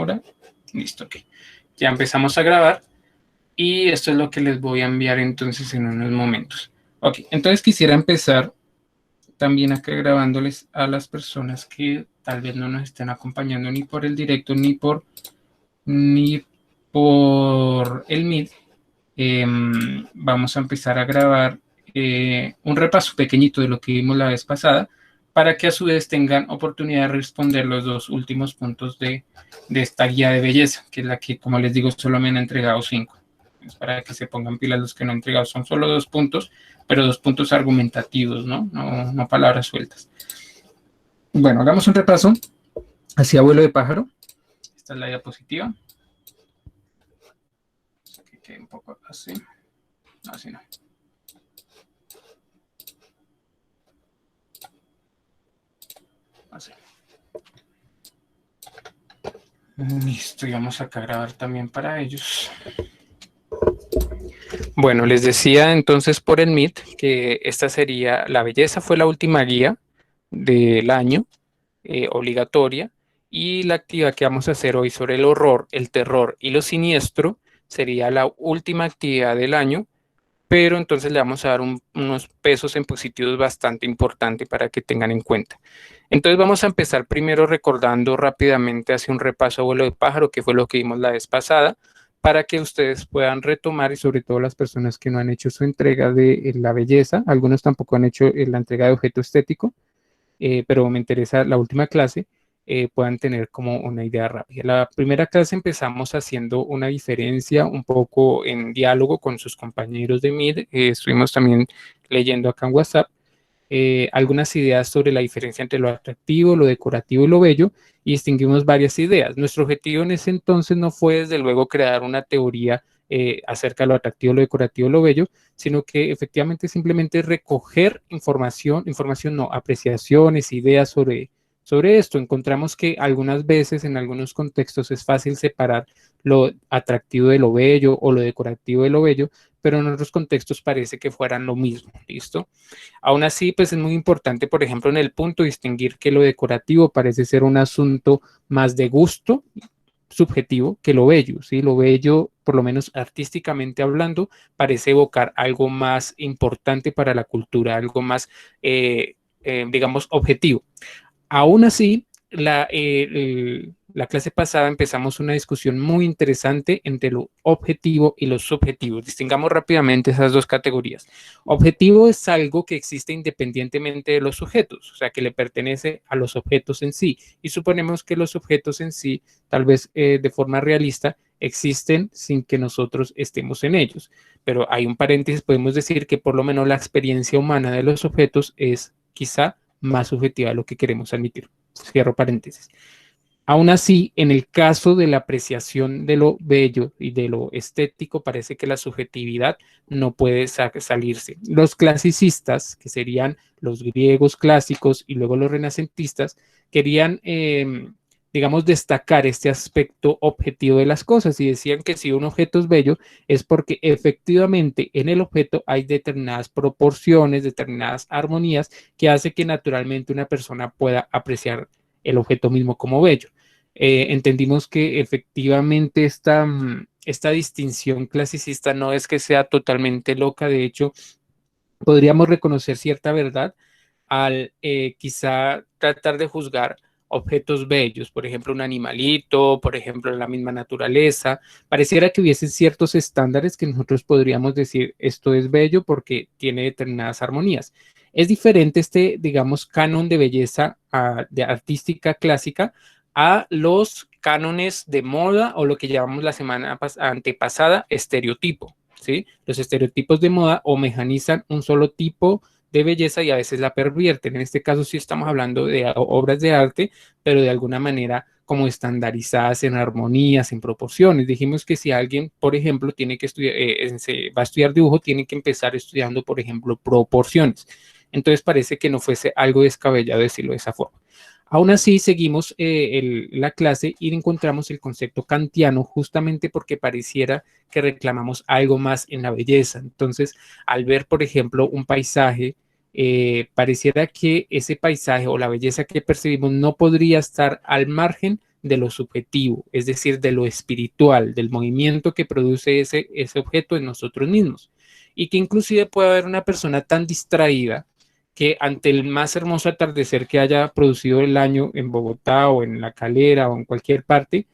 ahora. Listo, ok. Ya empezamos a grabar y esto es lo que les voy a enviar entonces en unos momentos. Ok, entonces quisiera empezar también acá grabándoles a las personas que tal vez no nos estén acompañando ni por el directo ni por el Meet. Vamos a empezar a grabar un repaso pequeñito de lo que vimos la vez pasada para que a su vez tengan oportunidad de responder los dos últimos puntos de esta guía de belleza, que es la que, como les digo, solo me han entregado 5. Es para que se pongan pilas los que no han entregado. Son solo 2 puntos, pero 2 puntos argumentativos, no palabras sueltas. Bueno, hagamos un repaso hacia vuelo de pájaro. Esta es la diapositiva. Que quede un poco así. Así no. Así. Listo, y vamos acá a grabar también para ellos. Bueno, les decía entonces por el Meet que esta sería, la belleza fue la última guía del año, obligatoria, y la actividad que vamos a hacer hoy sobre el horror, el terror y lo siniestro sería la última actividad del año, pero entonces le vamos a dar unos pesos en positivos bastante importantes para que tengan en cuenta. Entonces vamos a empezar primero recordando rápidamente hacia un repaso a vuelo de pájaro, que fue lo que vimos la vez pasada, para que ustedes puedan retomar y sobre todo las personas que no han hecho su entrega de la belleza, algunos tampoco han hecho la entrega de objeto estético, pero me interesa la última clase, puedan tener como una idea rápida. La primera clase empezamos haciendo una diferencia un poco en diálogo con sus compañeros de Meet, estuvimos también leyendo acá en WhatsApp algunas ideas sobre la diferencia entre lo atractivo, lo decorativo y lo bello, y distinguimos varias ideas. Nuestro objetivo en ese entonces no fue desde luego crear una teoría acerca de lo atractivo, lo decorativo, lo bello, sino que efectivamente simplemente recoger información no, apreciaciones, ideas sobre esto. Encontramos que algunas veces en algunos contextos es fácil separar lo atractivo de lo bello o lo decorativo de lo bello, pero en otros contextos parece que fueran lo mismo, ¿listo? Aún así, pues es muy importante, por ejemplo, en el punto distinguir que lo decorativo parece ser un asunto más de gusto subjetivo que lo bello, ¿sí? Lo bello, por lo menos artísticamente hablando, parece evocar algo más importante para la cultura, algo más, digamos, objetivo. Aún así, la clase pasada empezamos una discusión muy interesante entre lo objetivo y lo subjetivo. Distingamos rápidamente esas dos categorías. Objetivo es algo que existe independientemente de los sujetos, o sea, que le pertenece a los objetos en sí. Y suponemos que los objetos en sí, tal vez de forma realista, existen sin que nosotros estemos en ellos. Pero hay un paréntesis, podemos decir que por lo menos la experiencia humana de los objetos es quizá más subjetiva de lo que queremos admitir. Cierro paréntesis. Aún así, en el caso de la apreciación de lo bello y de lo estético, parece que la subjetividad no puede salirse. Los clasicistas, que serían los griegos clásicos y luego los renacentistas, querían, digamos, destacar este aspecto objetivo de las cosas y decían que si un objeto es bello es porque efectivamente en el objeto hay determinadas proporciones, determinadas armonías que hace que naturalmente una persona pueda apreciar el objeto mismo como bello. Entendimos que efectivamente esta distinción clasicista no es que sea totalmente loca, de hecho podríamos reconocer cierta verdad al quizá tratar de juzgar objetos bellos, por ejemplo, un animalito, por ejemplo, la misma naturaleza. Pareciera que hubiesen ciertos estándares que nosotros podríamos decir esto es bello porque tiene determinadas armonías. Es diferente este, digamos, canon de belleza de artística clásica a los cánones de moda o lo que llamamos la semana antepasada estereotipo, ¿sí? Los estereotipos de moda o mecanizan un solo tipo de belleza y a veces la pervierten. En este caso sí estamos hablando de obras de arte, pero de alguna manera como estandarizadas en armonías, en proporciones. Dijimos que si alguien, por ejemplo, tiene que estudiar, va a estudiar dibujo, tiene que empezar estudiando, por ejemplo, proporciones. Entonces parece que no fuese algo descabellado decirlo de esa forma. Aún así, seguimos la clase y encontramos el concepto kantiano justamente porque pareciera que reclamamos algo más en la belleza. Entonces, al ver, por ejemplo, un paisaje, pareciera que ese paisaje o la belleza que percibimos no podría estar al margen de lo subjetivo, es decir, de lo espiritual, del movimiento que produce ese objeto en nosotros mismos. Y que inclusive puede haber una persona tan distraída que ante el más hermoso atardecer que haya producido el año en Bogotá o en La Calera o en cualquier parte,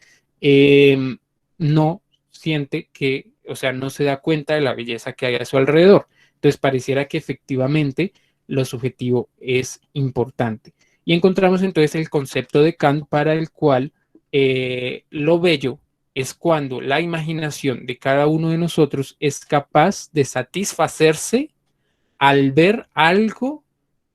no siente que, o sea, no se da cuenta de la belleza que hay a su alrededor. Entonces pareciera que efectivamente lo subjetivo es importante. Y encontramos entonces el concepto de Kant para el cual lo bello es cuando la imaginación de cada uno de nosotros es capaz de satisfacerse al ver algo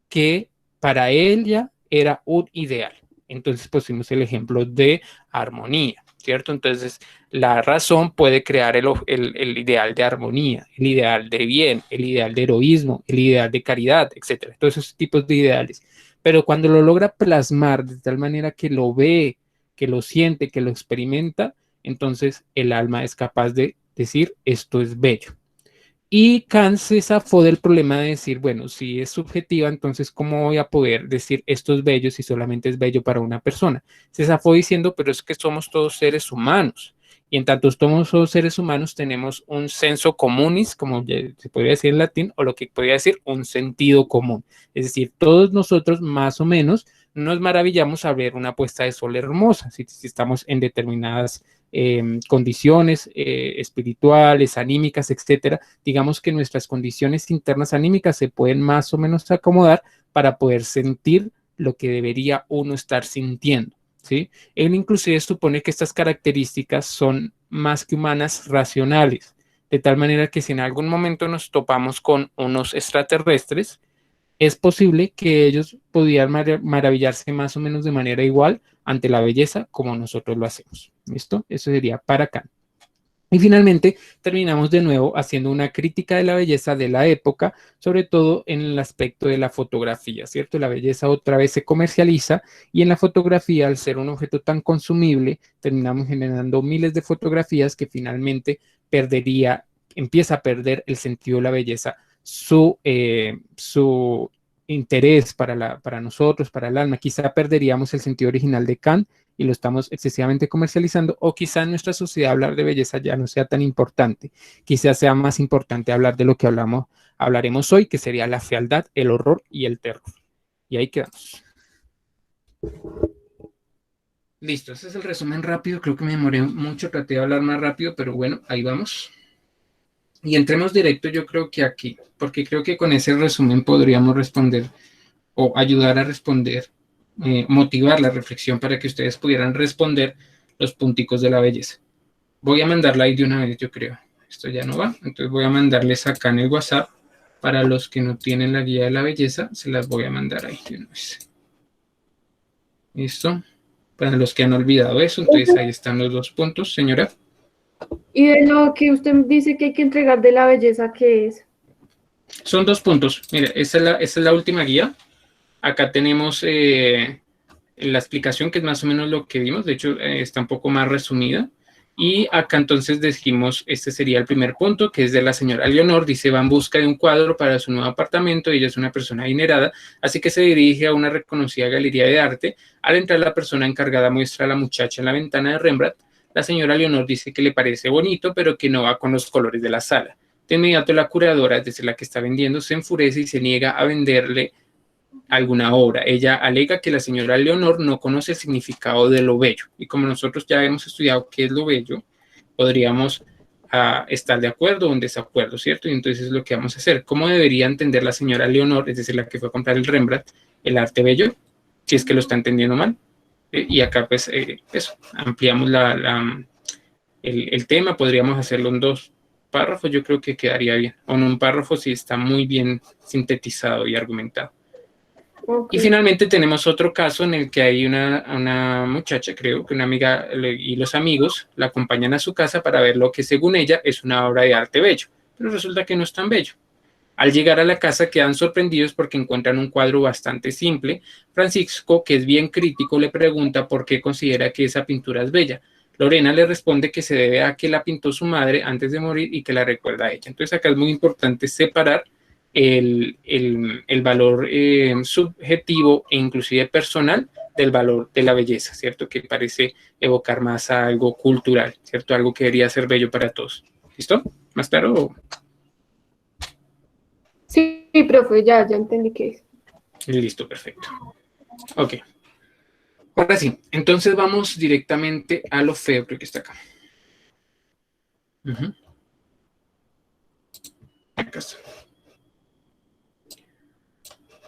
que para ella era un ideal. Entonces pusimos el ejemplo de armonía, ¿cierto? Entonces la razón puede crear el ideal de armonía, el ideal de bien, el ideal de heroísmo, el ideal de caridad, etcétera. Todos esos tipos de ideales. Pero cuando lo logra plasmar de tal manera que lo ve, que lo siente, que lo experimenta, entonces el alma es capaz de decir esto es bello. Y Kant se zafó del problema de decir, bueno, si es subjetiva, entonces ¿cómo voy a poder decir esto es bello si solamente es bello para una persona? Se zafó diciendo, pero es que somos todos seres humanos. Y en tanto somos todos seres humanos, tenemos un senso communis, como se podría decir en latín, o lo que podría decir un sentido común. Es decir, todos nosotros más o menos nos maravillamos a ver una puesta de sol hermosa, si estamos en determinadas condiciones espirituales, anímicas, etcétera. Digamos que nuestras condiciones internas anímicas se pueden más o menos acomodar para poder sentir lo que debería uno estar sintiendo, ¿sí? Él inclusive supone que estas características son más que humanas, racionales, de tal manera que si en algún momento nos topamos con unos extraterrestres, es posible que ellos pudieran maravillarse más o menos de manera igual ante la belleza como nosotros lo hacemos. ¿Listo? Eso sería para Kant. Y finalmente terminamos de nuevo haciendo una crítica de la belleza de la época, sobre todo en el aspecto de la fotografía, ¿cierto? La belleza otra vez se comercializa y en la fotografía, al ser un objeto tan consumible, terminamos generando miles de fotografías que finalmente empieza a perder el sentido de la belleza, su interés para nosotros, para el alma. Quizá perderíamos el sentido original de Kant y lo estamos excesivamente comercializando, o quizá en nuestra sociedad hablar de belleza ya no sea tan importante, quizá sea más importante hablar de lo que hablaremos hoy, que sería la fealdad, el horror y el terror. Y ahí quedamos. Listo, ese es el resumen rápido, creo que me demoré mucho, traté de hablar más rápido, pero bueno, ahí vamos. Y entremos directo yo creo que aquí, porque creo que con ese resumen podríamos responder o ayudar a responder, motivar la reflexión para que ustedes pudieran responder los punticos de la belleza. Voy a mandarla ahí de una vez, yo creo. Esto ya no va, entonces voy a mandarles acá en el WhatsApp. Para los que no tienen la guía de la belleza, se las voy a mandar ahí de una vez. ¿Listo? Para los que han olvidado eso, entonces ahí están los dos puntos, señora. Y de lo que usted dice que hay que entregar de la belleza, ¿qué es? Son dos puntos. Mire, esa es la última guía. Acá tenemos la explicación, que es más o menos lo que vimos. De hecho, está un poco más resumida. Y acá entonces decimos, este sería el primer punto, que es de la señora Leonor. Dice, va en busca de un cuadro para su nuevo apartamento. Ella es una persona adinerada, así que se dirige a una reconocida galería de arte. Al entrar, la persona encargada muestra a la muchacha en la ventana de Rembrandt. La señora Leonor dice que le parece bonito, pero que no va con los colores de la sala. De inmediato, la curadora, desde la que está vendiendo, se enfurece y se niega a venderle alguna obra. Ella alega que la señora Leonor no conoce el significado de lo bello, y como nosotros ya hemos estudiado qué es lo bello, podríamos estar de acuerdo o en desacuerdo, ¿cierto? Y entonces es lo que vamos a hacer. ¿Cómo debería entender la señora Leonor, es decir, la que fue a comprar el Rembrandt, el arte bello, si es que lo está entendiendo mal? Y acá pues eso, ampliamos el tema, podríamos hacerlo en dos párrafos, yo creo que quedaría bien, o en un párrafo si está muy bien sintetizado y argumentado. Okay. Y finalmente tenemos otro caso en el que hay una muchacha, creo que una amiga y los amigos la acompañan a su casa para ver lo que según ella es una obra de arte bello, pero resulta que no es tan bello. Al llegar a la casa quedan sorprendidos porque encuentran un cuadro bastante simple. Francisco, que es bien crítico, le pregunta por qué considera que esa pintura es bella. Lorena le responde que se debe a que la pintó su madre antes de morir y que la recuerda a ella. Entonces acá es muy importante separar el valor subjetivo e inclusive personal del valor de la belleza, ¿cierto? Que parece evocar más a algo cultural, ¿cierto? Algo que debería ser bello para todos. ¿Listo? ¿Más claro? Sí, profe, ya entendí qué es. Listo, perfecto. Ok. Ahora sí, entonces vamos directamente a lo feo, creo que está acá. Acá está.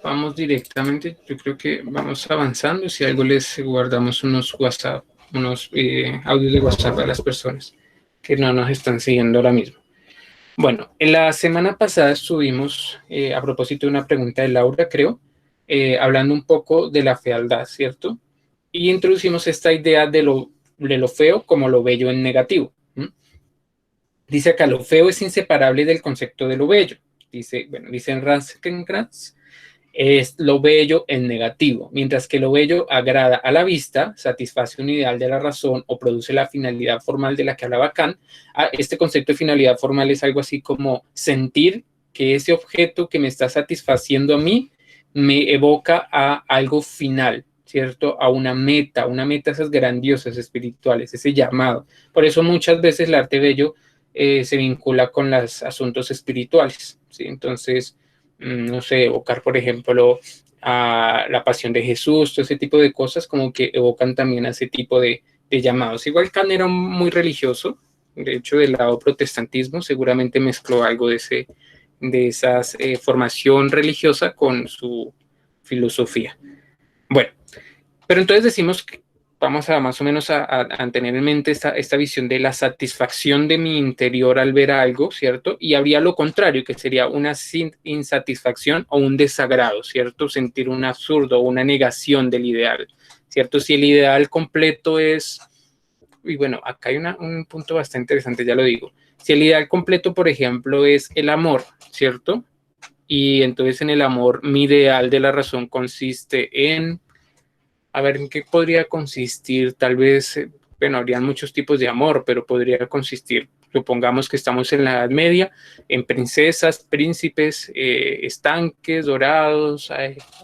Vamos directamente, yo creo que vamos avanzando. Si algo les guardamos unos WhatsApp, unos audios de WhatsApp a las personas que no nos están siguiendo ahora mismo. Bueno, en la semana pasada estuvimos, a propósito de una pregunta de Laura, creo, hablando un poco de la fealdad, ¿cierto? Y introducimos esta idea de lo feo como lo bello en negativo. Dice acá, lo feo es inseparable del concepto de lo bello. Dice, bueno, dice en Rosenkranz, es lo bello en negativo, mientras que lo bello agrada a la vista, satisface un ideal de la razón o produce la finalidad formal de la que hablaba Kant. Este concepto de finalidad formal es algo así como sentir que ese objeto que me está satisfaciendo a mí me evoca a algo final, ¿cierto? A una meta esas grandiosas espirituales, ese llamado. Por eso muchas veces el arte bello se vincula con los asuntos espirituales, ¿sí? Entonces, no sé, evocar, por ejemplo, a la pasión de Jesús, todo ese tipo de cosas como que evocan también a ese tipo de llamados. Igual Kant era muy religioso, de hecho del lado protestantismo seguramente mezcló algo de esa formación religiosa con su filosofía. Bueno, pero entonces decimos que vamos a más o menos a tener en mente esta visión de la satisfacción de mi interior al ver algo, ¿cierto? Y habría lo contrario, que sería una insatisfacción o un desagrado, ¿cierto? Sentir un absurdo o una negación del ideal, ¿cierto? Si el ideal completo es, y bueno, acá hay un punto bastante interesante, ya lo digo. Si el ideal completo, por ejemplo, es el amor, ¿cierto? Y entonces en el amor mi ideal de la razón consiste en a ver en qué podría consistir, tal vez, bueno, habrían muchos tipos de amor, pero podría consistir, supongamos que estamos en la Edad Media, en princesas, príncipes, estanques dorados,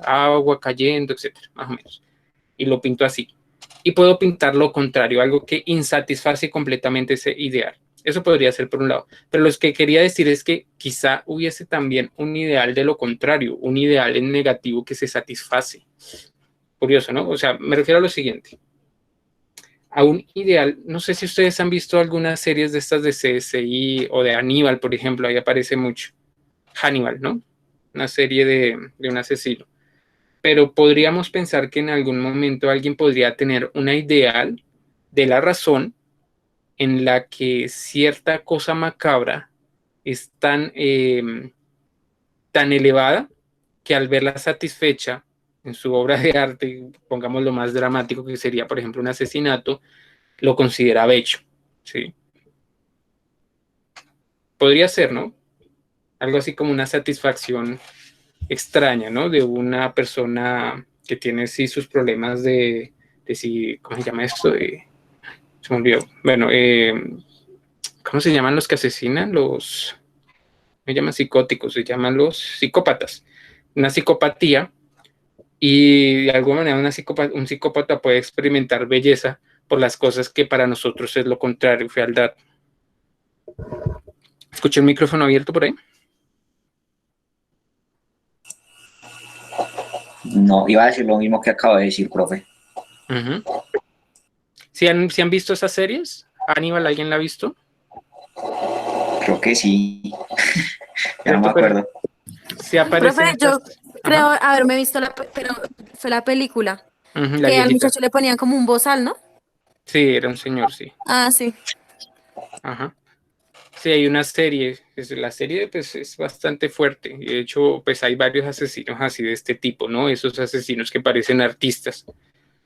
agua cayendo, etcétera, más o menos. Y lo pinto así. Y puedo pintar lo contrario, algo que insatisface completamente ese ideal. Eso podría ser por un lado. Pero lo que quería decir es que quizá hubiese también un ideal de lo contrario, un ideal en negativo que se satisface. Curioso, ¿no? O sea, me refiero a lo siguiente. A un ideal, no sé si ustedes han visto algunas series de estas de CSI o de Aníbal, por ejemplo, ahí aparece mucho. Hannibal, ¿no? Una serie de un asesino. Pero podríamos pensar que en algún momento alguien podría tener una ideal de la razón en la que cierta cosa macabra es tan elevada que al verla satisfecha en su obra de arte, pongamos lo más dramático que sería, por ejemplo, un asesinato, lo considera bello, ¿sí? Podría ser, ¿no? Algo así como una satisfacción extraña, ¿no? De una persona que tiene sí sus problemas de sí, ¿cómo se llama esto? Se me olvidó. Bueno, ¿cómo se llaman los que asesinan? Me llaman psicóticos, se llaman los psicópatas. Una psicopatía y de alguna manera un psicópata puede experimentar belleza por las cosas que para nosotros es lo contrario, fealdad. ¿Escuché el micrófono abierto por ahí? No, iba a decir lo mismo que acabo de decir, profe. ¿Sí han visto esas series? ¿Aníbal, alguien la ha visto? Creo que sí. Ya no me ¿Cierto? Pero acuerdo. sí aparecen Profe, yo estas. creo Ajá. haberme visto pero fue la película, La que al viejita. muchacho le ponían como un bozal, ¿no? Sí, era un señor, sí. Ah, sí. Ajá. Sí, hay una serie. La serie pues, es bastante fuerte. Y de hecho, pues hay varios asesinos así de este tipo, ¿no? Esos asesinos que parecen artistas,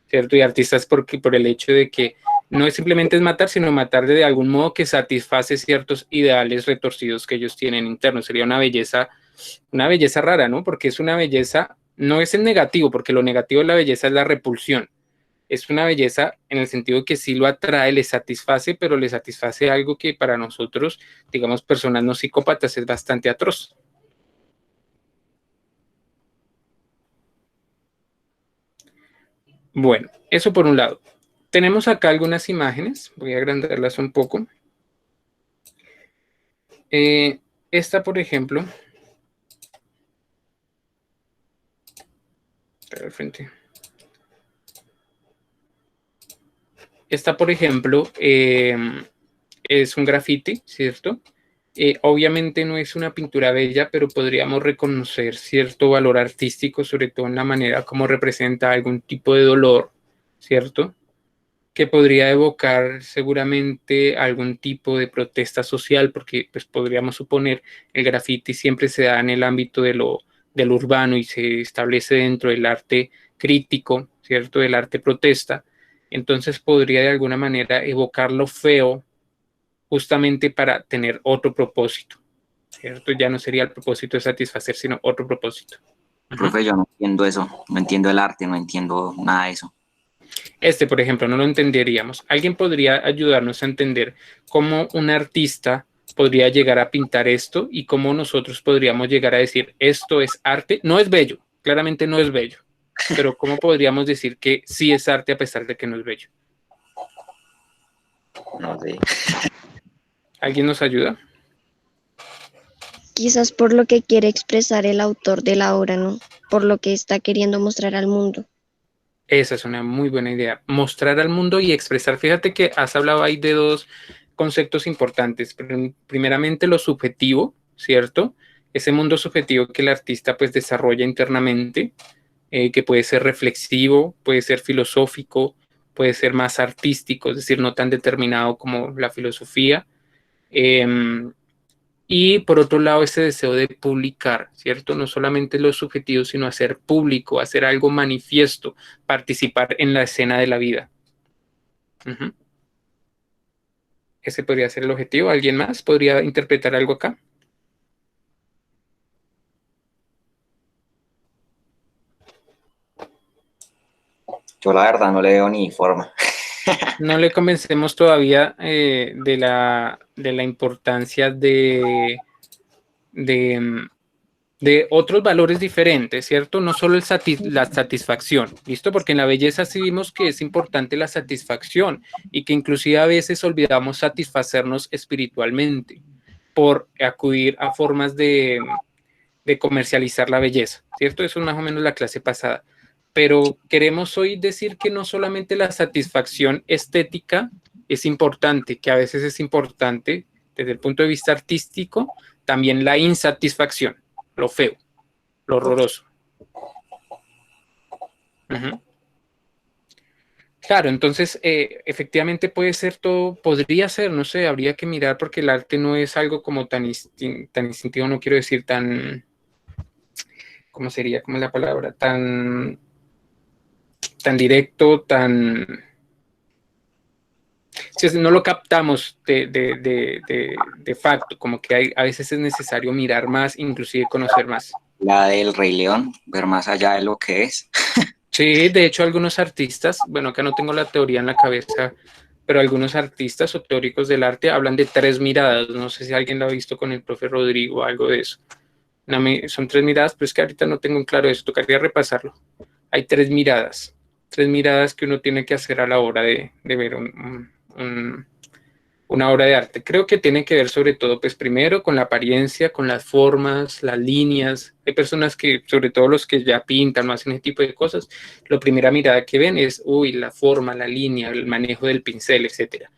¿cierto? Y artistas por el hecho de que no es simplemente es matar, sino matar de algún modo que satisface ciertos ideales retorcidos que ellos tienen internos. Sería una belleza rara, ¿no? Porque es una belleza, no es el negativo, porque lo negativo de la belleza es la repulsión. Es una belleza en el sentido que sí lo atrae, le satisface, pero le satisface algo que para nosotros, digamos, personas no psicópatas, es bastante atroz. Bueno, eso por un lado. Tenemos acá algunas imágenes, voy a agrandarlas un poco. Esta, por ejemplo, al frente. Esta, por ejemplo, es un grafiti, ¿cierto? Obviamente no es una pintura bella, pero podríamos reconocer cierto valor artístico, sobre todo en la manera como representa algún tipo de dolor, ¿cierto? Que podría evocar seguramente algún tipo de protesta social, porque pues podríamos suponer el graffiti siempre se da en el ámbito de lo urbano y se establece dentro del arte crítico, ¿cierto? Del arte protesta. Entonces podría de alguna manera evocar lo feo justamente para tener otro propósito, ¿cierto? Ya no sería el propósito de satisfacer, sino otro propósito. Profe, yo no entiendo eso, no entiendo el arte, no entiendo nada de eso. Este, por ejemplo, no lo entenderíamos. ¿Alguien podría ayudarnos a entender cómo un artista podría llegar a pintar esto y cómo nosotros podríamos llegar a decir esto es arte? No es bello, claramente no es bello, pero ¿cómo podríamos decir que sí es arte a pesar de que no es bello? No sé. ¿Alguien nos ayuda? Quizás por lo que quiere expresar el autor de la obra, ¿no? Por lo que está queriendo mostrar al mundo. Esa es una muy buena idea. Mostrar al mundo y expresar. Fíjate que has hablado ahí de dos conceptos importantes. Primeramente, lo subjetivo, ¿cierto? Ese mundo subjetivo que el artista pues desarrolla internamente, que puede ser reflexivo, puede ser filosófico, puede ser más artístico, es decir, no tan determinado como la filosofía. Y por otro lado, ese deseo de publicar, ¿cierto? No solamente lo subjetivo, sino hacer público, hacer algo manifiesto, participar en la escena de la vida. Uh-huh. Ese podría ser el objetivo. ¿Alguien más podría interpretar algo acá? Yo la verdad no le veo ni forma. No le convencemos todavía de la importancia de, de otros valores diferentes, ¿cierto? No solo la satisfacción, ¿listo? Porque en la belleza sí vimos que es importante la satisfacción y que inclusive a veces olvidamos satisfacernos espiritualmente por acudir a formas de comercializar la belleza, ¿cierto? Eso es más o menos la clase pasada. Pero queremos hoy decir que no solamente la satisfacción estética es importante, que a veces es importante desde el punto de vista artístico, también la insatisfacción, lo feo, lo horroroso. Uh-huh. Claro, entonces efectivamente puede ser todo, podría ser, no sé, habría que mirar porque el arte no es algo como tan instintivo, no quiero decir tan, ¿cómo sería? ¿Cómo es la palabra? Tan directo, tan... Si no lo captamos de facto, como que a veces es necesario mirar más, inclusive conocer más. La del Rey León, ver más allá de lo que es. Sí, de hecho algunos artistas, bueno, acá no tengo la teoría en la cabeza, pero algunos artistas o teóricos del arte hablan de tres miradas. No sé si alguien lo ha visto con el profe Rodrigo o algo de eso. Son tres miradas, pero es que ahorita no tengo en claro eso, tocaría repasarlo. Hay tres miradas que uno tiene que hacer a la hora de ver una obra de arte. Creo que tiene que ver sobre todo, pues primero con la apariencia, con las formas, las líneas. Hay personas que, sobre todo los que ya pintan o hacen ese tipo de cosas, la primera mirada que ven es, uy, la forma, la línea, el manejo del pincel, etcétera.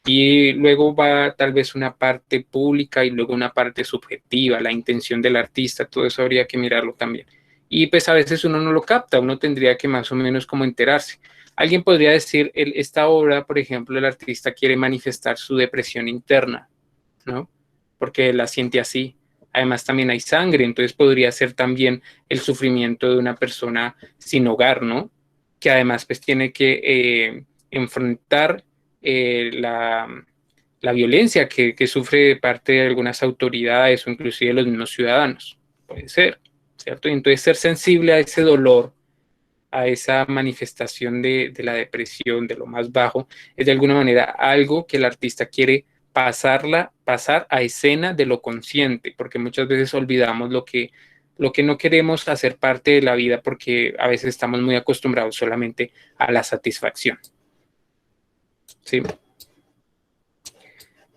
Y luego va tal vez una parte pública y luego una parte subjetiva, la intención del artista, todo eso habría que mirarlo también. Y pues a veces uno no lo capta, uno tendría que más o menos como enterarse. Alguien podría decir, esta obra, por ejemplo, el artista quiere manifestar su depresión interna, ¿no? Porque la siente así. Además también hay sangre, entonces podría ser también el sufrimiento de una persona sin hogar, ¿no? Que además pues tiene que enfrentar la violencia que sufre de parte de algunas autoridades o inclusive los mismos ciudadanos. Puede ser, ¿cierto? Y entonces ser sensible a ese dolor, a esa manifestación de la depresión, de lo más bajo, es de alguna manera algo que el artista quiere pasar a escena de lo consciente, porque muchas veces olvidamos lo que lo que no queremos hacer parte de la vida porque a veces estamos muy acostumbrados solamente a la satisfacción. ¿Sí?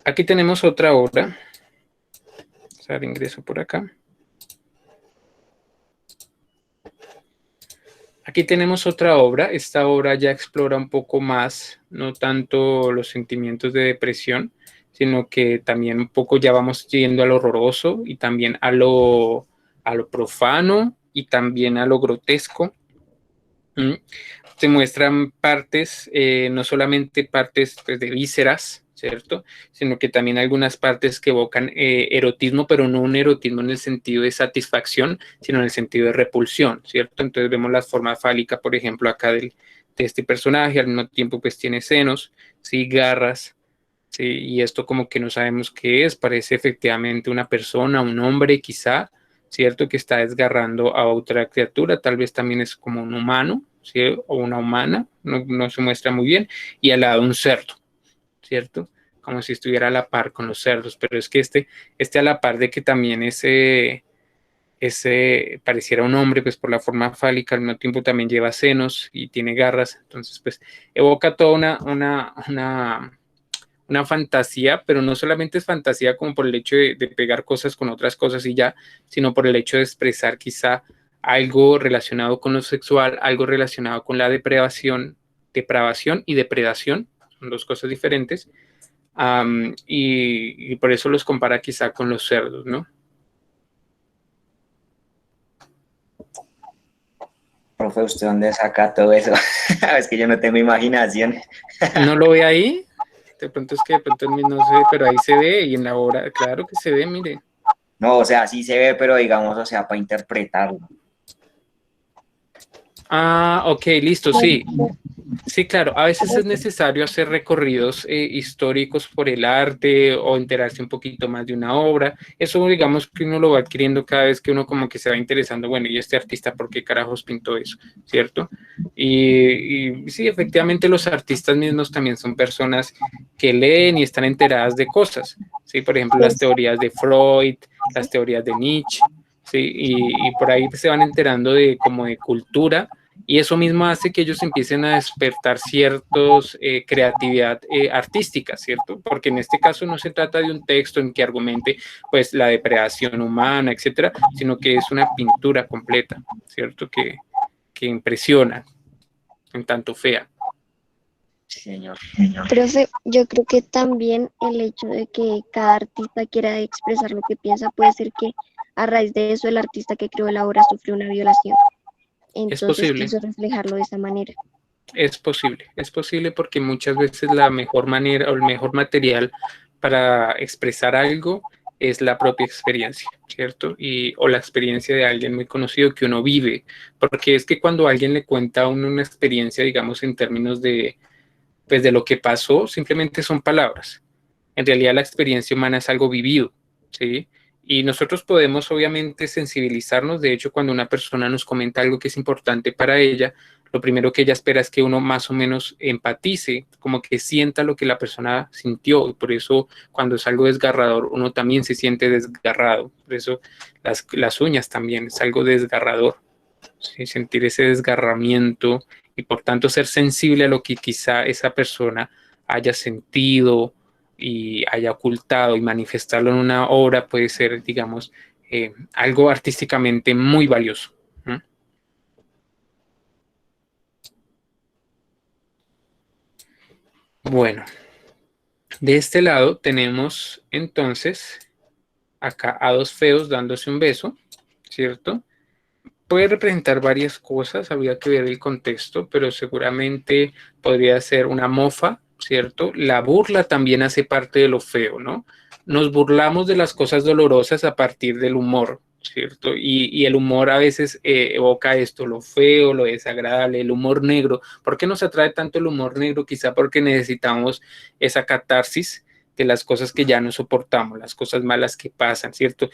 Aquí tenemos otra obra. Vamos a dar ingreso por acá. Aquí tenemos otra obra. Esta obra ya explora un poco más, no tanto los sentimientos de depresión, sino que también un poco ya vamos yendo a lo horroroso y también a lo profano y también a lo grotesco. Se muestran partes, no solamente partes pues, de vísceras, ¿cierto? Sino que también algunas partes que evocan erotismo, pero no un erotismo en el sentido de satisfacción, sino en el sentido de repulsión, ¿cierto? Entonces vemos la forma fálica, por ejemplo, acá de este personaje, al mismo tiempo pues tiene senos, ¿sí? Garras, ¿sí? Y esto como que no sabemos qué es, parece efectivamente una persona, un hombre quizá, ¿cierto? Que está desgarrando a otra criatura, tal vez también es como un humano, ¿sí? O una humana, no se muestra muy bien, y al lado un cerdo, ¿cierto? Como si estuviera a la par con los cerdos, pero es que este a la par de que también ese pareciera un hombre, pues por la forma fálica, al mismo tiempo también lleva senos y tiene garras, entonces pues evoca toda una fantasía, pero no solamente es fantasía como por el hecho de pegar cosas con otras cosas y ya, sino por el hecho de expresar quizá algo relacionado con lo sexual, algo relacionado con la depravación y depredación, son dos cosas diferentes, y por eso los compara quizá con los cerdos, ¿no? Profe, ¿usted dónde saca todo eso? Es que yo no tengo imaginación. ¿No lo ve ahí? De pronto es que de pronto no sé, pero ahí se ve y en la obra, claro que se ve, mire. No, o sea, sí se ve, pero digamos, o sea, para interpretarlo. Ah, ok, listo, sí. Sí, claro, a veces es necesario hacer recorridos históricos por el arte o enterarse un poquito más de una obra. Eso, digamos, que uno lo va adquiriendo cada vez que uno como que se va interesando, bueno, ¿y este artista por qué carajos pintó eso? ¿Cierto? Y sí, efectivamente los artistas mismos también son personas que leen y están enteradas de cosas, ¿sí? Por ejemplo, las teorías de Freud, las teorías de Nietzsche, ¿sí? Y por ahí se van enterando de como de cultura y eso mismo hace que ellos empiecen a despertar ciertos creatividad artística, ¿cierto? Porque en este caso no se trata de un texto en que argumente pues la depredación humana, etcétera, sino que es una pintura completa, ¿cierto? Que impresiona, en tanto fea. Sí, señor. Profe, yo creo que también el hecho de que cada artista quiera expresar lo que piensa puede ser que a raíz de eso el artista que creó la obra sufrió una violación. Es Entonces posible. quiso reflejarlo de esa manera. Es posible porque muchas veces la mejor manera o el mejor material para expresar algo es la propia experiencia, ¿cierto? O la experiencia de alguien muy conocido que uno vive, porque es que cuando alguien le cuenta a uno una experiencia, digamos, en términos pues, de lo que pasó, simplemente son palabras. En realidad la experiencia humana es algo vivido, ¿sí? Y nosotros podemos obviamente sensibilizarnos, de hecho, cuando una persona nos comenta algo que es importante para ella, lo primero que ella espera es que uno más o menos empatice, como que sienta lo que la persona sintió, y por eso cuando es algo desgarrador, uno también se siente desgarrado, por eso las uñas también es algo desgarrador, ¿sí? Sentir ese desgarramiento y por tanto ser sensible a lo que quizá esa persona haya sentido y haya ocultado y manifestarlo en una obra puede ser, digamos, algo artísticamente muy valioso. ¿No? Bueno, de este lado tenemos entonces acá a dos feos dándose un beso, ¿cierto? Puede representar varias cosas, habría que ver el contexto, pero seguramente podría ser una mofa, ¿cierto? La burla también hace parte de lo feo, ¿no? Nos burlamos de las cosas dolorosas a partir del humor, ¿cierto? Y el humor a veces evoca esto, lo feo, lo desagradable, el humor negro. ¿Por qué nos atrae tanto el humor negro? Quizá porque necesitamos esa catarsis de las cosas que ya no soportamos, las cosas malas que pasan, ¿cierto?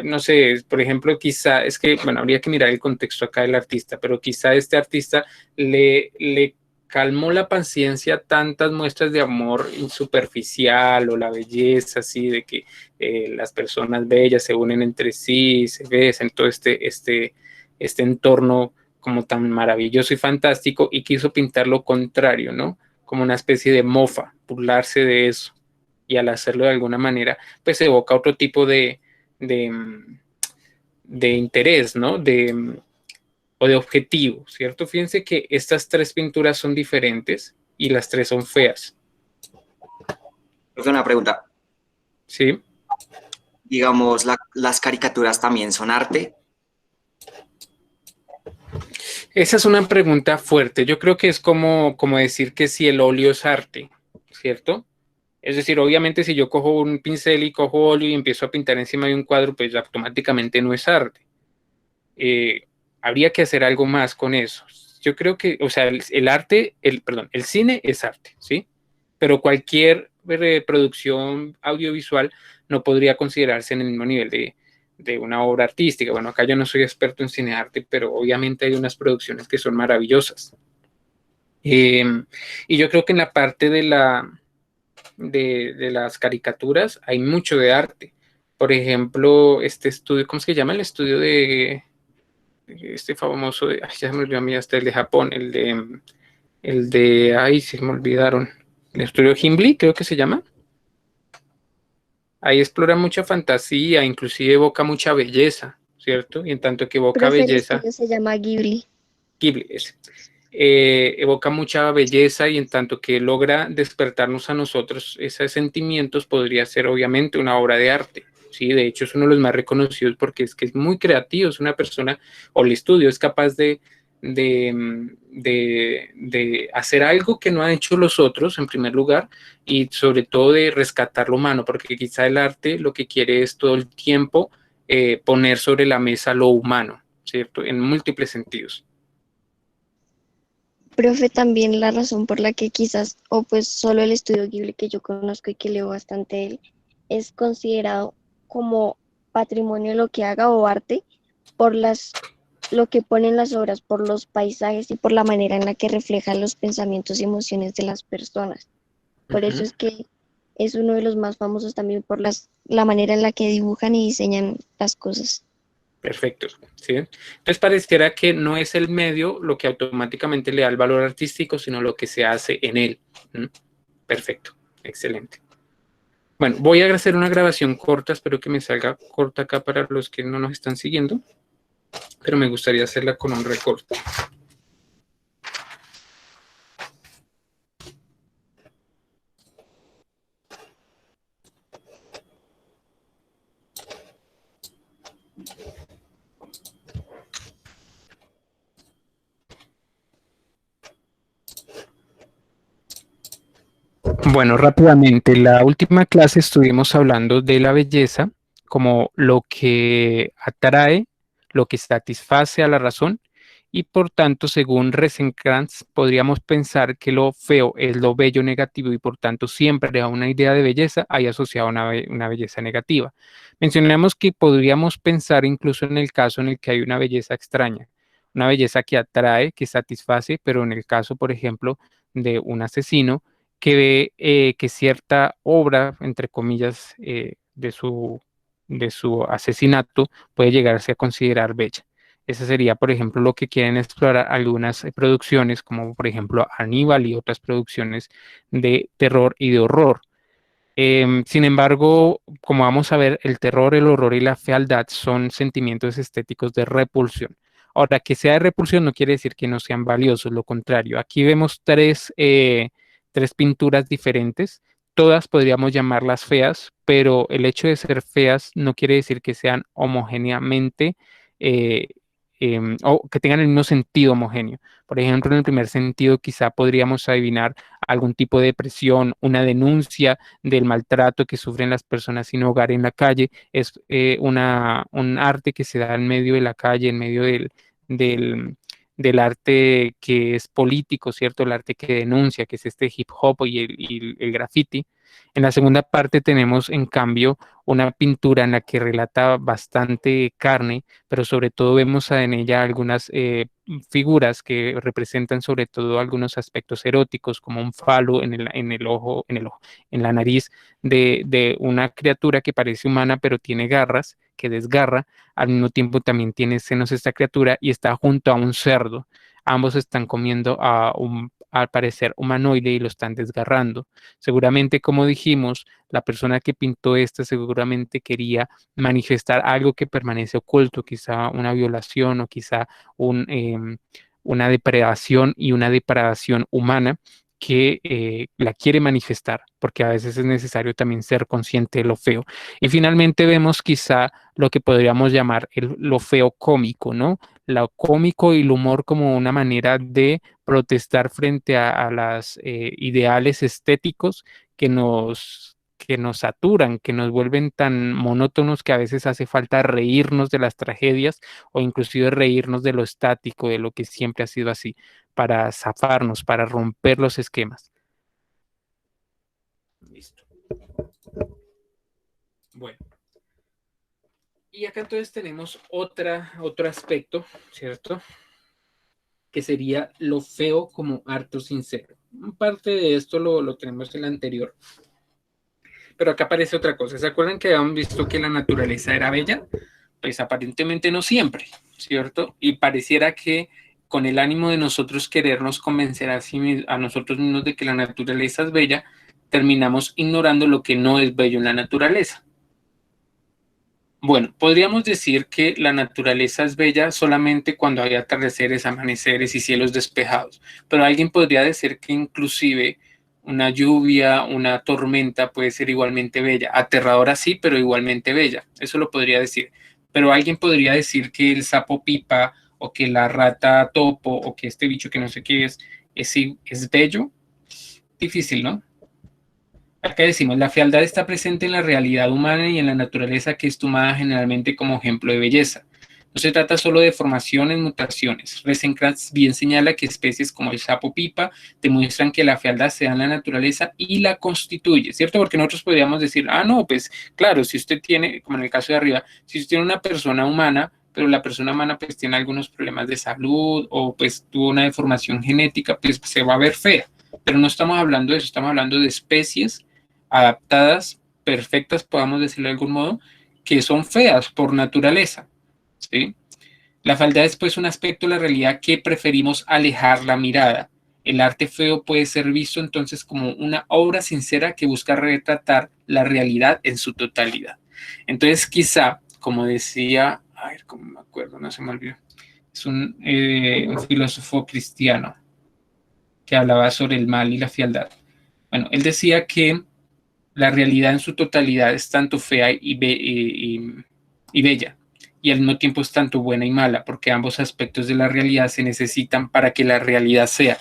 No sé, por ejemplo, quizá, es que, bueno, habría que mirar el contexto acá del artista, pero quizá este artista le calmó la paciencia tantas muestras de amor superficial o la belleza, así de que las personas bellas se unen entre sí, se besan, todo este entorno como tan maravilloso y fantástico, y quiso pintar lo contrario, ¿no? Como una especie de mofa, burlarse de eso. Y al hacerlo de alguna manera, pues evoca otro tipo de, de interés, ¿no? O de objetivo, ¿cierto? Fíjense que estas tres pinturas son diferentes y las tres son feas, Profe, una pregunta. ¿sí? Digamos, las caricaturas también son arte. Esa es una pregunta fuerte. Yo creo que es como decir que si el óleo es arte, ¿cierto? Es decir, obviamente si yo cojo un pincel y cojo óleo y empiezo a pintar encima de un cuadro, pues automáticamente no es arte. Habría que hacer algo más con eso. Yo creo que, o sea, el arte, perdón, el cine es arte, ¿sí? Pero cualquier producción audiovisual no podría considerarse en el mismo nivel de una obra artística. Bueno, acá yo no soy experto en cinearte, pero obviamente hay unas producciones que son maravillosas. Y yo creo que en la parte de las caricaturas hay mucho de arte. Por ejemplo, este estudio, ¿cómo se llama? El estudio de este famoso, ay, ya se me olvidó a mí, hasta el de Japón, ay, se me olvidaron, el estudio Ghibli, creo que se llama. Ahí explora mucha fantasía, inclusive evoca mucha belleza, ¿cierto? Y en tanto que evoca Profe, el belleza, estudio se llama Ghibli. Ghibli es, evoca mucha belleza y en tanto que logra despertarnos a nosotros esos sentimientos, podría ser obviamente una obra de arte. Sí, de hecho es uno de los más reconocidos porque es que es muy creativo, es una persona, o el estudio es capaz de hacer algo que no han hecho los otros en primer lugar y sobre todo de rescatar lo humano, porque quizá el arte lo que quiere es todo el tiempo poner sobre la mesa lo humano, ¿cierto? En múltiples sentidos. Profe, también la razón por la que quizás, o pues solo el estudio Ghibli que yo conozco y que leo bastante de él, es considerado como patrimonio lo que haga o arte por lo que ponen las obras, por los paisajes y por la manera en la que reflejan los pensamientos y emociones de las personas. Por eso es que es uno de los más famosos también por la manera en la que dibujan y diseñan las cosas. Perfecto, ¿sí? Entonces pareciera que no es el medio lo que automáticamente le da el valor artístico, sino lo que se hace en él. Perfecto, excelente. Bueno, voy a hacer una grabación corta, espero que me salga corta acá para los que no nos están siguiendo, pero me gustaría hacerla con un recorte. Bueno, rápidamente, la última clase estuvimos hablando de la belleza como lo que atrae, lo que satisface a la razón y por tanto, según Rosencrantz, podríamos pensar que lo feo es lo bello negativo y por tanto siempre a una idea de belleza hay asociada una belleza negativa. Mencionamos que podríamos pensar incluso en el caso en el que hay una belleza extraña, una belleza que atrae, que satisface, pero en el caso, por ejemplo, de un asesino, que ve que cierta obra, entre comillas, de su asesinato puede llegarse a considerar bella. Ese sería, por ejemplo, lo que quieren explorar algunas producciones, como por ejemplo Aníbal y otras producciones de terror y de horror. Sin embargo, como vamos a ver, el terror, el horror y la fealdad son sentimientos estéticos de repulsión. Ahora, que sea de repulsión no quiere decir que no sean valiosos, lo contrario. Aquí vemos tres pinturas diferentes. Todas podríamos llamarlas feas, pero el hecho de ser feas no quiere decir que sean homogéneamente eh, o que tengan el mismo sentido homogéneo. Por ejemplo, en el primer sentido, quizá podríamos adivinar algún tipo de depresión, una denuncia del maltrato que sufren las personas sin hogar en la calle. Es un arte que se da en medio de la calle, en medio del, del arte que es político, ¿cierto? El arte que denuncia, que es este hip hop y el graffiti. En la segunda parte tenemos, en cambio, una pintura en la que relata bastante carne, pero sobre todo vemos en ella algunas figuras que representan sobre todo algunos aspectos eróticos, como un falo en el ojo, en la nariz de una criatura que parece humana, pero tiene garras, que desgarra. Al mismo tiempo también tiene senos esta criatura y está junto a un cerdo. Ambos están comiendo al parecer humanoide y lo están desgarrando. Seguramente, como dijimos, la persona que pintó esta seguramente quería manifestar algo que permanece oculto, quizá una violación o quizá una depredación y una depradación humana que la quiere manifestar, porque a veces es necesario también ser consciente de lo feo. Y finalmente vemos quizá lo que podríamos llamar lo feo cómico, ¿no? Lo cómico y el humor como una manera de protestar frente a las ideales estéticos que nos saturan, que nos vuelven tan monótonos que a veces hace falta reírnos de las tragedias o inclusive reírnos de lo estático, de lo que siempre ha sido así, para zafarnos, para romper los esquemas. Listo. Bueno. Y acá entonces tenemos otro aspecto, ¿cierto? Que sería lo feo como harto sincero. Parte de esto lo tenemos en la anterior. Pero acá aparece otra cosa. ¿Se acuerdan que habíamos visto que la naturaleza era bella? Pues aparentemente no siempre, ¿cierto? Y pareciera que con el ánimo de nosotros querernos convencer a nosotros mismos de que la naturaleza es bella, terminamos ignorando lo que no es bello en la naturaleza. Bueno, podríamos decir que la naturaleza es bella solamente cuando hay atardeceres, amaneceres y cielos despejados, pero alguien podría decir que inclusive una lluvia, una tormenta puede ser igualmente bella, aterradora sí, pero igualmente bella, eso lo podría decir. Pero alguien podría decir que el sapo pipa o que la rata topo o que este bicho que no sé qué es bello. Difícil, ¿no? Acá decimos, la fealdad está presente en la realidad humana y en la naturaleza que es tomada generalmente como ejemplo de belleza. No se trata solo de formaciones, mutaciones. Rosencrantz bien señala que especies como el sapo pipa demuestran que la fealdad se da en la naturaleza y la constituye, ¿cierto? Porque nosotros podríamos decir, no, pues claro, si usted tiene, como en el caso de arriba, si usted tiene una persona humana, pero la persona humana pues tiene algunos problemas de salud o pues tuvo una deformación genética, pues se va a ver fea. Pero no estamos hablando de eso, estamos hablando de especies adaptadas, perfectas, podamos decirlo de algún modo, que son feas por naturaleza, ¿sí? La fealdad es pues un aspecto de la realidad que preferimos alejar la mirada. El arte feo puede ser visto entonces como una obra sincera que busca retratar la realidad en su totalidad. Entonces quizá, como decía, a ver, cómo me acuerdo, no se me olvidó, es un filósofo cristiano que hablaba sobre el mal y la fealdad. Bueno, él decía que la realidad en su totalidad es tanto fea y bella, y al mismo tiempo es tanto buena y mala, porque ambos aspectos de la realidad se necesitan para que la realidad sea.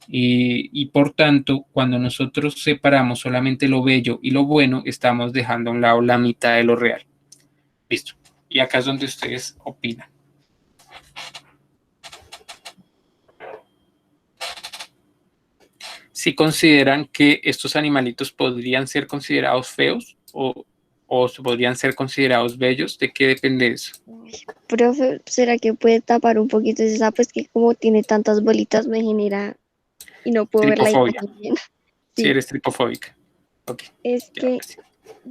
Y por tanto, cuando nosotros separamos solamente lo bello y lo bueno, estamos dejando a un lado la mitad de lo real. Listo. Y acá es donde ustedes opinan. Si consideran que estos animalitos podrían ser considerados feos o podrían ser considerados bellos, ¿de qué depende eso? Profe, ¿será que puede tapar un poquito ese sapo? Es que como tiene tantas bolitas me genera y no puedo ver la Tripofobia. imagen bien. Sí, eres tripofóbica. Okay. Es que,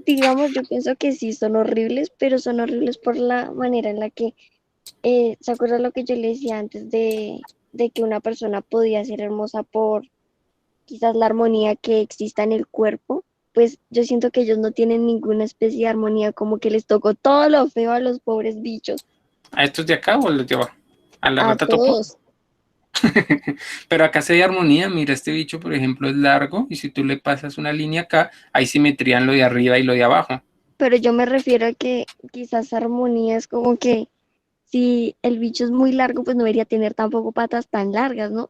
digamos, yo pienso que sí son horribles, pero son horribles por la manera en la que, ¿se acuerda lo que yo le decía antes de que una persona podía ser hermosa por quizás la armonía que exista en el cuerpo? Pues yo siento que ellos no tienen ninguna especie de armonía, como que les tocó todo lo feo a los pobres bichos. ¿A estos de acá o a los de abajo? ¿A la A rata topo? todos. Pero acá se hay armonía. Mira, este bicho, por ejemplo, es largo y si tú le pasas una línea acá, hay simetría en lo de arriba y lo de abajo. Pero yo me refiero a que quizás armonía es como que si el bicho es muy largo, pues no debería tener tampoco patas tan largas, ¿no?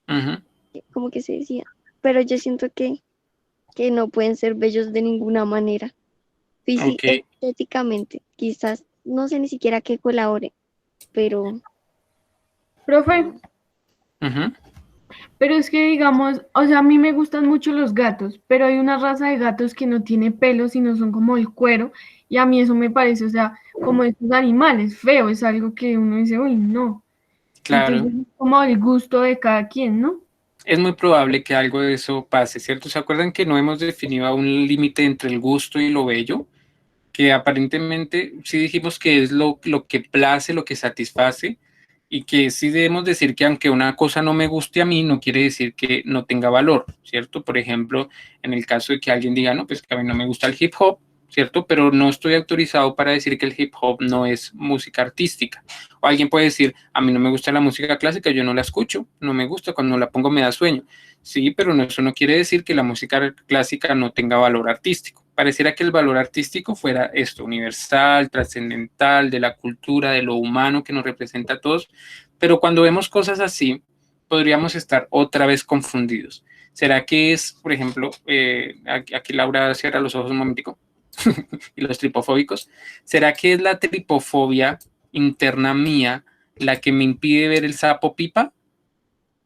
Uh-huh. Como que se decía. Pero yo siento que no pueden ser bellos de ninguna manera. Okay. Estéticamente, quizás, no sé ni siquiera qué colabore, pero... Profe, Uh-huh. pero es que digamos, o sea, a mí me gustan mucho los gatos, pero hay una raza de gatos que no tiene pelos, sino son como el cuero, y a mí eso me parece, o sea, como estos animales, feo, es algo que uno dice, uy, no. Claro. Entonces, como el gusto de cada quien, ¿no? Es muy probable que algo de eso pase, ¿cierto? ¿Se acuerdan que no hemos definido aún un límite entre el gusto y lo bello? Que aparentemente sí dijimos que es lo que place, lo que satisface, y que sí debemos decir que aunque una cosa no me guste a mí, no quiere decir que no tenga valor, ¿cierto? Por ejemplo, en el caso de que alguien diga, no, pues que a mí no me gusta el hip hop, ¿cierto? Pero no estoy autorizado para decir que el hip hop no es música artística. O alguien puede decir, a mí no me gusta la música clásica, yo no la escucho, no me gusta, cuando la pongo me da sueño. Sí, pero no, eso no quiere decir que la música clásica no tenga valor artístico. Pareciera que el valor artístico fuera esto, universal, trascendental, de la cultura, de lo humano que nos representa a todos, pero cuando vemos cosas así, podríamos estar otra vez confundidos. ¿Será que es, por ejemplo, aquí Laura cierra los ojos un momentico, y los tripofóbicos, ¿será que es la tripofobia interna mía la que me impide ver el sapo pipa?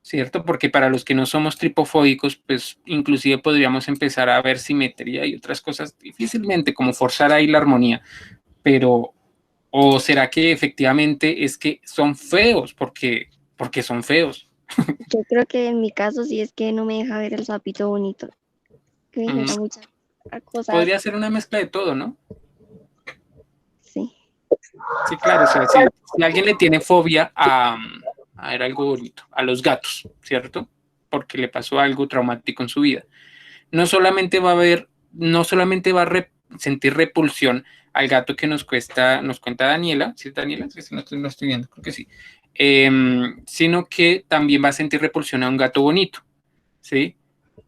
¿Cierto? Porque para los que no somos tripofóbicos, pues inclusive podríamos empezar a ver simetría y otras cosas difícilmente, como forzar ahí la armonía, pero ¿o será que efectivamente es que son feos porque son feos? Yo creo que en mi caso sí es que no me deja ver el sapito bonito, que me genera muchas cosas, Podría ser una mezcla de todo, ¿no? sí. Sí, claro, o sea, si alguien le tiene fobia a ver algo bonito, a los gatos, ¿cierto? Porque le pasó algo traumático en su vida. No solamente va a sentir repulsión al gato que nos cuenta Daniela, ¿sí, Daniela? Sí, no estoy viendo, creo que sí. Sino que también va a sentir repulsión a un gato bonito, ¿sí?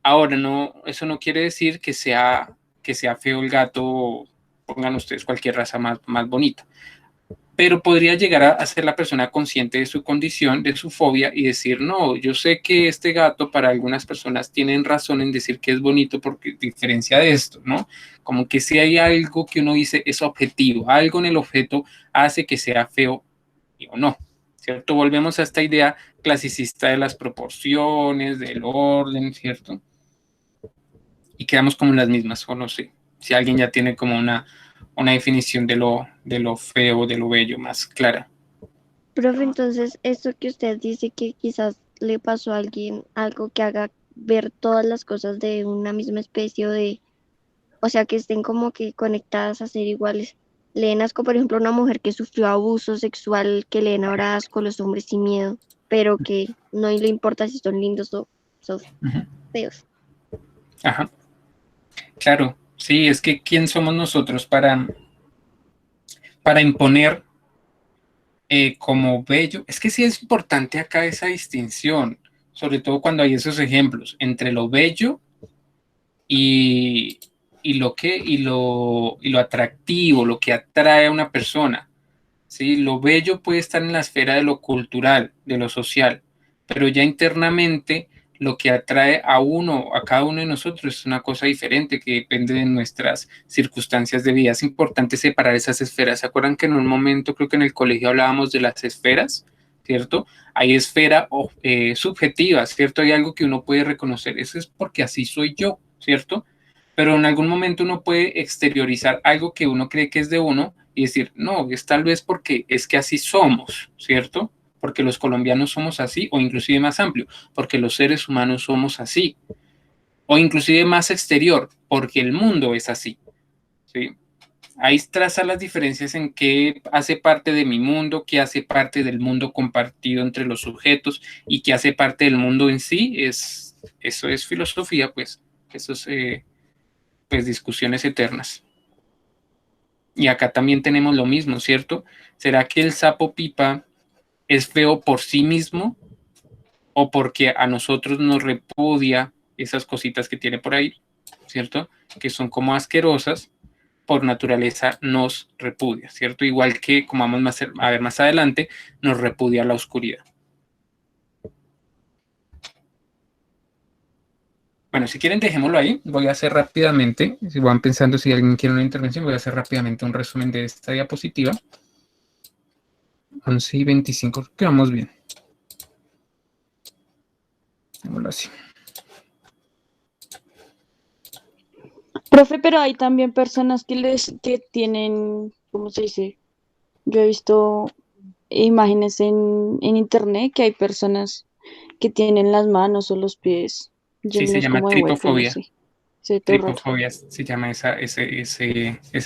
Ahora, no, eso no quiere decir que sea feo el gato, pongan ustedes cualquier raza más bonita, pero podría llegar a ser la persona consciente de su condición, de su fobia y decir, no, yo sé que este gato para algunas personas tienen razón en decir que es bonito porque diferencia de esto, ¿no? Como que si hay algo que uno dice es objetivo, algo en el objeto hace que sea feo o no, ¿cierto? Volvemos a esta idea clasicista de las proporciones, del orden, ¿cierto? Y quedamos como en las mismas, o no sé, si alguien ya tiene como una definición de lo feo, de lo bello más clara. Profe, entonces, esto que usted dice que quizás le pasó a alguien algo que haga ver todas las cosas de una misma especie o sea, que estén como que conectadas a ser iguales. Le den asco, por ejemplo, a una mujer que sufrió abuso sexual, que le den ahora asco a los hombres sin miedo, pero que no le importa si son lindos o son feos. Ajá. Claro, sí, es que ¿quién somos nosotros para imponer como bello? Es que sí es importante acá esa distinción, sobre todo cuando hay esos ejemplos entre lo bello y, y lo atractivo, lo que atrae a una persona. ¿Sí? Lo bello puede estar en la esfera de lo cultural, de lo social, pero ya internamente lo que atrae a uno, a cada uno de nosotros, es una cosa diferente que depende de nuestras circunstancias de vida. Es importante separar esas esferas. ¿Se acuerdan que en un momento, creo que en el colegio hablábamos de las esferas? ¿Cierto? Hay esfera subjetiva, ¿cierto? Hay algo que uno puede reconocer. Eso es porque así soy yo, ¿cierto? Pero en algún momento uno puede exteriorizar algo que uno cree que es de uno y decir, no, es tal vez porque es que así somos, ¿cierto? Porque los colombianos somos así, o inclusive más amplio, porque los seres humanos somos así, o inclusive más exterior, porque el mundo es así, ¿sí? Ahí traza las diferencias en qué hace parte de mi mundo, qué hace parte del mundo compartido entre los sujetos y qué hace parte del mundo en sí. Eso es filosofía, pues, eso es pues discusiones eternas. Y acá también tenemos lo mismo, ¿cierto? ¿Será que el sapo pipa es feo por sí mismo o porque a nosotros nos repudia esas cositas que tiene por ahí, ¿cierto? Que son como asquerosas, por naturaleza nos repudia, ¿cierto? Igual que, como vamos a ver más adelante, nos repudia la oscuridad. Bueno, si quieren dejémoslo ahí, voy a hacer rápidamente, si van pensando si alguien quiere una intervención, voy a hacer rápidamente un resumen de esta diapositiva. 11 y 25, que vamos bien. Démoslo así. Profe, pero hay también personas que tienen, ¿cómo se dice? Yo he visto imágenes en internet que hay personas que tienen las manos o los pies Sí, se llenos llama como de hueco, no tripofobia. sé. Se ve todo raro. Tripofobia se llama esa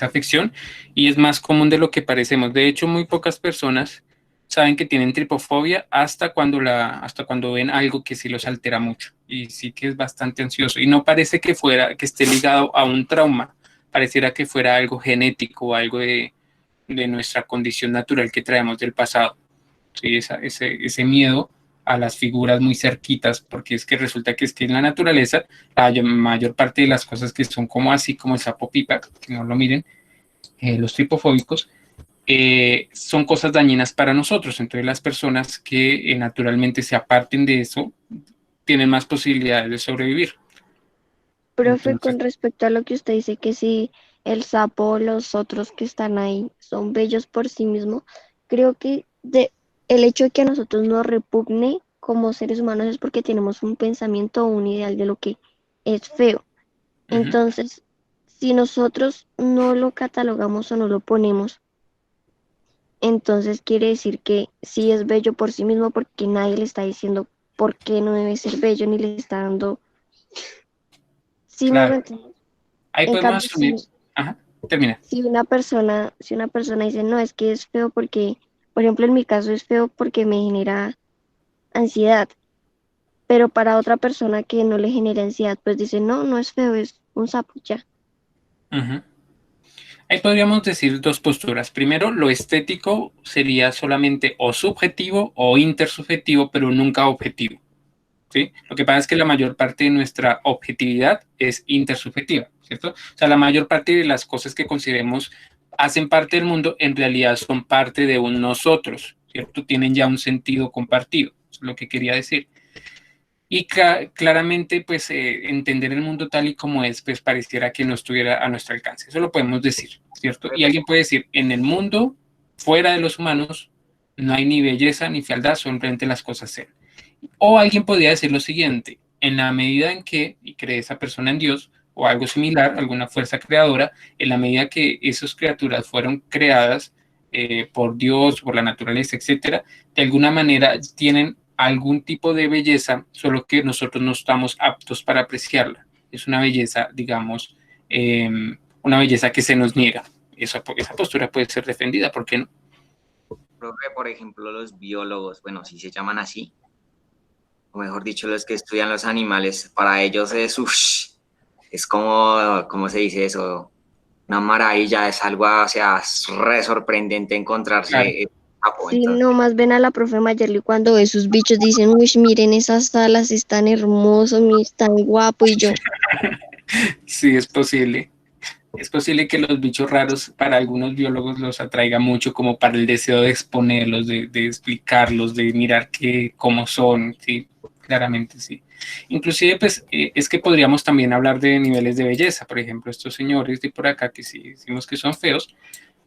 afección y es más común de lo que parecemos. De hecho, muy pocas personas saben que tienen tripofobia hasta cuando ven algo que sí los altera mucho y sí que es bastante ansioso. Y no parece que esté ligado a un trauma, pareciera que fuera algo genético, algo de nuestra condición natural que traemos del pasado. ¿Sí? Ese miedo a las figuras muy cerquitas, porque es que resulta que es que en la naturaleza la mayor parte de las cosas que son como así, como el sapo pipa, que no lo miren, los tripofóbicos, son cosas dañinas para nosotros. Entonces las personas que naturalmente se aparten de eso tienen más posibilidades de sobrevivir. Profe, Entonces, con respecto a lo que usted dice, que si el sapo o los otros que están ahí son bellos por sí mismos, creo que el hecho de que a nosotros nos repugne como seres humanos es porque tenemos un pensamiento o un ideal de lo que es feo. uh-huh. Entonces, si nosotros no lo catalogamos o no lo ponemos, entonces quiere decir que sí es bello por sí mismo porque nadie le está diciendo por qué no debe ser bello ni le está dando... Sí me hago Claro, entender. ahí En podemos cambio, asumir. Ajá, termina. si una persona dice, no, es que es feo porque, por ejemplo, en mi caso es feo porque me genera ansiedad, pero para otra persona que no le genera ansiedad, pues dice, no, no es feo, es un sapo, ya. Uh-huh. Ahí podríamos decir dos posturas. Primero, lo estético sería solamente o subjetivo o intersubjetivo, pero nunca objetivo. ¿Sí? Lo que pasa es que la mayor parte de nuestra objetividad es intersubjetiva, ¿cierto? O sea, la mayor parte de las cosas que consideremos hacen parte del mundo, en realidad son parte de un nosotros, ¿cierto? Tienen ya un sentido compartido, es lo que quería decir. Y claramente, pues, entender el mundo tal y como es, pues, pareciera que no estuviera a nuestro alcance. Eso lo podemos decir, ¿cierto? Y alguien puede decir, en el mundo, fuera de los humanos, no hay ni belleza ni fealdad, simplemente las cosas sean. O alguien podría decir lo siguiente, en la medida en que, y cree esa persona en Dios, o algo similar, alguna fuerza creadora, en la medida que esas criaturas fueron creadas por Dios, por la naturaleza, etcétera, de alguna manera tienen algún tipo de belleza, solo que nosotros no estamos aptos para apreciarla. Es una belleza, digamos, una belleza que se nos niega. Esa postura puede ser defendida, ¿por qué no? Profe, por ejemplo, los biólogos, bueno, si se llaman así, o mejor dicho, los que estudian los animales, para ellos es como, ¿cómo se dice eso? Una maravilla, es algo, o sea, es re sorprendente Claro. encontrarse sapo, Sí, entonces, nomás ven a la profe Mayerly cuando ve sus bichos, dicen, uy, miren esas alas, es tan hermoso, es tan guapo, y yo, Sí, es posible. Es posible que los bichos raros para algunos biólogos los atraiga mucho como para el deseo de exponerlos, de explicarlos, de mirar cómo son, sí, claramente sí. Inclusive, pues, es que podríamos también hablar de niveles de belleza. Por ejemplo, estos señores de por acá que sí decimos que son feos,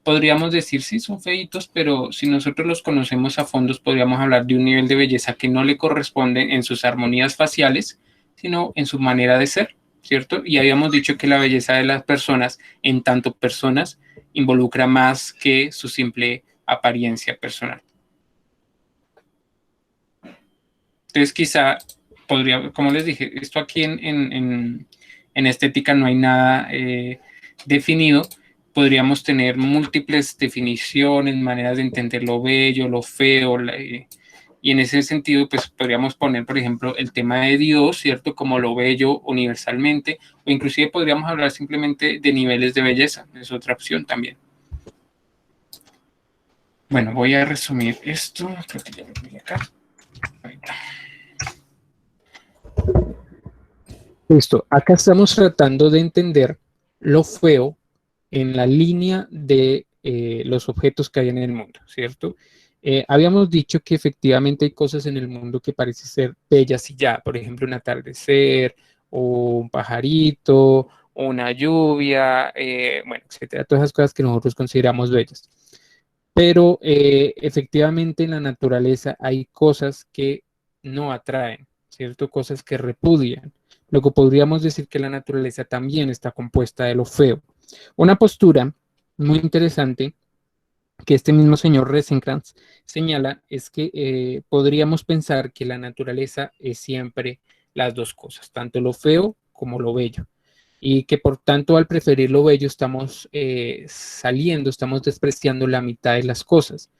podríamos decir sí, son feitos, pero si nosotros los conocemos a fondo, podríamos hablar de un nivel de belleza que no le corresponde en sus armonías faciales, sino en su manera de ser, ¿cierto? Y habíamos dicho que la belleza de las personas, en tanto personas, involucra más que su simple apariencia personal. Entonces, quizá podría, como les dije, esto aquí en estética no hay nada definido. Podríamos tener múltiples definiciones, maneras de entender lo bello, lo feo, y en ese sentido, pues podríamos poner, por ejemplo, el tema de Dios, ¿cierto? Como lo bello universalmente, o inclusive podríamos hablar simplemente de niveles de belleza, es otra opción también. Bueno, voy a resumir esto, creo que ya lo vi acá. Ahorita. Listo, acá estamos tratando de entender lo feo en la línea de los objetos que hay en el mundo, ¿cierto? Habíamos dicho que efectivamente hay cosas en el mundo que parecen ser bellas y ya, por ejemplo, un atardecer, o un pajarito, o una lluvia, bueno, etcétera, todas esas cosas que nosotros consideramos bellas. Pero efectivamente en la naturaleza hay cosas que no atraen, ¿cierto? Cosas que repudian. Luego podríamos decir que la naturaleza también está compuesta de lo feo. Una postura muy interesante que este mismo señor Rosenkranz señala es que podríamos pensar que la naturaleza es siempre las dos cosas, tanto lo feo como lo bello, y que por tanto al preferir lo bello estamos estamos despreciando la mitad de las cosas.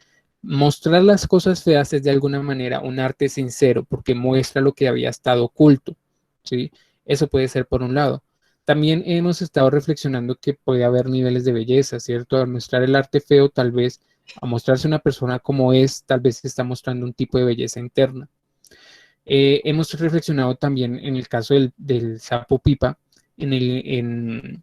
Mostrar las cosas feas es de alguna manera un arte sincero porque muestra lo que había estado oculto, ¿sí? Eso puede ser por un lado. También hemos estado reflexionando que puede haber niveles de belleza, ¿cierto? Al mostrar el arte feo, tal vez, a mostrarse una persona como es, tal vez está mostrando un tipo de belleza interna. Hemos reflexionado también en el caso del sapo pipa, en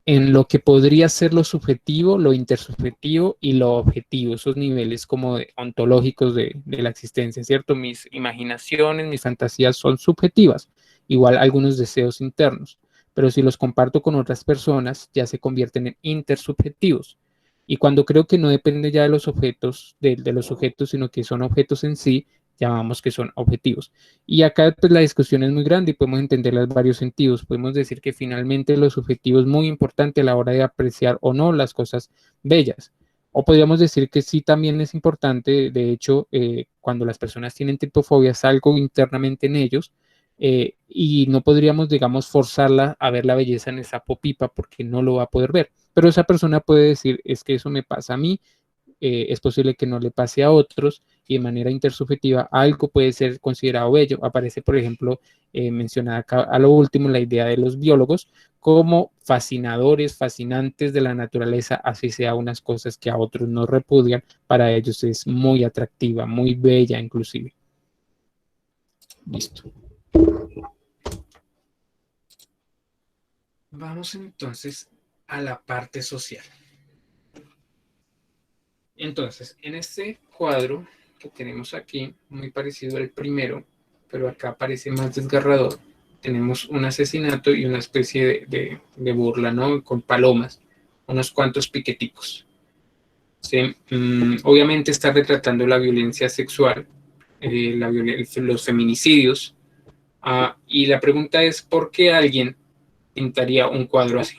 lo que podría ser lo subjetivo, lo intersubjetivo y lo objetivo, esos niveles como ontológicos de la existencia, ¿cierto? Mis imaginaciones, mis fantasías son subjetivas, igual algunos deseos internos, pero si los comparto con otras personas ya se convierten en intersubjetivos. Y cuando creo que no depende ya de los objetos, de los sujetos, sino que son objetos en sí, llamamos que son objetivos. Y acá pues, la discusión es muy grande y podemos entenderla en varios sentidos. Podemos decir que finalmente lo subjetivo es muy importante a la hora de apreciar o no las cosas bellas. O podríamos decir que sí también es importante, de hecho, cuando las personas tienen tripofobia es algo internamente en ellos y no podríamos, digamos, forzarla a ver la belleza en esa popipa porque no lo va a poder ver. Pero esa persona puede decir, es que eso me pasa a mí, es posible que no le pase a otros y de manera intersubjetiva algo puede ser considerado bello. Aparece, por ejemplo, mencionada acá a lo último la idea de los biólogos como fascinadores, fascinantes de la naturaleza, así sea unas cosas que a otros no repudian, para ellos es muy atractiva, muy bella inclusive. Listo. Vamos entonces a la parte social. Entonces, en este cuadro que tenemos aquí, muy parecido al primero, pero acá parece más desgarrador, tenemos un asesinato y una especie de burla, ¿no? Con palomas, unos cuantos piqueticos. ¿Sí? Obviamente está retratando la violencia sexual, los feminicidios, y la pregunta es, ¿por qué alguien pintaría un cuadro así?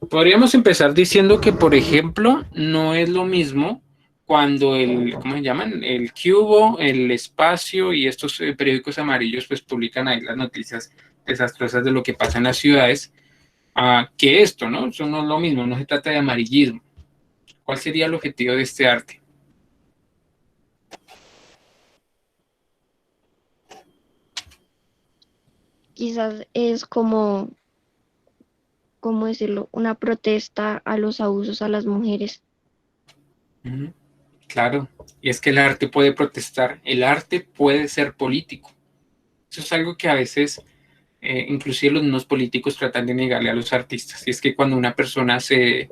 Podríamos empezar diciendo que, por ejemplo, no es lo mismo cuando ¿cómo se llaman? El Cubo, el Espacio y estos periódicos amarillos pues publican ahí las noticias desastrosas de lo que pasa en las ciudades, que esto, ¿no? Eso no es lo mismo, no se trata de amarillismo. ¿Cuál sería el objetivo de este arte? Quizás es como, ¿cómo decirlo? Una protesta a los abusos a las mujeres. Claro, y es que el arte puede protestar, el arte puede ser político. Eso es algo que a veces, inclusive los mismos políticos tratan de negarle a los artistas. Y es que cuando una persona se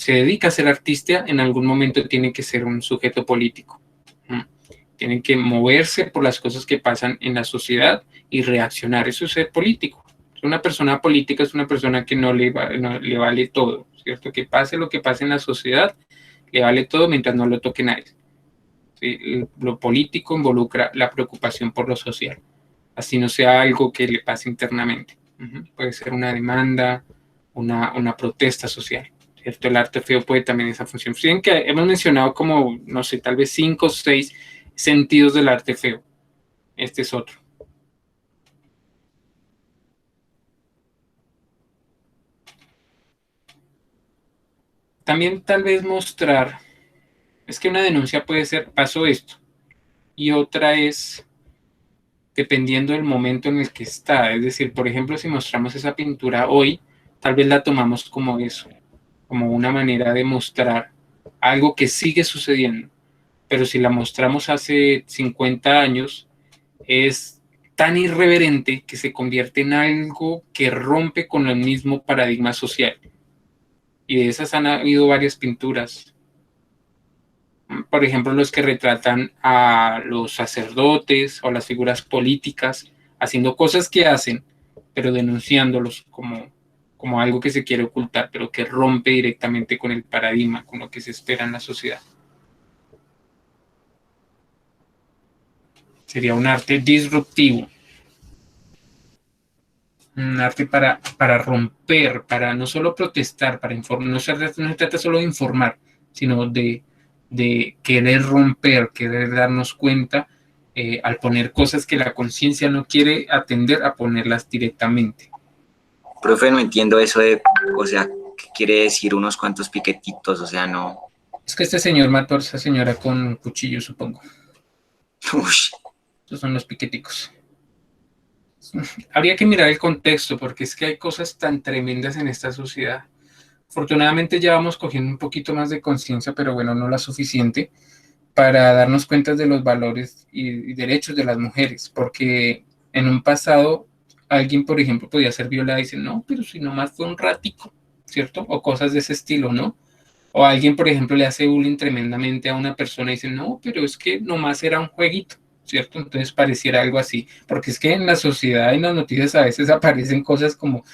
dedica a ser artista, en algún momento tiene que ser un sujeto político. Tienen que moverse por las cosas que pasan en la sociedad y reaccionar. Eso es ser político. Una persona política es una persona que no le vale todo, ¿cierto? Que pase lo que pase en la sociedad, le vale todo mientras no lo toquen a él. ¿Sí? Lo político involucra la preocupación por lo social, así no sea algo que le pase internamente. Puede ser una demanda, una protesta social, ¿cierto? El arte feo puede también esa función. Fíjense que hemos mencionado como, no sé, tal vez 5 o 6 sentidos del arte feo. Este es otro. También tal vez mostrar, es que una denuncia puede ser, pasó esto, y otra es, dependiendo del momento en el que está. Es decir, por ejemplo, si mostramos esa pintura hoy, tal vez la tomamos como eso, como una manera de mostrar algo que sigue sucediendo. Pero si la mostramos hace 50 años, es tan irreverente que se convierte en algo que rompe con el mismo paradigma social. Y de esas han habido varias pinturas. Por ejemplo, los que retratan a los sacerdotes o las figuras políticas haciendo cosas que hacen, pero denunciándolos como algo que se quiere ocultar, pero que rompe directamente con el paradigma, con lo que se espera en la sociedad. Sería un arte disruptivo. Un arte para romper, para no solo protestar, para informar, no se trata solo de informar, sino de querer romper, querer darnos cuenta al poner cosas que la conciencia no quiere atender, a ponerlas directamente. Profe, no entiendo eso de, o sea, ¿qué quiere decir unos cuantos piquetitos? O sea, no. Es que este señor mató a esa señora con un cuchillo, supongo. Ush. Estos son los piqueticos. Habría que mirar el contexto, porque es que hay cosas tan tremendas en esta sociedad. Afortunadamente ya vamos cogiendo un poquito más de conciencia, pero bueno, no la suficiente para darnos cuenta de los valores y derechos de las mujeres, porque en un pasado alguien, por ejemplo, podía ser violada y decir, no, pero si nomás fue un ratico, ¿cierto? O cosas de ese estilo, ¿no? O alguien, por ejemplo, le hace bullying tremendamente a una persona y dice, no, pero es que nomás era un jueguito, ¿cierto? Entonces pareciera algo así, porque es que en la sociedad y en las noticias a veces aparecen cosas como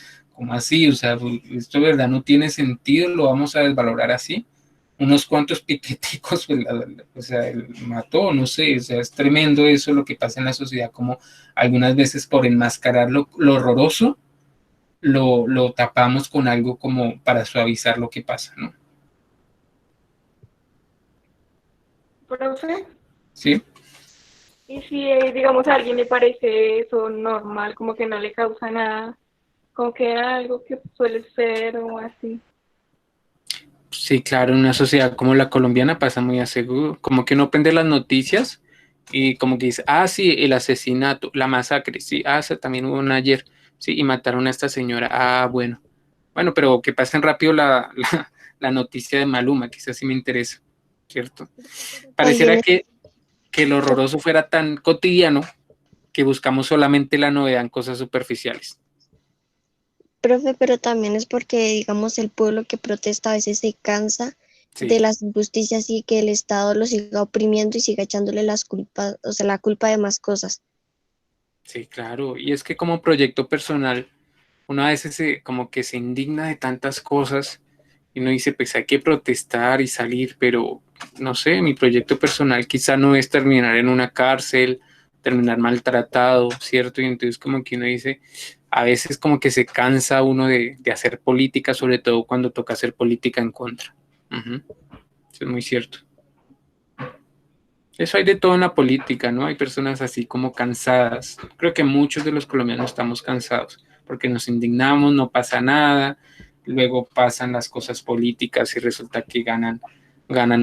así, o sea, esto de verdad no tiene sentido, lo vamos a desvalorar así. Unos cuantos piqueticos, pues, o sea, él mató, no sé, o sea, es tremendo eso lo que pasa en la sociedad, como algunas veces por enmascarar lo horroroso, lo tapamos con algo como para suavizar lo que pasa, ¿no? Profe, ¿Sí? y si digamos a alguien le parece eso normal, como que no le causa nada, como que algo que suele ser o así. Sí, claro, en una sociedad como la colombiana pasa muy a seguro, como que no prende las noticias y como que dice, ah, sí, el asesinato, la masacre, sí, ah, sí, también hubo una ayer, sí, y mataron a esta señora, ah, bueno, pero que pasen rápido la noticia de Maluma, quizás sí me interesa, ¿cierto? Pareciera También que lo horroroso fuera tan cotidiano que buscamos solamente la novedad en cosas superficiales. profe, pero también es porque, digamos, el pueblo que protesta a veces se cansa de Sí, las injusticias y que el Estado lo siga oprimiendo y siga echándole las culpas, o sea, la culpa de más cosas. sí, claro, y es que como proyecto personal, uno a veces como que se indigna de tantas cosas y uno dice, pues hay que protestar y salir, pero no sé, mi proyecto personal quizá no es terminar en una cárcel, terminar maltratado, ¿cierto? Y entonces como que uno dice, a veces como que se cansa uno de hacer política, sobre todo cuando toca hacer política en contra. Ujú. Eso es muy cierto. Eso hay de todo en la política, ¿no? Hay personas así como cansadas. Creo que muchos de los colombianos estamos cansados porque nos indignamos, no pasa nada, luego pasan las cosas políticas y resulta que ganan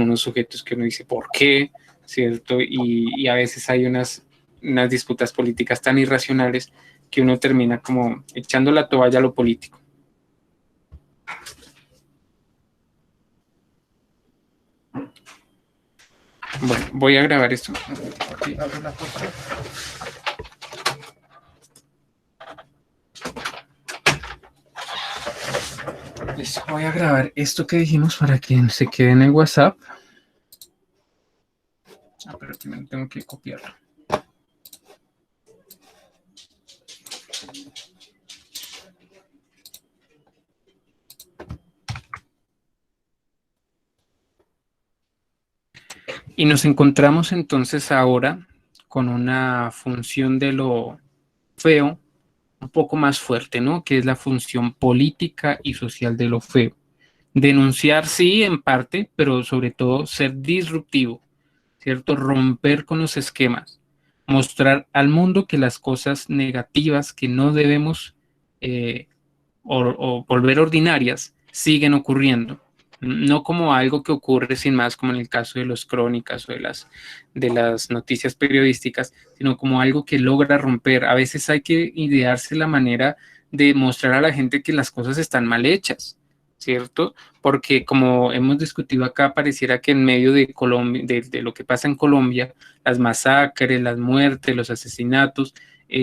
unos sujetos que uno dice, ¿por qué? ¿Cierto? Y a veces hay unas disputas políticas tan irracionales que uno termina como echando la toalla a lo político. Bueno, voy a grabar esto. Aquí abro la puerta. Les voy a grabar esto que dijimos para que se quede en el WhatsApp. Pero primero tengo que copiarlo. Y nos encontramos entonces ahora con una función de lo feo un poco más fuerte, ¿no? Que es la función política y social de lo feo. Denunciar, sí, en parte, pero sobre todo ser disruptivo, ¿cierto? Romper con los esquemas, mostrar al mundo que las cosas negativas que no debemos o volver ordinarias siguen ocurriendo. No como algo que ocurre sin más, como en el caso de las crónicas o de las noticias periodísticas, sino como algo que logra romper. A veces hay que idearse la manera de mostrar a la gente que las cosas están mal hechas, ¿cierto? Porque como hemos discutido acá, pareciera que en medio de Colombia, de lo que pasa en Colombia, las masacres, las muertes, los asesinatos,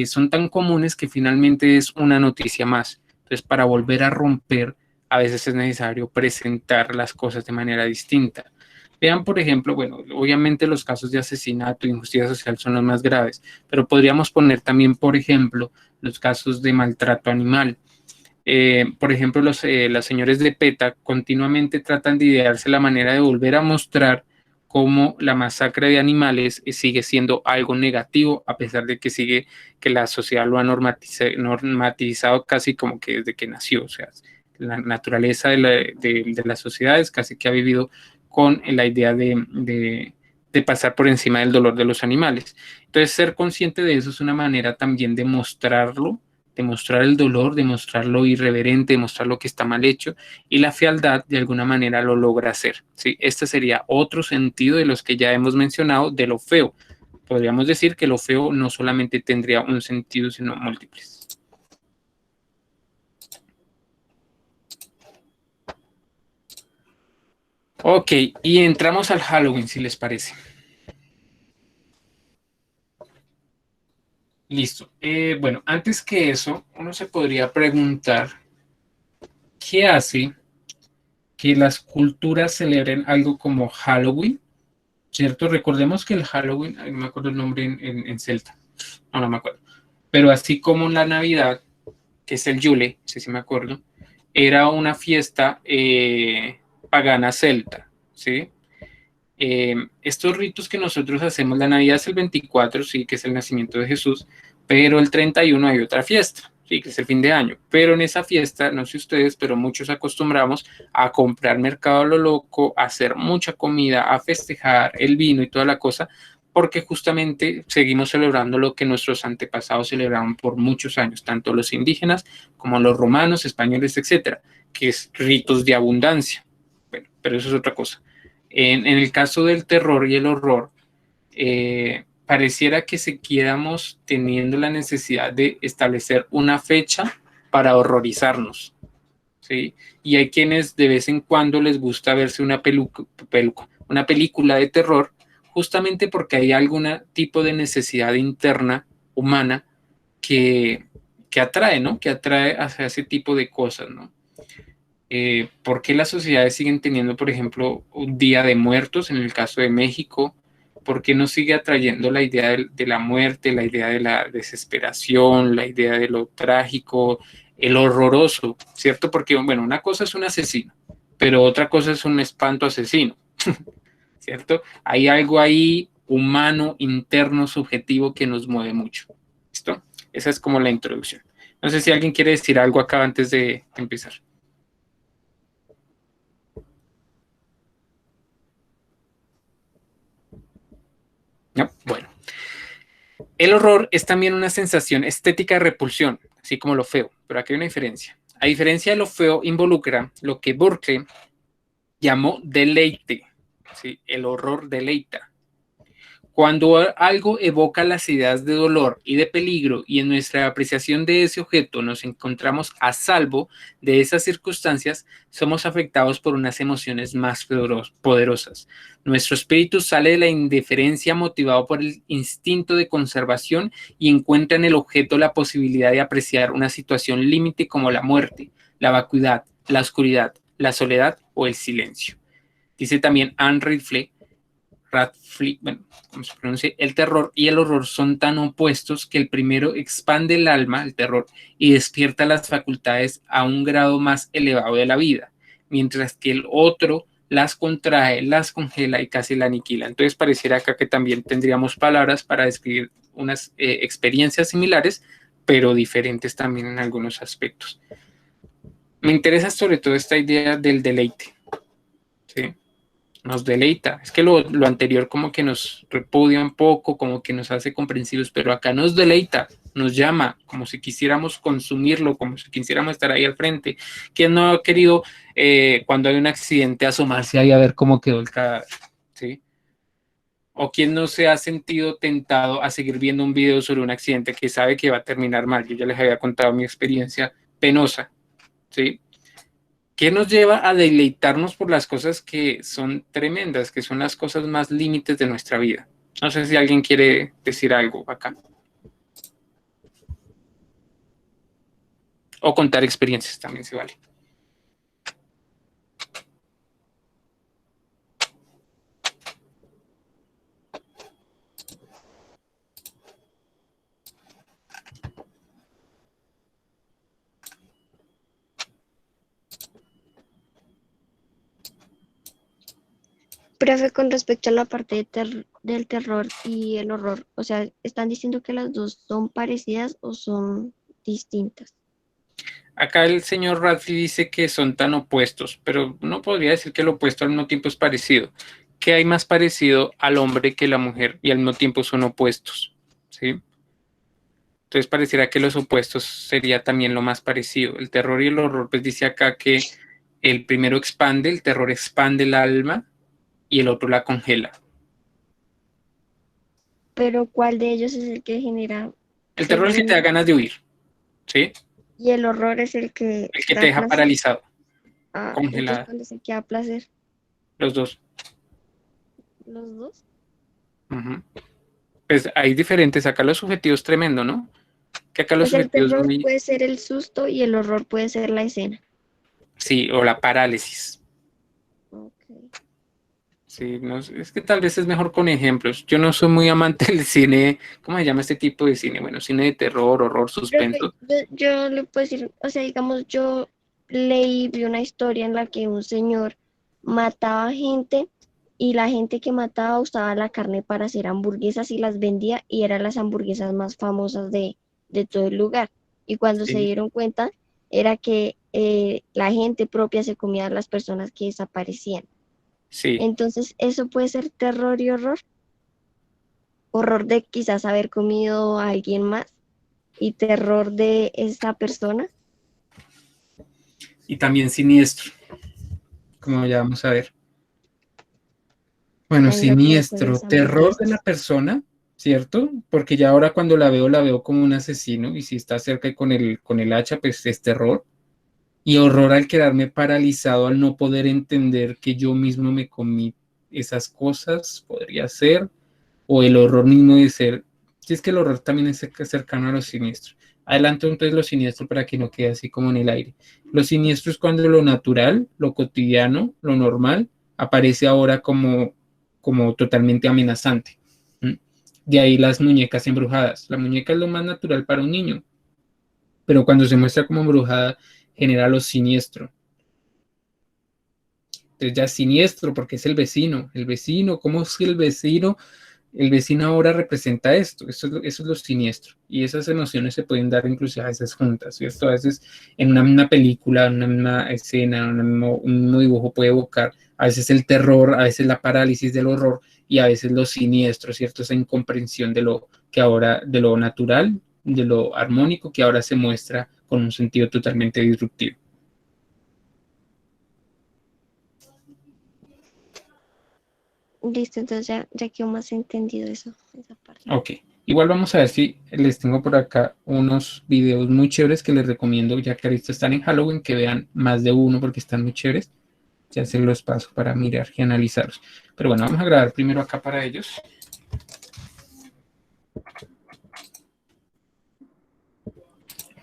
son tan comunes que finalmente es una noticia más. Entonces, para volver a romper, a veces es necesario presentar las cosas de manera distinta. Vean, por ejemplo, bueno, obviamente los casos de asesinato e injusticia social son los más graves, pero podríamos poner también, por ejemplo, los casos de maltrato animal. Por ejemplo, las señores de PETA continuamente tratan de idearse la manera de volver a mostrar cómo la masacre de animales sigue siendo algo negativo, a pesar de que la sociedad lo ha normatizado casi como que desde que nació. O sea, la naturaleza de las sociedades casi que ha vivido con la idea de pasar por encima del dolor de los animales. Entonces, ser consciente de eso es una manera también de mostrarlo, de mostrar el dolor, de mostrar lo irreverente, de mostrar lo que está mal hecho, y la fealdad de alguna manera lo logra hacer, ¿sí? Este sería otro sentido de los que ya hemos mencionado de lo feo. Podríamos decir que lo feo no solamente tendría un sentido, sino múltiples. Ok, y entramos al Halloween, si les parece. Listo. Bueno, antes que eso, uno se podría preguntar, ¿qué hace que las culturas celebren algo como Halloween? ¿Cierto? Recordemos que el Halloween, no me acuerdo el nombre en celta, no me acuerdo, pero así como la Navidad, que es el Yule, sí, sí me acuerdo, era una fiesta pagana celta, ¿sí? Estos ritos que nosotros hacemos, la Navidad es el 24, sí, que es el nacimiento de Jesús, pero el 31 hay otra fiesta, sí, que es el fin de año. Pero en esa fiesta, no sé ustedes, pero muchos acostumbramos a comprar mercado a lo loco, a hacer mucha comida, a festejar el vino y toda la cosa, porque justamente seguimos celebrando lo que nuestros antepasados celebraron por muchos años, tanto los indígenas como los romanos, españoles, etcétera, que es ritos de abundancia. Bueno, pero eso es otra cosa. En el caso del terror y el horror, pareciera que se quedamos teniendo la necesidad de establecer una fecha para horrorizarnos, ¿sí? Y hay quienes de vez en cuando les gusta verse una película de terror, justamente porque hay algún tipo de necesidad interna humana que, que atrae, ¿no? Que atrae hacia ese tipo de cosas, ¿no? ¿Por qué las sociedades siguen teniendo, por ejemplo, un día de muertos en el caso de México? ¿Por qué no sigue atrayendo la idea de la muerte, la idea de la desesperación, la idea de lo trágico, el horroroso, ¿cierto? Porque, bueno, una cosa es un asesino, pero otra cosa es un espanto asesino, ¿cierto? Hay algo ahí humano, interno, subjetivo que nos mueve mucho. ¿Listo? Esa es como la introducción. No sé si alguien quiere decir algo acá antes de empezar. ¿No? Bueno, el horror es también una sensación estética de repulsión, así como lo feo, pero aquí hay una diferencia. A diferencia de lo feo, involucra lo que Burke llamó deleite, ¿sí? El horror deleita. Cuando algo evoca las ideas de dolor y de peligro y en nuestra apreciación de ese objeto nos encontramos a salvo de esas circunstancias, somos afectados por unas emociones más poderosas. Nuestro espíritu sale de la indiferencia motivado por el instinto de conservación y encuentra en el objeto la posibilidad de apreciar una situación límite como la muerte, la vacuidad, la oscuridad, la soledad o el silencio. Dice también Anne Radcliffe, bueno, como se pronuncia, el terror y el horror son tan opuestos que el primero expande el alma, el terror, y despierta las facultades a un grado más elevado de la vida, mientras que el otro las contrae, las congela y casi la aniquila. Entonces pareciera acá que también tendríamos palabras para describir unas experiencias similares, pero diferentes también en algunos aspectos. Me interesa sobre todo esta idea del deleite, ¿sí? Nos deleita. Es que lo anterior como que nos repudia un poco, como que nos hace comprensivos, pero acá nos deleita, nos llama, como si quisiéramos consumirlo, como si quisiéramos estar ahí al frente. ¿Quién no ha querido, cuando hay un accidente, asomarse ahí a ver cómo quedó el cadáver? ¿Sí? ¿O quién no se ha sentido tentado a seguir viendo un video sobre un accidente que sabe que va a terminar mal? Yo ya les había contado mi experiencia penosa, ¿sí? ¿Qué nos lleva a deleitarnos por las cosas que son tremendas, que son las cosas más límites de nuestra vida? No sé si alguien quiere decir algo acá. O contar experiencias también se vale. Profe, con respecto a la parte del terror y el horror, o sea, ¿están diciendo que las dos son parecidas o son distintas? Acá el señor Radcliffe dice que son tan opuestos, pero no podría decir que lo opuesto al mismo tiempo es parecido. ¿Qué hay más parecido al hombre que la mujer y al mismo tiempo son opuestos? ¿Sí? Entonces pareciera que los opuestos sería también lo más parecido. El terror y el horror, pues dice acá que el primero expande, el terror expande el alma y el otro la congela. Pero ¿cuál de ellos es el que genera, El terror es el que te da según, ganas de huir, ¿sí? y el horror es el que El que te da deja placer? paralizado, Ah, entonces congelada, ¿cuál es el que da placer? los dos. ¿Los dos? Ujú. Pues hay diferentes, acá los subjetivos tremendo, ¿no? Que acá O los sea, el subjetivos terror muy, puede ser el susto y el horror puede ser la escena. sí, o la parálisis. Ok. Sí, no, es que tal vez es mejor con ejemplos. Yo no soy muy amante del cine, ¿cómo se llama este tipo de cine? Bueno, cine de terror, horror, Profe, suspenso. yo le puedo decir, o sea, digamos, yo vi una historia en la que un señor mataba gente y la gente que mataba usaba la carne para hacer hamburguesas y las vendía y eran las hamburguesas más famosas de todo el lugar. Y cuando se Sí, dieron cuenta, era que la gente propia se comía a las personas que desaparecían. sí. Entonces, eso puede ser terror y horror. Horror de quizás haber comido a alguien más y terror de esa persona. Y también siniestro, como ya vamos a ver. Bueno, Tengo que ver con siniestro, las terror de la hamburguesas. persona, ¿cierto? Porque ya ahora cuando la veo como un asesino y si está cerca y con el hacha, pues es terror. Y horror al quedarme paralizado, al no poder entender que yo mismo me comí esas cosas, podría ser, o el horror mismo de ser, si es que el horror también es cercano a lo siniestro. Adelanto entonces lo siniestro para que no quede así como en el aire. Lo siniestro es cuando lo natural, lo cotidiano, lo normal, aparece ahora como totalmente amenazante. ¿Mm? De ahí las muñecas embrujadas. La muñeca es lo más natural para un niño, pero cuando se muestra como embrujada, genera lo siniestro. Entonces ya es siniestro porque es el vecino, ¿cómo es que el vecino ahora representa esto? Eso es lo siniestro. Y esas emociones se pueden dar incluso a veces juntas, ¿cierto? A veces en una misma película, en una misma escena, un mismo dibujo puede evocar a veces el terror, a veces la parálisis del horror y a veces lo siniestro, ¿cierto? Esa incomprensión de lo que ahora, de lo natural, de lo armónico que ahora se muestra con un sentido totalmente disruptivo. Listo, entonces ya quedó más entendido eso, esa parte. Ok, igual vamos a ver si les tengo por acá unos videos muy chéveres que les recomiendo, ya que ahorita están en Halloween, que vean más de uno porque están muy chéveres. Ya se los paso para mirar y analizarlos. Pero bueno, vamos a grabar primero acá para ellos.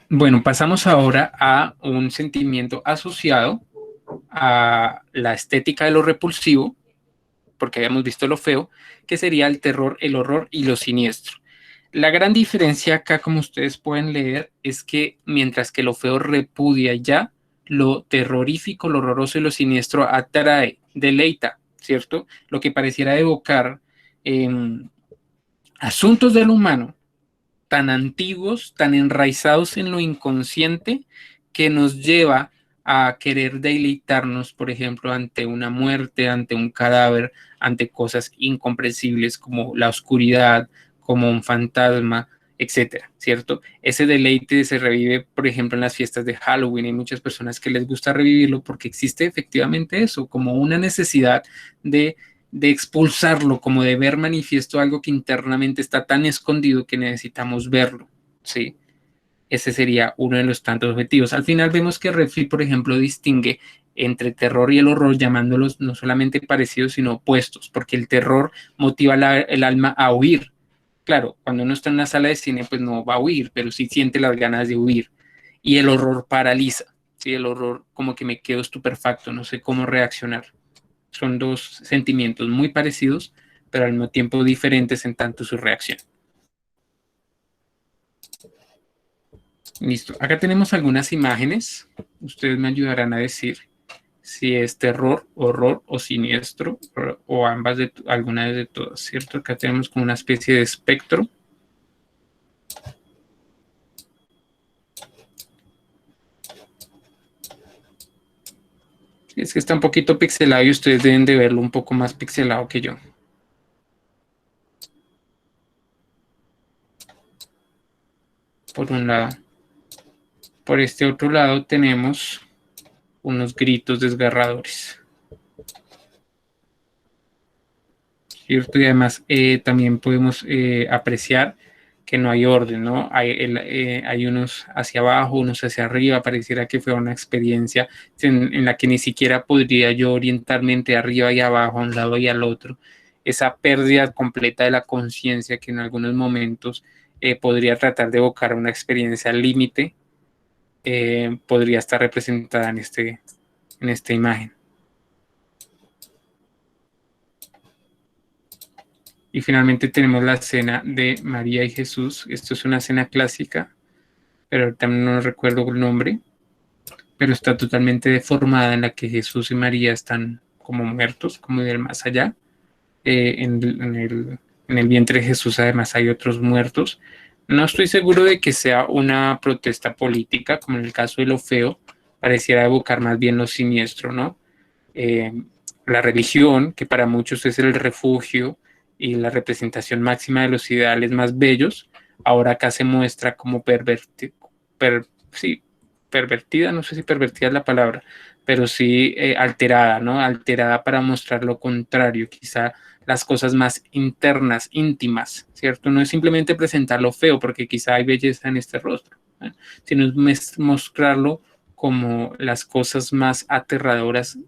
Bueno, pasamos ahora a un sentimiento asociado a la estética de lo repulsivo, porque habíamos visto lo feo, que sería el terror, el horror y lo siniestro. La gran diferencia acá, como ustedes pueden leer, es que mientras que lo feo repudia ya, lo terrorífico, lo horroroso y lo siniestro atrae, deleita, ¿cierto? Lo que pareciera evocar asuntos del humano tan antiguos, tan enraizados en lo inconsciente, que nos lleva a querer deleitarnos, por ejemplo, ante una muerte, ante un cadáver, ante cosas incomprensibles como la oscuridad, como un fantasma, etcétera, ¿cierto? Ese deleite se revive, por ejemplo, en las fiestas de Halloween. Hay muchas personas que les gusta revivirlo porque existe efectivamente eso, como una necesidad de expulsarlo, como de ver manifiesto algo que internamente está tan escondido que necesitamos verlo, ¿sí? Ese sería uno de los tantos objetivos. Al final vemos que Redfield, por ejemplo, distingue entre terror y el horror, llamándolos no solamente parecidos, sino opuestos, porque el terror motiva el alma a huir. Claro, cuando uno está en una sala de cine, pues no va a huir, pero sí siente las ganas de huir. Y el horror paraliza, ¿sí? El horror como que me quedo estupefacto, no sé cómo reaccionar. Son dos sentimientos muy parecidos, pero al mismo tiempo diferentes en tanto su reacción. Listo. Acá tenemos algunas imágenes. Ustedes me ayudarán a decir si es terror, horror o siniestro, o ambas, alguna de todas, ¿cierto? Acá tenemos como una especie de espectro. Es que está un poquito pixelado y ustedes deben de verlo un poco más pixelado que yo. Por un lado. Por este otro lado tenemos unos gritos desgarradores. ¿Cierto? Y además también podemos apreciar que no hay orden, ¿no? Hay unos hacia abajo, unos hacia arriba, pareciera que fue una experiencia en la que ni siquiera podría yo orientarme entre arriba y abajo, a un lado y al otro. Esa pérdida completa de la conciencia que en algunos momentos podría tratar de evocar una experiencia al límite, podría estar representada en esta imagen. Y finalmente tenemos la escena de María y Jesús. Esto es una escena clásica, pero también no recuerdo el nombre, pero está totalmente deformada, en la que Jesús y María están como muertos, como del más allá. En el vientre de Jesús además hay otros muertos. No estoy seguro de que sea una protesta política, como en el caso de lo feo, pareciera evocar más bien lo siniestro, ¿no? La religión, que para muchos es el refugio y la representación máxima de los ideales más bellos, ahora acá se muestra como pervertida, no sé si pervertida es la palabra, pero sí alterada, ¿no? Alterada para mostrar lo contrario, quizá las cosas más internas, íntimas, ¿cierto? No es simplemente presentar lo feo, porque quizá hay belleza en este rostro, ¿eh? Sino es mostrarlo como las cosas más aterradoras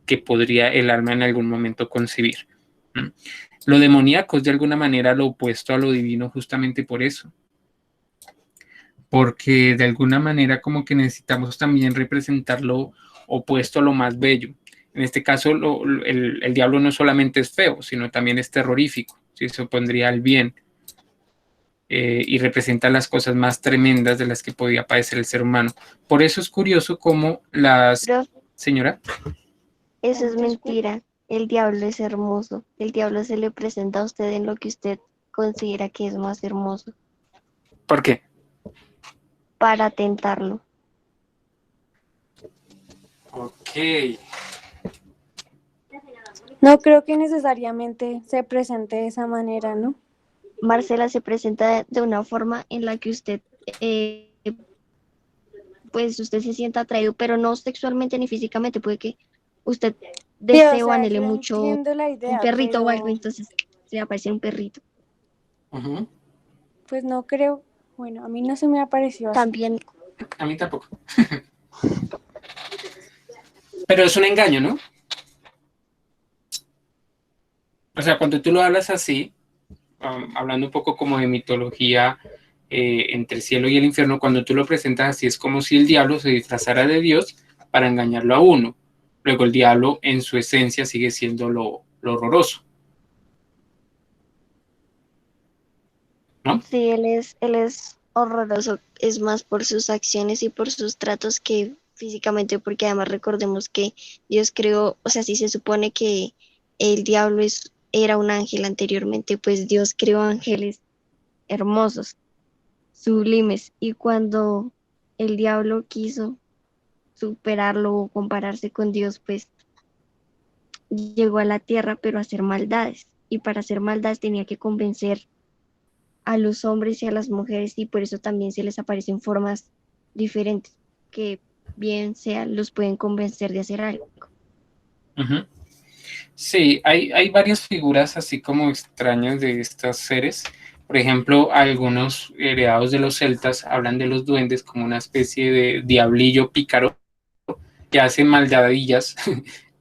que podría el alma en algún momento concebir. Lo demoníaco es de alguna manera lo opuesto a lo divino, justamente por eso. Porque de alguna manera como que necesitamos también representar lo opuesto a lo más bello. En este caso, el diablo no solamente es feo, sino también es terrorífico, ¿sí? Se opondría al bien. Y representa las cosas más tremendas de las que podía padecer el ser humano. Por eso es curioso cómo las... Profe, Señora. eso es mentira. El diablo es hermoso. El diablo se le presenta a usted en lo que usted considera que es más hermoso, ¿Por qué? para tentarlo. Ok. No creo que necesariamente se presente de esa manera, ¿no? Marcela se presenta de una forma en la que usted, pues usted se sienta atraído, pero no sexualmente ni físicamente. Puede que usted Sí, desee o o sea, anhele yo mucho entiendo la un idea, perrito o algo, pero entonces se va a aparecer un perrito. Uh-huh. pues no creo, bueno, a mí no se me ha parecido así. También, A mí tampoco. Pero es un engaño, ¿no? O sea, cuando tú lo hablas así, hablando un poco como de mitología entre el cielo y el infierno, cuando tú lo presentas así, es como si el diablo se disfrazara de Dios para engañarlo a uno. Luego el diablo en su esencia sigue siendo lo horroroso, ¿no? sí, él es horroroso, es más por sus acciones y por sus tratos que físicamente, porque además recordemos que Dios creó, o sea, si se supone que el diablo era un ángel anteriormente, pues Dios creó ángeles hermosos, sublimes, y cuando el diablo quiso superarlo o compararse con Dios, pues llegó a la tierra, pero a hacer maldades, y para hacer maldades tenía que convencer a los hombres y a las mujeres, y por eso también se les aparecen formas diferentes, que bien sea los pueden convencer de hacer algo. Uh-huh. Sí, hay varias figuras así como extrañas de estos seres. Por ejemplo, algunos heredados de los celtas hablan de los duendes como una especie de diablillo pícaro que hace maldadillas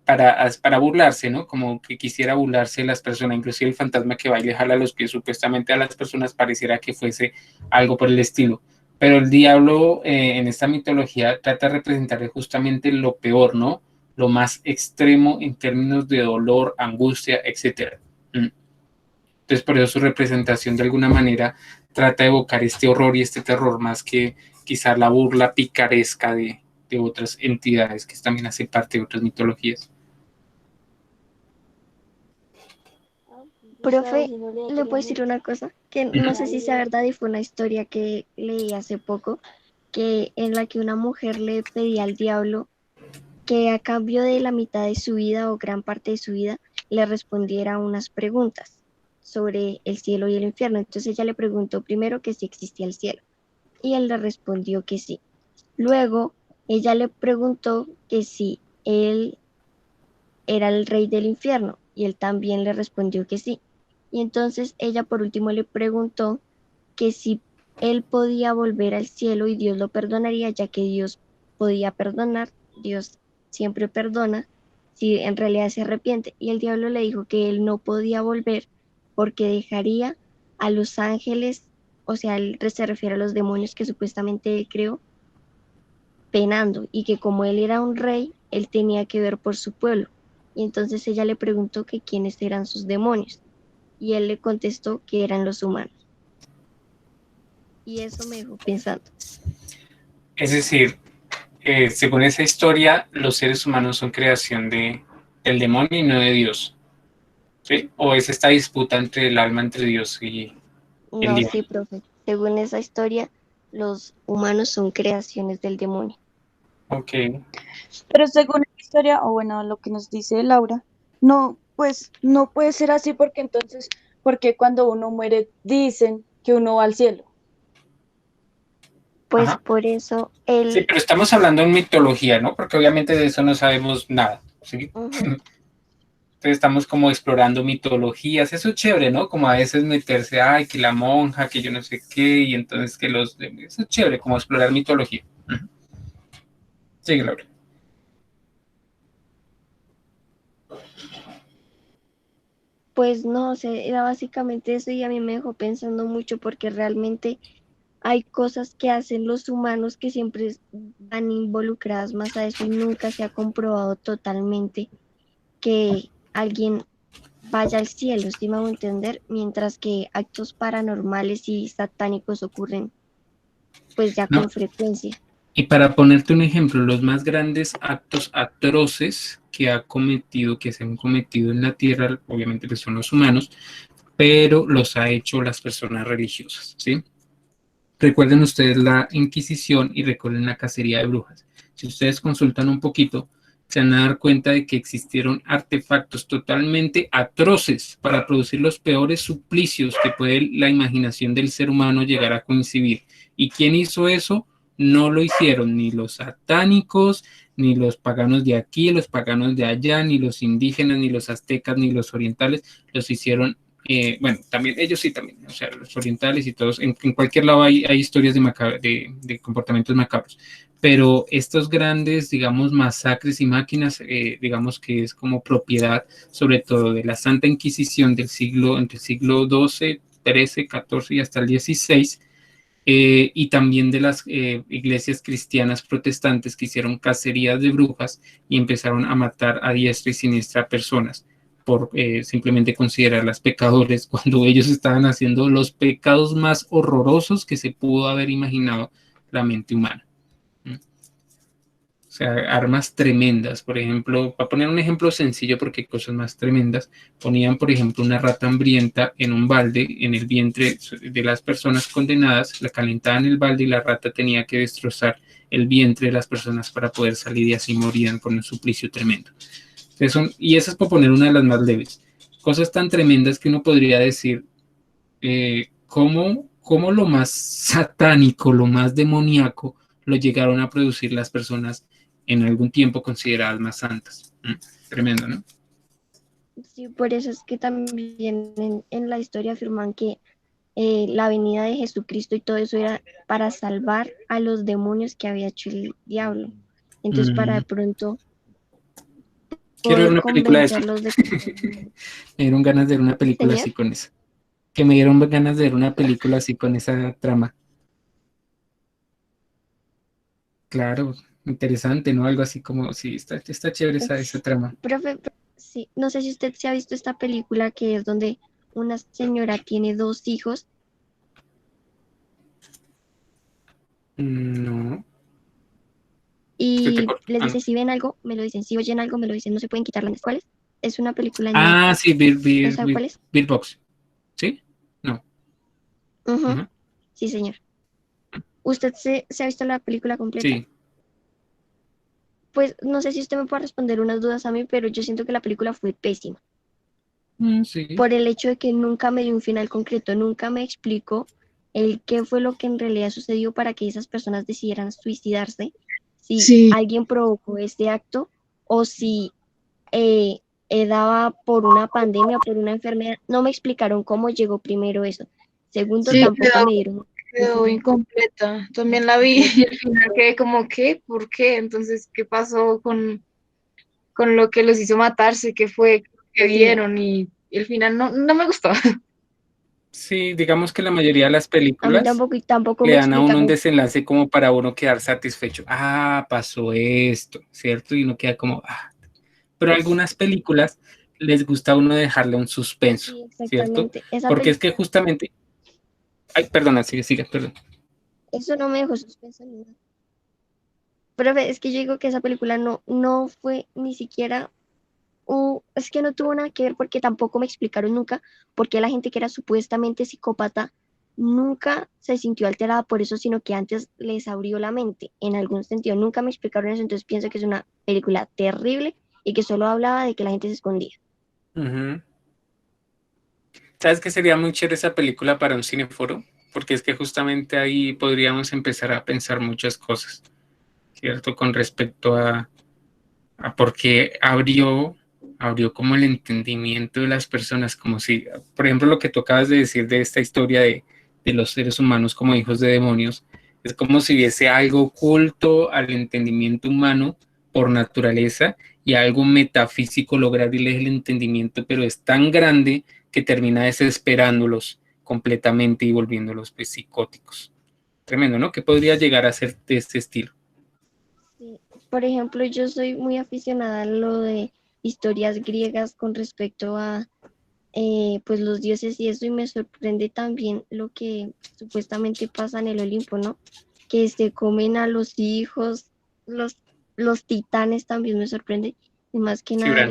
para burlarse, ¿no? Como que quisiera burlarse de las personas, inclusive el fantasma que va y le jala los pies supuestamente a las personas pareciera que fuese algo por el estilo. Pero el diablo en esta mitología trata de representar justamente lo peor, ¿no? Lo más extremo en términos de dolor, angustia, etc. Entonces, por eso su representación de alguna manera trata de evocar este horror y este terror más que quizá la burla picaresca de de otras entidades que también hacen parte de otras mitologías. Profe, le puedo decir una cosa que no sé si sea verdad y fue una historia que leí hace poco, que en la que una mujer le pedía al diablo que a cambio de la mitad de su vida o gran parte de su vida le respondiera unas preguntas sobre el cielo y el infierno. Entonces ella le preguntó primero que si existía el cielo y él le respondió que sí. Luego ella le preguntó que si él era el rey del infierno y él también le respondió que sí. Y entonces ella por último le preguntó que si él podía volver al cielo y Dios lo perdonaría, ya que Dios podía perdonar, Dios siempre perdona, si en realidad se arrepiente. Y el diablo le dijo que él no podía volver porque dejaría a los ángeles, o sea, él se refiere a los demonios que supuestamente él creó, penando, y que como él era un rey, él tenía que ver por su pueblo. Y entonces ella le preguntó que quiénes eran sus demonios, y él le contestó que eran los humanos. Y eso me dejó pensando. Es decir, según esa historia, los seres humanos son creación del demonio y no de Dios, ¿sí? ¿O es esta disputa entre el alma, entre Dios y el No, sí, diablo? profe. Según esa historia, los humanos son creaciones del demonio. Ok. Pero según la historia, o bueno, lo que nos dice Laura, no, pues no puede ser así porque entonces, porque cuando uno muere dicen que uno va al cielo. Pues Ajá. por eso Sí, él... pero estamos hablando en mitología, ¿no? Porque obviamente de eso no sabemos nada, ¿sí? Ujú. Entonces estamos como explorando mitologías, eso es chévere, ¿no? Como a veces meterse, ay, que la monja, que yo no sé qué, y entonces que los... Eso es chévere, como explorar mitología. Ujú. Sigue, Laura. Pues no, o sea, era básicamente eso y a mí me dejó pensando mucho porque realmente hay cosas que hacen los humanos que siempre van involucradas más a eso y nunca se ha comprobado totalmente que alguien vaya al cielo, ¿sí me hago entender? Mientras que actos paranormales y satánicos ocurren pues ya ¿No? con frecuencia. Y para ponerte un ejemplo, los más grandes actos atroces que se han cometido en la Tierra, obviamente pues son los humanos, pero los ha hecho las personas religiosas, ¿sí? Recuerden ustedes la Inquisición y recuerden la cacería de brujas. Si ustedes consultan un poquito, se van a dar cuenta de que existieron artefactos totalmente atroces para producir los peores suplicios que puede la imaginación del ser humano llegar a coincidir. ¿Y quién hizo eso? No lo hicieron ni los satánicos, ni los paganos de aquí, los paganos de allá, ni los indígenas, ni los aztecas, ni los orientales, los hicieron bueno, también ellos sí también, o sea, los orientales y todos, en cualquier lado hay historias de comportamientos macabros, pero estos grandes, digamos, masacres y máquinas, digamos que es como propiedad, sobre todo de la Santa Inquisición del siglo, entre el siglo XII, XIII, XIV y hasta el XVI, y también de las iglesias cristianas protestantes que hicieron cacerías de brujas y empezaron a matar a diestra y siniestra a personas por simplemente considerarlas pecadores cuando ellos estaban haciendo los pecados más horrorosos que se pudo haber imaginado la mente humana. O sea, armas tremendas, por ejemplo, para poner un ejemplo sencillo porque hay cosas más tremendas, ponían, por ejemplo, una rata hambrienta en un balde en el vientre de las personas condenadas, la calentaban en el balde y la rata tenía que destrozar el vientre de las personas para poder salir y así morían con un suplicio tremendo. Y esa es por poner una de las más leves. Cosas tan tremendas que uno podría decir, cómo lo más satánico, lo más demoníaco, lo llegaron a producir las personas en algún tiempo consideradas más santas. Tremendo, ¿no? Sí, por eso es que también en la historia afirman que la venida de Jesucristo y todo eso era para salvar a los demonios que había hecho el diablo. Entonces, para de pronto Quiero ver poder una película de eso. convencerlos de... Me dieron ganas de ver una película Señor, así con eso. Que me dieron ganas de ver una película así con esa trama. Claro, interesante, ¿no? Algo así como, sí, está chévere esa trama. profe, sí, no sé si usted se ha visto esta película que es donde una señora tiene dos hijos. No. Se te y corta. les Ah, no. dice, si ven algo, me lo dicen, si oyen algo, me lo dicen, no se pueden quitar las... ¿Cuál es? Es una película en Ah, Netflix, sí, ¿no sabe cuál es? Beatbox. ¿Sí? No. Ujú, Ujú. sí, señor. ¿Usted se ha visto la película completa? Sí. Pues no sé si usted me puede responder unas dudas a mí, pero yo siento que la película fue pésima, Sí. por el hecho de que nunca me dio un final concreto, nunca me explicó el qué fue lo que en realidad sucedió para que esas personas decidieran suicidarse, si Sí, alguien provocó este acto o si eh, daba por una pandemia, por una enfermedad. No me explicaron cómo llegó primero eso. Segundo, Sí, tampoco me dieron un quedó final incompleta. También la vi completo. y al final quedé como, ¿qué? ¿Por qué? Entonces, ¿qué pasó con lo que los hizo matarse? ¿Qué fue? ¿Qué Sí, vieron? Y el final no me gustó. Sí, digamos que la mayoría de las a mí películas tampoco, y tampoco le me dan a uno un explicaron. desenlace como para uno quedar satisfecho. Ah, pasó esto, ¿cierto? Y uno queda como, ah. Pero a algunas películas les gusta a uno dejarle un suspenso, Sí, ¿cierto? exactamente. Esa Porque es que película, justamente, ay, perdona, sigue, perdón. eso no me dejó suspenso ni nada. Pero es que yo digo que esa película no fue ni siquiera, es que no tuvo nada que ver porque tampoco me explicaron nunca por qué la gente que era supuestamente psicópata nunca se sintió alterada por eso, sino que antes les abrió la mente en algún sentido. Nunca me explicaron eso, entonces pienso que es una película terrible y que solo hablaba de que la gente se escondía. Ujú. ¿Sabes qué sería muy chévere esa película para un cineforo? Porque es que justamente ahí podríamos empezar a pensar muchas cosas, ¿cierto? Con respecto a por qué abrió como el entendimiento de las personas, como si, por ejemplo, lo que tú acabas de decir de esta historia de los seres humanos como hijos de demonios, es como si hubiese algo oculto al entendimiento humano por naturaleza y algo metafísico lograrles el entendimiento, pero es tan grande que termina desesperándolos completamente y volviéndolos pues, psicóticos. Tremendo, ¿no? ¿Qué podría llegar a ser de este estilo? Sí. Por ejemplo, yo soy muy aficionada a lo de historias griegas con respecto a pues los dioses y eso, y me sorprende también lo que supuestamente pasa en el Olimpo, ¿no? Que se comen a los hijos, los, los titanes también me sorprende, y más que Sí, nada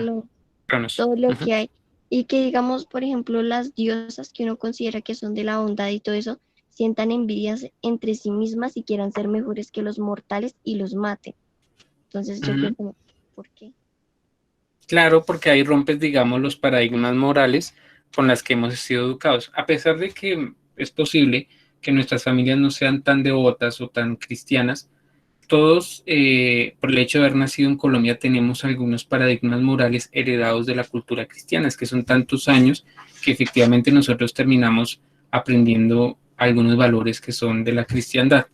Cronos. todo lo Ujú. que hay. Y que digamos, por ejemplo, las diosas que uno considera que son de la bondad y todo eso, sientan envidias entre sí mismas y quieran ser mejores que los mortales y los maten. Entonces yo Ujú. creo como, ¿por qué? Claro, porque ahí rompes, digamos, los paradigmas morales con las que hemos sido educados. A pesar de que es posible que nuestras familias no sean tan devotas o tan cristianas, todos, por el hecho de haber nacido en Colombia, tenemos algunos paradigmas morales heredados de la cultura cristiana, es que son tantos años que efectivamente nosotros terminamos aprendiendo algunos valores que son de la cristiandad.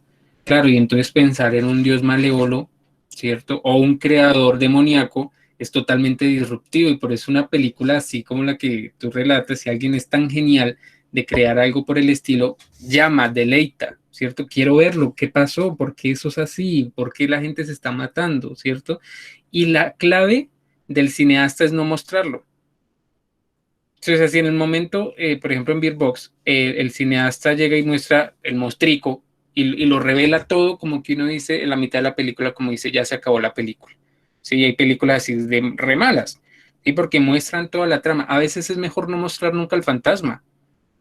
Claro, y entonces pensar en un Dios malévolo, ¿cierto? O un creador demoníaco es totalmente disruptivo y por eso una película así como la que tú relatas, si alguien es tan genial de crear algo por el estilo, llama, deleita, ¿cierto? Quiero verlo, ¿qué pasó? ¿Por qué eso es así? ¿Por qué la gente se está matando? ¿Cierto? Y la clave del cineasta es no mostrarlo. Entonces, así en el momento, por ejemplo, en Beerbox, el cineasta llega y muestra el mostrico y lo revela todo, como que uno dice en la mitad de la película, como dice, ya se acabó la película. Sí, hay películas así de re malas, ¿sí? Porque muestran toda la trama. A veces es mejor no mostrar nunca el fantasma,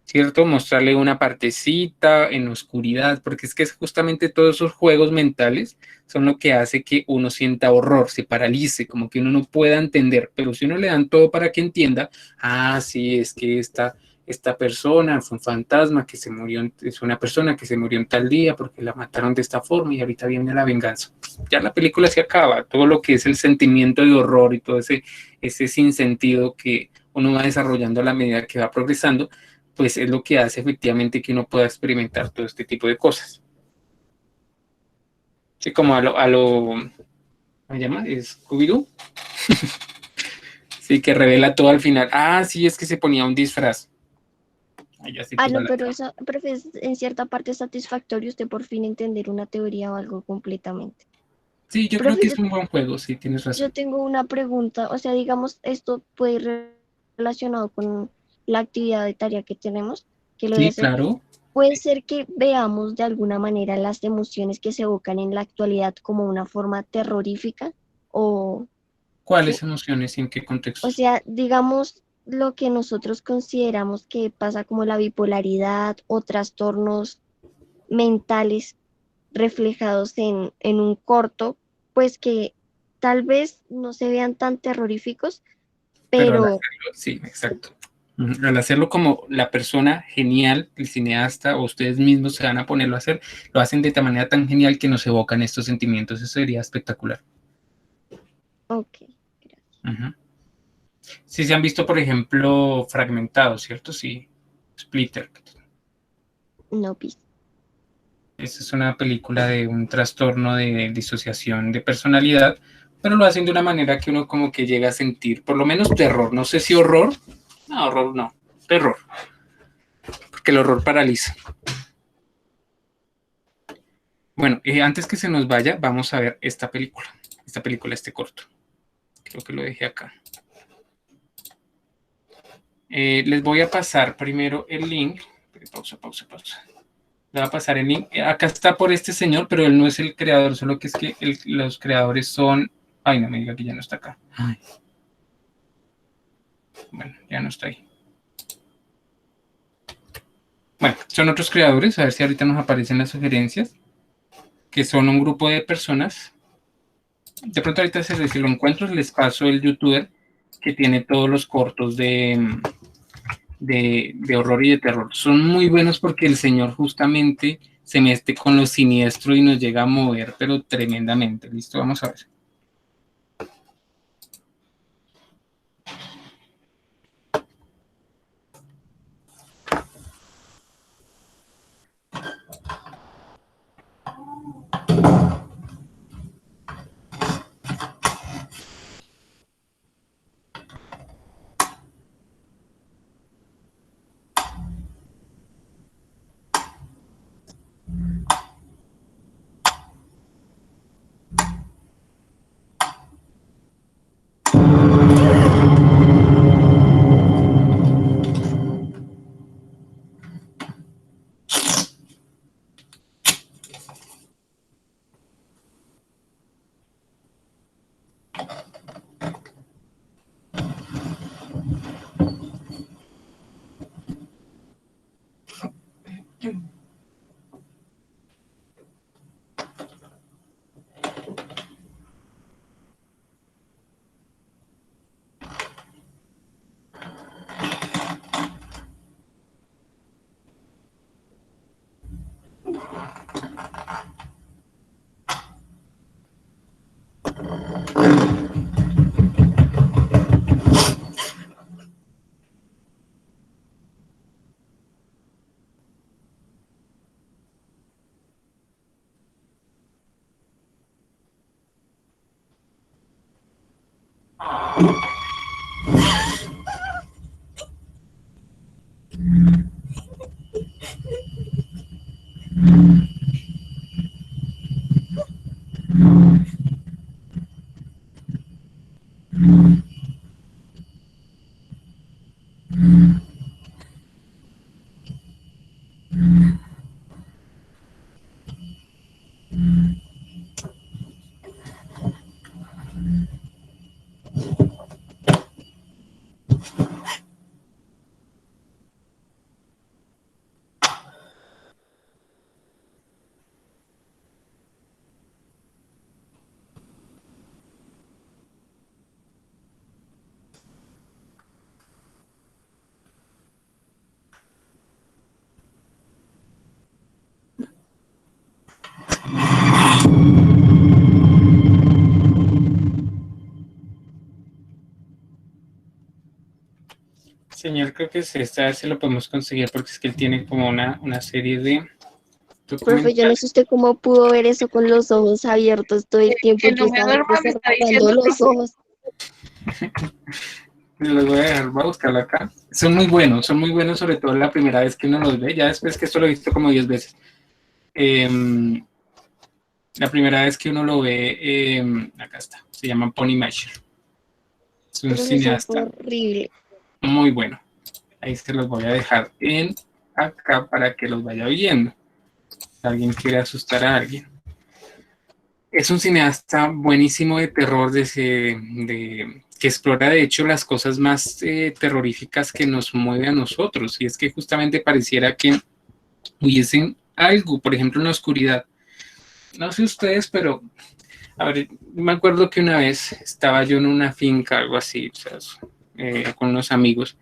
¿cierto? Mostrarle una partecita en oscuridad, porque es que es justamente todos esos juegos mentales son lo que hace que uno sienta horror, se paralice, como que uno no pueda entender, pero si uno le dan todo para que entienda, ah, sí, es que esta persona fue un fantasma que se murió, es una persona que se murió en tal día porque la mataron de esta forma y ahorita viene la venganza. Ya la película se acaba, todo lo que es el sentimiento de horror y todo ese sinsentido que uno va desarrollando a la medida que va progresando, pues es lo que hace efectivamente que uno pueda experimentar todo este tipo de cosas. Sí, como ¿cómo se llama? Scooby-Doo. Sí, que revela todo al final. Ah, sí, es que se ponía un disfraz. Ay, ya sé Ah, que va no, la pero trama. eso, pero es en cierta parte satisfactorio usted por fin entender una teoría o algo completamente. Sí, yo creo Profe, que es un buen juego, sí, tienes yo razón. tengo una pregunta, o sea, digamos, esto puede ir relacionado con la actividad de tarea que tenemos, que lo de Sí, hacer. claro. puede ser que veamos de alguna manera las emociones que se evocan en la actualidad como una forma terrorífica o, ¿sí? ¿Cuáles emociones y en qué O contextos? sea, digamos lo que nosotros consideramos que pasa como la bipolaridad o trastornos mentales reflejados en un corto, pues que tal vez no se vean tan terroríficos, Pero al pero hacerlo, sí, exacto. Al hacerlo como la persona genial, el cineasta o ustedes mismos se van a ponerlo a hacer, lo hacen de tal manera tan genial que nos evocan estos sentimientos. Eso sería espectacular. ok, Ujú. Si se han visto, por ejemplo, Fragmentados, ¿cierto? Sí, Splitter. no pis. Esta es una película de un trastorno de disociación de personalidad, pero lo hacen de una manera que uno como que llega a sentir, por lo menos terror. No sé si horror. No, horror no. Terror. Porque el horror paraliza. Bueno, antes que se nos vaya, vamos a ver esta película. Esta película, este corto. Creo que lo dejé acá. Les voy a pasar primero el link. Pausa, pausa, pausa. Le voy a pasar el link. Acá está por este señor, pero él no es el creador, solo que es que los creadores son... Ay, no me diga que ya no está acá. Ay. Bueno, ya no está ahí. Bueno, son otros creadores, a ver si ahorita nos aparecen las sugerencias, que son un grupo de personas. De pronto ahorita si lo encuentro, les paso el youtuber que tiene todos los cortos de horror y de terror. Son muy buenos porque el señor justamente se mete con lo siniestro y nos llega a mover, pero tremendamente. ¿Listo? Vamos a ver. Señor, creo que esta vez se lo podemos conseguir porque es que él tiene como una serie de Profe, yo no sé documentales. usted cómo pudo ver eso con los ojos abiertos todo el tiempo Que y yo no me estaba duerma, me está cerrando diciendo, los profe. ojos. Los voy a dejar, voy a buscarlo acá. Son muy buenos, sobre todo la primera vez que uno los ve. Ya después que esto lo he visto como 10 veces. La primera vez que uno lo ve, acá está, se llama Pony Masher. Es un Profesor, fue cineasta horrible. muy bueno. Ahí se los voy a dejar en acá para que los vaya viendo. Si alguien quiere asustar a alguien. Es un cineasta buenísimo de terror, que explora de hecho las cosas más terroríficas que nos mueve a nosotros. Y es que justamente pareciera que hubiesen algo, por ejemplo, en la oscuridad. No sé ustedes, pero a ver, me acuerdo que una vez estaba yo en una finca, algo así, o sea, con unos amigos.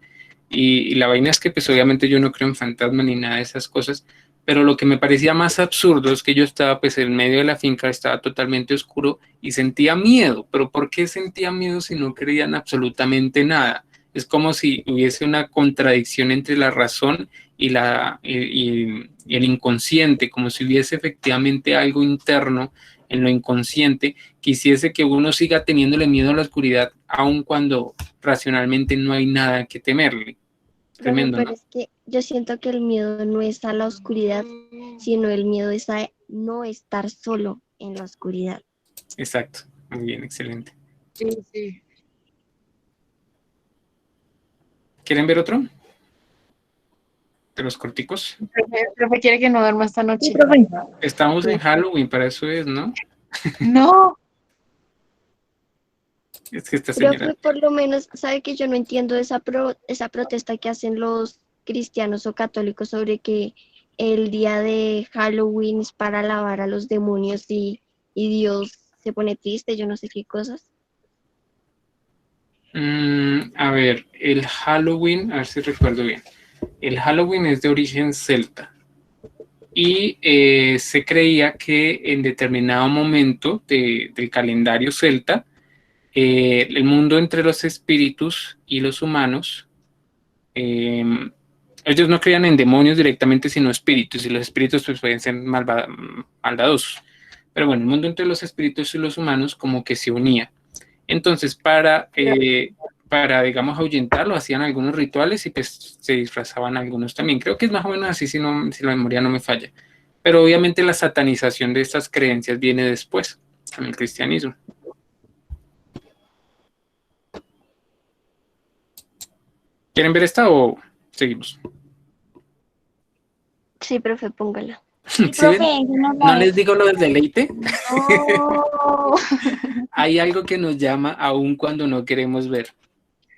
Y la vaina es que pues obviamente yo no creo en fantasmas ni nada de esas cosas, pero lo que me parecía más absurdo es que yo estaba pues en medio de la finca, estaba totalmente oscuro y sentía miedo, pero ¿por qué sentía miedo si no creían absolutamente nada? Es como si hubiese una contradicción entre la razón y el inconsciente, como si hubiese efectivamente algo interno en lo inconsciente que hiciese que uno siga teniéndole miedo a la oscuridad, aun cuando racionalmente no hay nada que temerle. Profe, Tremendo, pero ¿no? es que yo siento que el miedo no es a la oscuridad, sino el miedo es a no estar solo en la oscuridad. Exacto. Muy bien, excelente. Sí, sí. ¿Quieren ver otro? De los corticos. El profe quiere que no duerma esta noche. Estamos en Sí. Halloween, para eso es, ¿no? No, Es que esta señora. Profe, por lo menos, ¿sabe que yo no entiendo esa protesta que hacen los cristianos o católicos sobre que el día de Halloween es para alabar a los demonios y Dios se pone triste, yo no sé qué cosas? A ver, el Halloween, a ver si recuerdo bien. El Halloween es de origen celta y se creía que en determinado momento del calendario celta, el mundo entre los espíritus y los humanos, eh, ellos no creían en demonios directamente, sino espíritus, y los espíritus pues, pueden ser maldadosos. Pero bueno, el mundo entre los espíritus y los humanos como que se unía. Entonces, digamos, ahuyentarlo, hacían algunos rituales y pues se disfrazaban algunos también. Creo que es más o menos así, si la memoria no me falla. Pero obviamente la satanización de estas creencias viene después, con el cristianismo. ¿Quieren ver esta o seguimos? Sí, profe, póngala. Sí, ¿Sí ven? profe, yo no ¿No la les digo lo del deleite? No. Hay algo que nos llama aún cuando no queremos ver.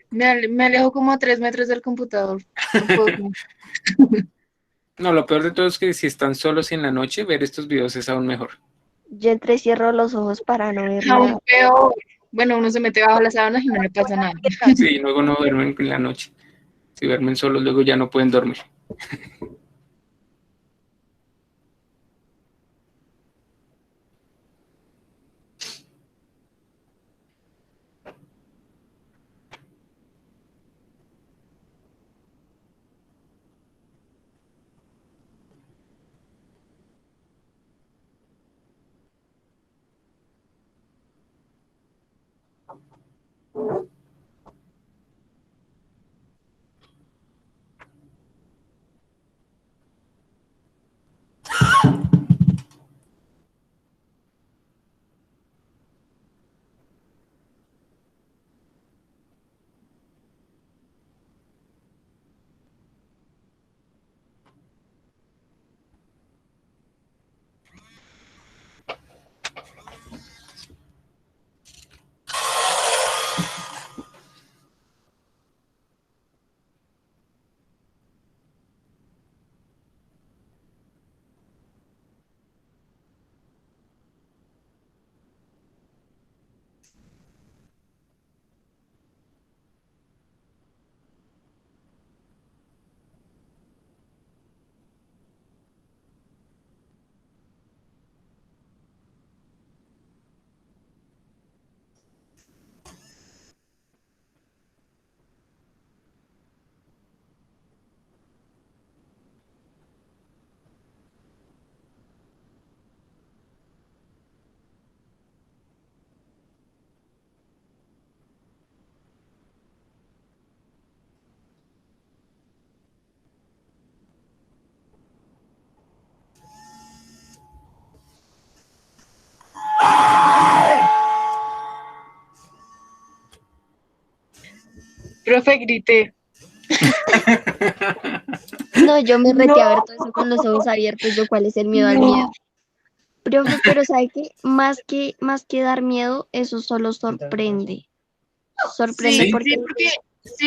me alejo como a 3 metros del computador. No puedo con- No, lo peor de todo es que si están solos en la noche, ver estos videos es aún mejor. Yo entrecierro los ojos para no ver Aún nada. peor. Bueno, uno se mete bajo las sábanas y no le pasa nada. Sí, luego no duermen en la noche. Si duermen solos, luego ya no pueden dormir. Profe, grité. No, yo me reté a ver No, todo eso con los ojos abiertos, yo cuál es el miedo al miedo. Profe, pero ¿sabe qué? Más que dar miedo, eso solo sorprende. Sorprende Sí, porque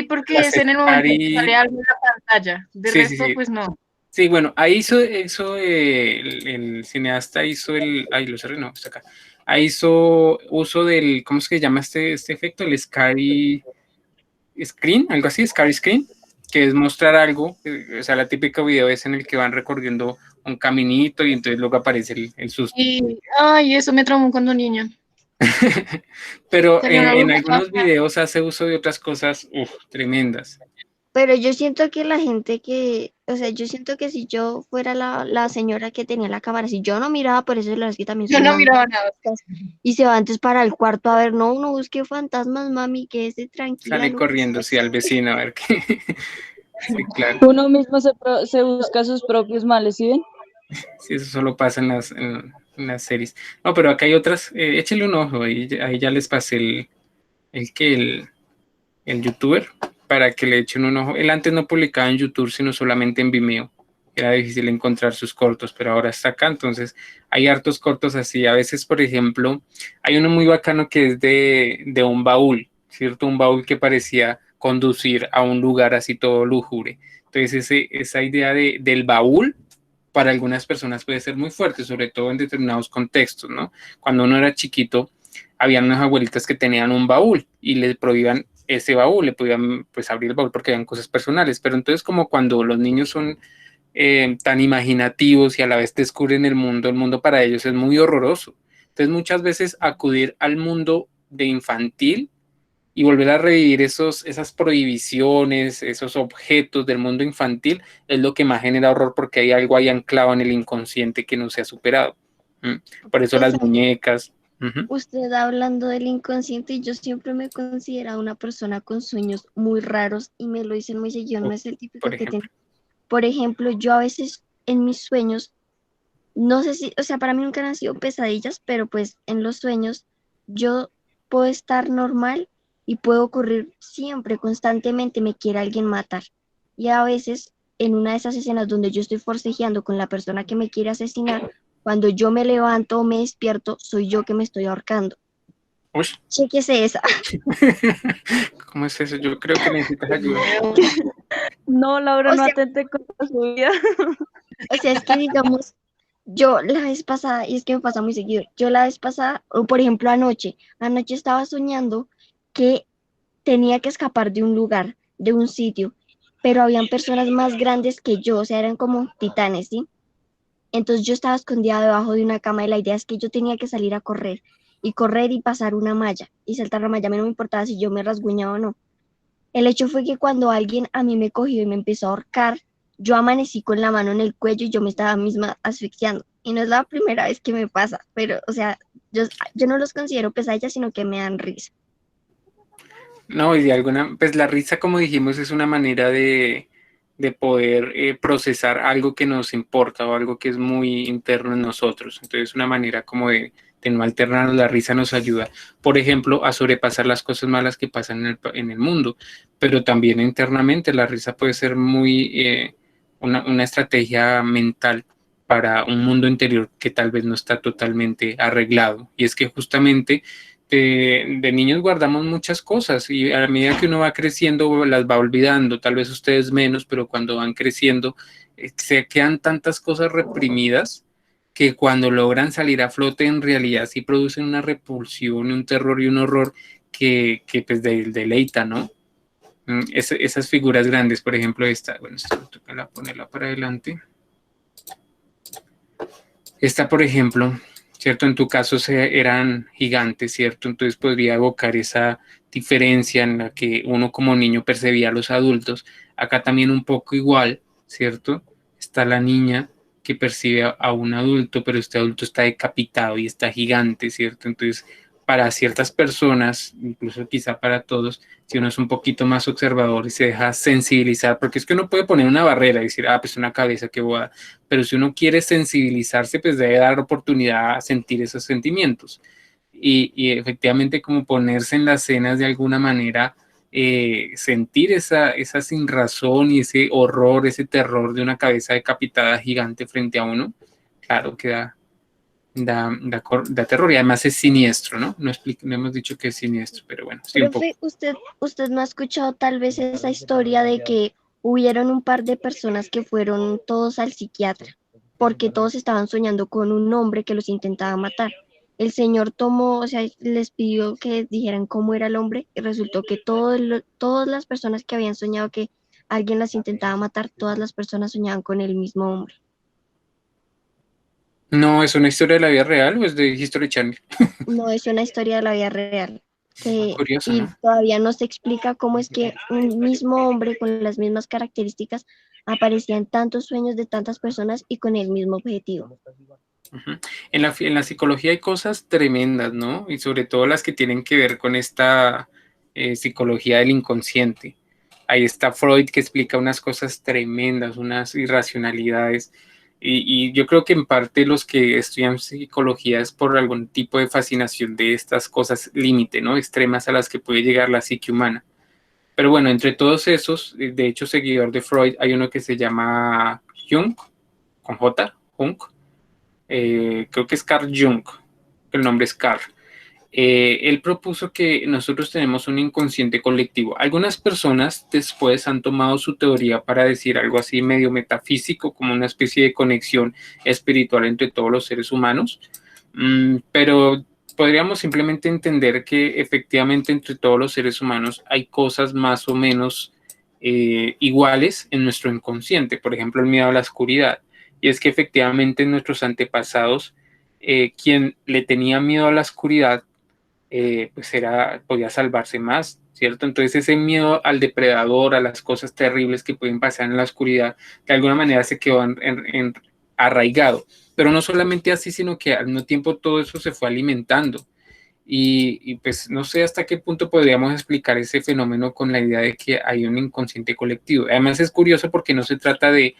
porque las es en el momento que sale Scary, algo en la pantalla. De sí, sí, resto, sí. pues no. Sí, bueno, ahí hizo el cineasta hizo ay, lo cerré, no, está acá. Ahí hizo uso del, ¿cómo es que se llama este efecto? El Scary Screen, algo así, Scary Screen, que es mostrar algo, o sea, la típica video es en el que van recorriendo un caminito y entonces luego aparece el susto. Ay, eso me traumó cuando niña. Pero Salió una en bruja. algunos videos hace uso de otras cosas, tremendas. Pero yo siento que la gente o sea, yo siento que si yo fuera la señora que tenía la cámara, si yo no miraba por eso, es que también Yo soy no una miraba nada. y se va antes para el cuarto a ver, no, uno busque fantasmas, mami, quédese tranquila, Sale no pasa corriendo, sí, al vecino, a ver qué. Sí, claro. uno mismo se busca sus propios males, ¿sí ven? Sí, eso solo pasa en las series. No, pero acá hay otras, échenle un ojo, ahí ya les pasé el youtuber para que le echen un ojo. Él antes no publicaba en YouTube, sino solamente en Vimeo. Era difícil encontrar sus cortos, pero ahora está acá, entonces hay hartos cortos así. A veces, por ejemplo, hay uno muy bacano que es de un baúl, ¿cierto? Un baúl que parecía conducir a un lugar así todo lúgubre. Entonces, esa idea del baúl para algunas personas puede ser muy fuerte, sobre todo en determinados contextos, ¿no? Cuando uno era chiquito, habían unas abuelitas que tenían un baúl y le prohibían ese baúl, le podían pues abrir el baúl porque eran cosas personales, pero entonces como cuando los niños son tan imaginativos y a la vez descubren el mundo para ellos es muy horroroso. Entonces muchas veces acudir al mundo de infantil y volver a revivir esas prohibiciones, esos objetos del mundo infantil es lo que más genera horror porque hay algo ahí anclado en el inconsciente que no se ha superado. Por eso pues las muñecas. usted hablando del inconsciente, yo siempre me he considerado una persona con sueños muy raros y me lo dicen muy seguido, no es el típico Por que tiene. ejemplo. Por ejemplo, yo a veces en mis sueños, no sé si, o sea, para mí nunca han sido pesadillas, pero pues en los sueños yo puedo estar normal y puedo ocurrir siempre, constantemente me quiere alguien matar. Y a veces en una de esas escenas donde yo estoy forcejeando con la persona que me quiere asesinar, cuando yo me levanto o me despierto, soy yo que me estoy ahorcando. Uy, Chéquese esa. ¿cómo es eso? Yo creo que necesitas ayuda. No, Laura, O no sea, atente contra su vida. o sea, es que digamos, yo la vez pasada, y es que me pasa muy seguido, yo la vez pasada, o por ejemplo anoche estaba soñando que tenía que escapar de un lugar, de un sitio, pero habían personas más grandes que yo, o sea, eran como titanes, ¿sí? Entonces yo estaba escondida debajo de una cama y la idea es que yo tenía que salir a correr y correr y pasar una malla y saltar la malla, a mí no me importaba si yo me rasguñaba o no. El hecho fue que cuando alguien a mí me cogió y me empezó a ahorcar, yo amanecí con la mano en el cuello y yo me estaba misma asfixiando. Y no es la primera vez que me pasa, pero, o sea, yo no los considero pesadillas, sino que me dan risa. No, y de alguna, pues la risa, como dijimos, es una manera de poder procesar algo que nos importa o algo que es muy interno en nosotros. Entonces, una manera como de no alternarnos, la risa nos ayuda, por ejemplo, a sobrepasar las cosas malas que pasan en el mundo, pero también internamente la risa puede ser muy una estrategia mental para un mundo interior que tal vez no está totalmente arreglado. Y es que justamente de niños guardamos muchas cosas y a medida que uno va creciendo las va olvidando, tal vez ustedes menos, pero cuando van creciendo se quedan tantas cosas reprimidas que cuando logran salir a flote en realidad sí producen una repulsión, un terror y un horror que pues deleita, ¿no? Esas figuras grandes, por ejemplo esta, bueno, esta toca ponerla para adelante. Esta, por ejemplo, ¿cierto? En tu caso eran gigantes, ¿cierto? Entonces podría evocar esa diferencia en la que uno como niño percibía a los adultos. Acá también un poco igual, ¿cierto? Está la niña que percibe a un adulto, pero este adulto está decapitado y está gigante, ¿cierto? Entonces, para ciertas personas, incluso quizá para todos, si uno es un poquito más observador y se deja sensibilizar, porque es que uno puede poner una barrera y decir, pues una cabeza que boda, pero si uno quiere sensibilizarse, pues debe dar oportunidad a sentir esos sentimientos. Y efectivamente como ponerse en las escenas de alguna manera sentir esa sinrazón y ese horror, ese terror de una cabeza decapitada gigante frente a uno, claro que da terror y además es siniestro, ¿no? No hemos dicho que es siniestro, pero bueno, sí, un poco. Profe, usted no ha escuchado tal vez esa historia de que hubieron un par de personas que fueron todos al psiquiatra, porque todos estaban soñando con un hombre que los intentaba matar. El señor tomó, o sea, les pidió que dijeran cómo era el hombre y resultó que todas las personas que habían soñado que alguien las intentaba matar, todas las personas soñaban con el mismo hombre. No, ¿es una historia de la vida real o es de History Channel? No es una historia de la vida real. Curioso, Y ¿no? todavía no se explica cómo es que un mismo hombre con las mismas características aparecía en tantos sueños de tantas personas y con el mismo objetivo. Ujú. En la psicología hay cosas tremendas, ¿no? Y sobre todo las que tienen que ver con esta psicología del inconsciente. Ahí está Freud que explica unas cosas tremendas, unas irracionalidades. Y yo creo que en parte los que estudian psicología es por algún tipo de fascinación de estas cosas límite, ¿no? Extremas a las que puede llegar la psique humana. Pero bueno, entre todos esos, de hecho, seguidor de Freud, hay uno que se llama Jung, con J, Jung, creo que es Carl Jung, el nombre es Carl. Él propuso que nosotros tenemos un inconsciente colectivo. Algunas personas después han tomado su teoría para decir algo así medio metafísico, como una especie de conexión espiritual entre todos los seres humanos, pero podríamos simplemente entender que efectivamente entre todos los seres humanos hay cosas más o menos iguales en nuestro inconsciente, por ejemplo el miedo a la oscuridad, y es que efectivamente nuestros antepasados, quien le tenía miedo a la oscuridad, pues podía salvarse más, ¿cierto? Entonces ese miedo al depredador, a las cosas terribles que pueden pasar en la oscuridad, de alguna manera se quedó arraigado. Pero no solamente así, sino que al mismo tiempo todo eso se fue alimentando. Y pues no sé hasta qué punto podríamos explicar ese fenómeno con la idea de que hay un inconsciente colectivo. Además es curioso porque no se trata de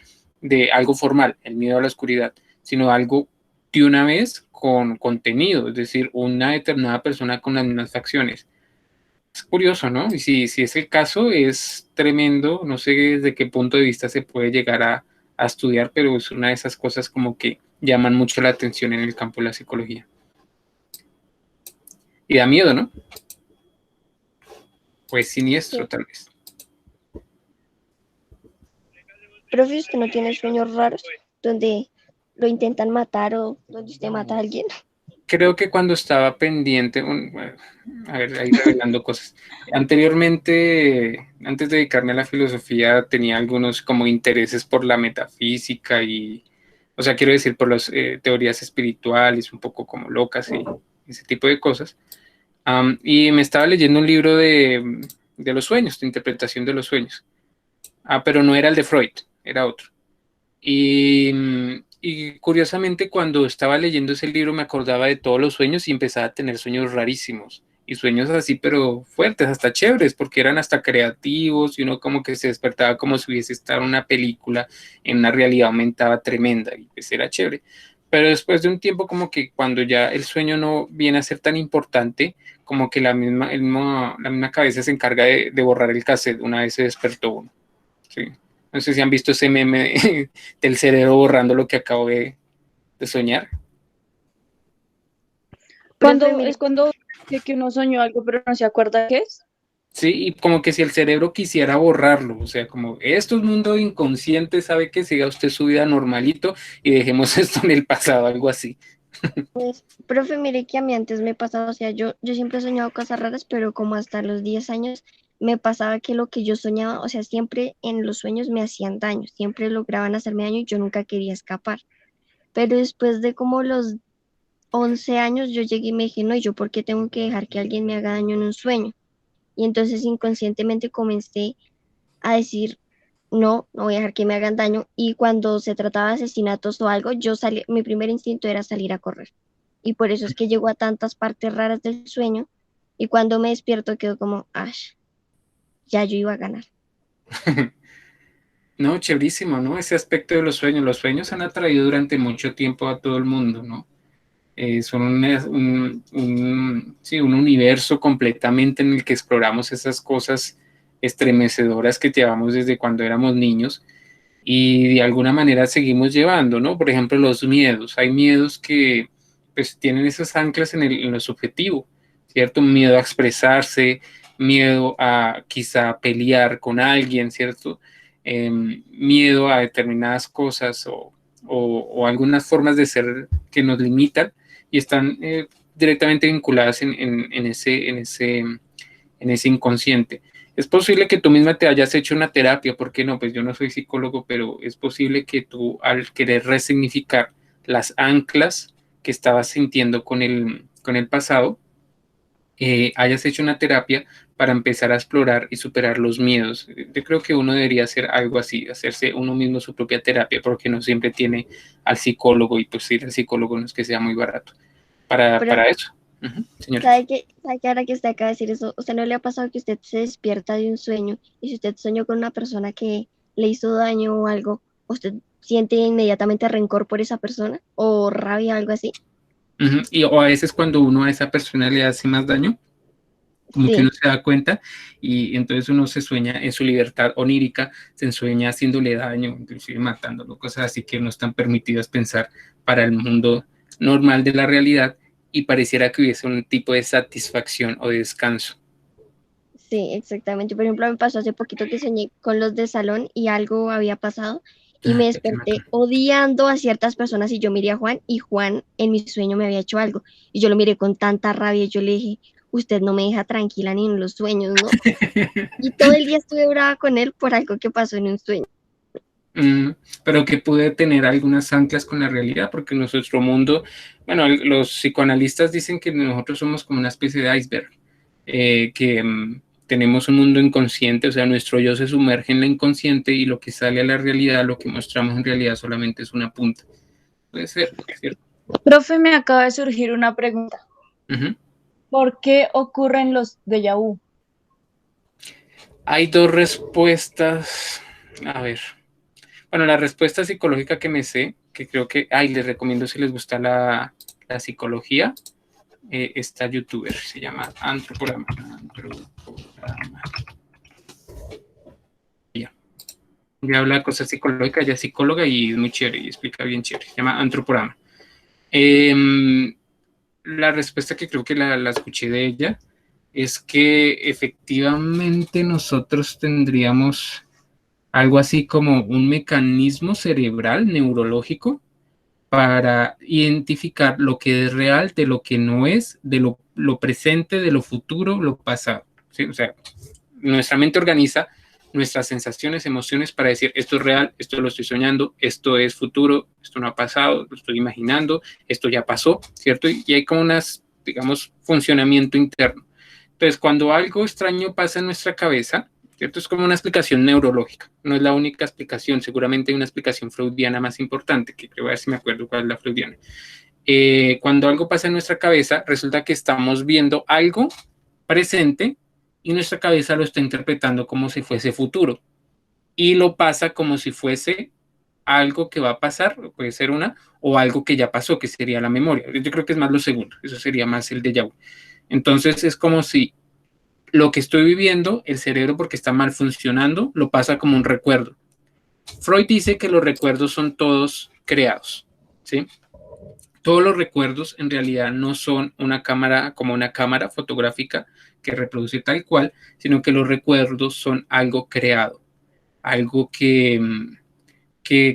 algo formal, el miedo a la oscuridad, sino algo de una vez con contenido, es decir, una determinada persona con las mismas facciones. Es curioso, ¿no? Y si es el caso, es tremendo, no sé desde qué punto de vista se puede llegar a estudiar, pero es una de esas cosas como que llaman mucho la atención en el campo de la psicología. Y da miedo, ¿no? Pues siniestro, Sí. tal vez. Profe, ¿usted no tiene sueños raros donde lo intentan matar o donde usted mata a alguien? Creo que cuando estaba pendiente, bueno, a ver, ahí revelando cosas. Anteriormente, antes de dedicarme a la filosofía, tenía algunos como intereses por la metafísica o sea, quiero decir, por las teorías espirituales, un poco como locas y ese tipo de cosas. Y me estaba leyendo un libro de los sueños, de interpretación de los sueños. Pero no era el de Freud, era otro. Y curiosamente cuando estaba leyendo ese libro me acordaba de todos los sueños y empezaba a tener sueños rarísimos. Y sueños así, pero fuertes, hasta chéveres, porque eran hasta creativos y uno como que se despertaba como si hubiese estado en una película, en una realidad aumentada tremenda y pues era chévere. Pero después de un tiempo como que cuando ya el sueño no viene a ser tan importante, como que la misma cabeza se encarga de borrar el cassette una vez se despertó uno. Sí. No sé si han visto ese meme del cerebro borrando lo que acabo de soñar. Profe, mire, Es cuando dice que uno soñó algo pero no se acuerda qué es. Sí, y como que si el cerebro quisiera borrarlo, o sea, como esto es mundo inconsciente, sabe que siga usted su vida normalito y dejemos esto en el pasado, algo así. pues, profe, mire que a mí antes me pasaba, o sea, yo siempre he soñado cosas raras, pero como hasta los 10 años me pasaba que lo que yo soñaba, o sea, siempre en los sueños me hacían daño, siempre lograban hacerme daño y yo nunca quería escapar. Pero después de como los 11 años yo llegué y me dije, no, ¿y yo por qué tengo que dejar que alguien me haga daño en un sueño? Y entonces inconscientemente comencé a decir, no, no voy a dejar que me hagan daño. Y cuando se trataba de asesinatos o algo, mi primer instinto era salir a correr. Y por eso es que llego a tantas partes raras del sueño. Y cuando me despierto quedo como, Ash, ya yo iba a ganar. No, chéverísimo, ¿no? Ese aspecto de los sueños. Los sueños han atraído durante mucho tiempo a todo el mundo, ¿no? Son sí, un universo completamente en el que exploramos esas cosas estremecedoras que llevamos desde cuando éramos niños y de alguna manera seguimos llevando, ¿no? Por ejemplo, los miedos. Hay miedos que pues tienen esas anclas en lo subjetivo, ¿cierto? Miedo a expresarse, miedo a quizá pelear con alguien, ¿cierto? Miedo a determinadas cosas o algunas formas de ser que nos limitan y están directamente vinculadas en ese inconsciente. Es posible que tú misma te hayas hecho una terapia, ¿por qué no? Pues yo no soy psicólogo, pero es posible que tú al querer resignificar las anclas que estabas sintiendo con el pasado, hayas hecho una terapia para empezar a explorar y superar los miedos. Yo creo que uno debería hacer algo así, hacerse uno mismo su propia terapia, porque no siempre tiene al psicólogo y pues ir al psicólogo no es que sea muy barato Pero, para eso. Señora. sabe que ahora que usted acaba de decir eso, ¿usted no le ha pasado que usted se despierta de un sueño y si usted soñó con una persona que le hizo daño o algo, usted siente inmediatamente rencor por esa persona o rabia, algo así? O a veces cuando uno a esa persona le hace más daño, como que Sí, uno se da cuenta y entonces uno se sueña en su libertad onírica, se sueña haciéndole daño, inclusive matándolo, cosas así que no están permitidas pensar para el mundo normal de la realidad y pareciera que hubiese un tipo de satisfacción o de descanso. sí, exactamente. Por ejemplo, me pasó hace poquito que soñé con los de salón y algo había pasado y me Ah, qué desperté bacán. odiando a ciertas personas y yo miré a Juan y Juan en mi sueño me había hecho algo y yo lo miré con tanta rabia y yo le dije, usted no me deja tranquila ni en los sueños, ¿no? Y todo el día estuve brava con él por algo que pasó en un sueño. Pero que puede tener algunas anclas con la realidad, porque nuestro mundo, bueno, los psicoanalistas dicen que nosotros somos como una especie de iceberg, que tenemos un mundo inconsciente, o sea, nuestro yo se sumerge en la inconsciente y lo que sale a la realidad, lo que mostramos en realidad solamente es una punta. Puede ser, ¿cierto? Profe, me acaba de surgir una pregunta. Ujú. ¿Por qué ocurren los déjà vu? Hay dos respuestas. A ver. Bueno, la respuesta psicológica que me sé, que creo que, les recomiendo si les gusta la psicología, esta youtuber, se llama Antroporama. Ella habla de cosas psicológicas, ella es psicóloga y es muy chévere y explica bien chévere, se llama Antroporama. La respuesta que creo que la escuché de ella es que efectivamente nosotros tendríamos algo así como un mecanismo cerebral, neurológico, para identificar lo que es real de lo que no es, de lo presente, de lo futuro, lo pasado. ¿Sí? O sea, nuestra mente organiza nuestras sensaciones, emociones para decir esto es real, esto lo estoy soñando, esto es futuro, esto no ha pasado, lo estoy imaginando, esto ya pasó, ¿cierto? Y hay como unas, digamos, funcionamiento interno. Entonces, cuando algo extraño pasa en nuestra cabeza, ¿cierto? Es como una explicación neurológica, no es la única explicación, seguramente hay una explicación freudiana más importante, que creo a ver si me acuerdo cuál es la freudiana. Cuando algo pasa en nuestra cabeza, resulta que estamos viendo algo presente y nuestra cabeza lo está interpretando como si fuese futuro y lo pasa como si fuese algo que va a pasar, puede ser o algo que ya pasó, que sería la memoria. Yo creo que es más lo segundo, eso sería más el déjà vu. Entonces es como si lo que estoy viviendo, el cerebro porque está mal funcionando, lo pasa como un recuerdo. Freud dice que los recuerdos son todos creados, ¿sí? Todos los recuerdos en realidad no son una cámara como una cámara fotográfica que reproduce tal cual, sino que los recuerdos son algo creado, algo que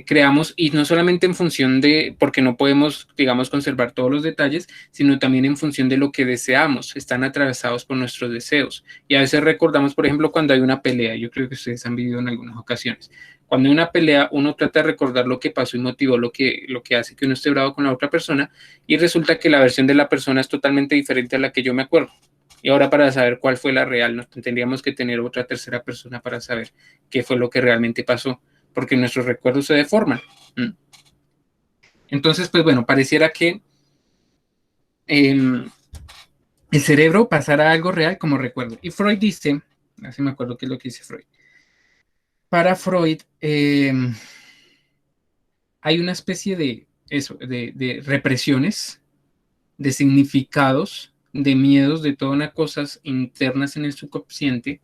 creamos y no solamente en función de, porque no podemos, digamos, conservar todos los detalles, sino también en función de lo que deseamos, están atravesados por nuestros deseos. Y a veces recordamos, por ejemplo, cuando hay una pelea, yo creo que ustedes han vivido en algunas ocasiones, cuando hay una pelea, uno trata de recordar lo que pasó y motivó lo que hace que uno esté bravo con la otra persona y resulta que la versión de la persona es totalmente diferente a la que yo me acuerdo. Y ahora para saber cuál fue la real, ¿no? Tendríamos que tener otra tercera persona para saber qué fue lo que realmente pasó, porque nuestros recuerdos se deforman. Entonces, pues bueno, pareciera que el cerebro pasara a algo real como recuerdo. Y Freud dice, así me acuerdo qué es lo que dice Freud. Para Freud hay una especie de eso, de represiones, de significados, de miedos, de todas unas cosas internas en el subconsciente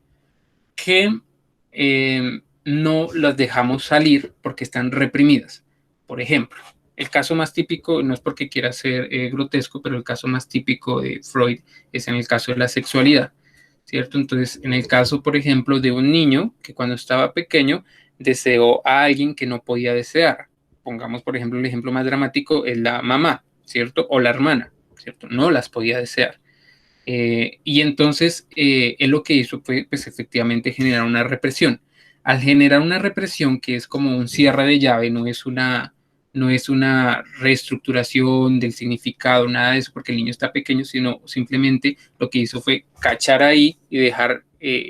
que no las dejamos salir porque están reprimidas. Por ejemplo, el caso más típico, no es porque quiera ser grotesco, pero el caso más típico de Freud es en el caso de la sexualidad, ¿cierto? Entonces, en el caso, por ejemplo, de un niño que cuando estaba pequeño deseó a alguien que no podía desear. Pongamos, por ejemplo, el ejemplo más dramático es la mamá, ¿cierto? O la hermana, ¿cierto? No las podía desear. Y entonces él lo que hizo fue, pues efectivamente, generar una represión. Al generar una represión que es como un cierre de llave, no es una reestructuración del significado, nada de eso, porque el niño está pequeño, sino simplemente lo que hizo fue cachar ahí y dejar,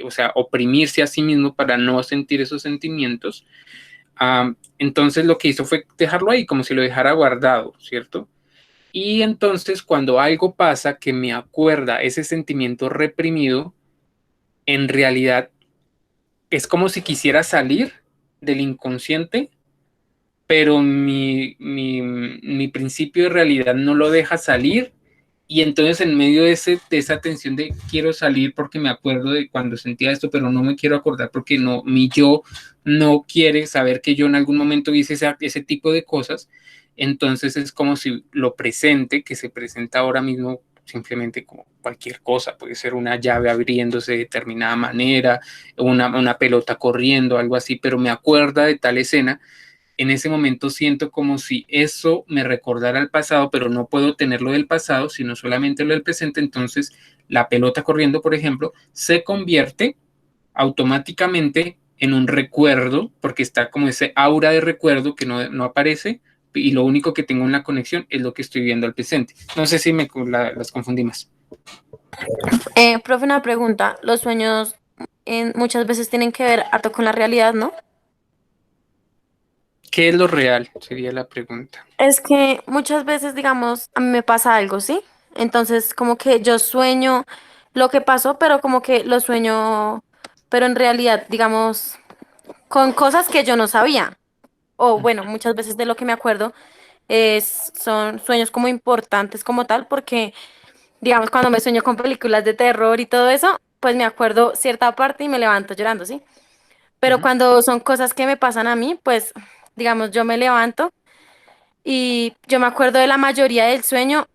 o sea, oprimirse a sí mismo para no sentir esos sentimientos. Entonces lo que hizo fue dejarlo ahí, como si lo dejara guardado, ¿cierto? Y entonces cuando algo pasa que me acuerda ese sentimiento reprimido, en realidad es como si quisiera salir del inconsciente, pero mi principio de realidad no lo deja salir. Y entonces en medio de esa tensión de quiero salir porque me acuerdo de cuando sentía esto, pero no me quiero acordar porque no, mi yo no quiere saber que yo en algún momento hice ese tipo de cosas. Entonces es como si lo presente, que se presenta ahora mismo simplemente como cualquier cosa, puede ser una llave abriéndose de determinada manera, una pelota corriendo, algo así, pero me acuerda de tal escena. En ese momento siento como si eso me recordara el pasado, pero no puedo tenerlo del pasado, sino solamente lo del presente. Entonces, la pelota corriendo, por ejemplo, se convierte automáticamente en un recuerdo, porque está como ese aura de recuerdo que no aparece, y lo único que tengo en la conexión es lo que estoy viendo al presente. No sé si las confundí más. Profe, una pregunta. Los sueños muchas veces tienen que ver harto con la realidad, ¿no? ¿Qué es lo real? Sería la pregunta. Es que muchas veces, digamos, a mí me pasa algo, ¿sí? Entonces, como que yo sueño lo que pasó, pero como que lo sueño, pero en realidad, digamos, con cosas que yo no sabía. O bueno, muchas veces de lo que me acuerdo son sueños como importantes como tal, porque, digamos, cuando me sueño con películas de terror y todo eso, pues me acuerdo cierta parte y me levanto llorando, ¿sí? Pero cuando son cosas que me pasan a mí, pues, digamos, yo me levanto y yo me acuerdo de la mayoría del sueño,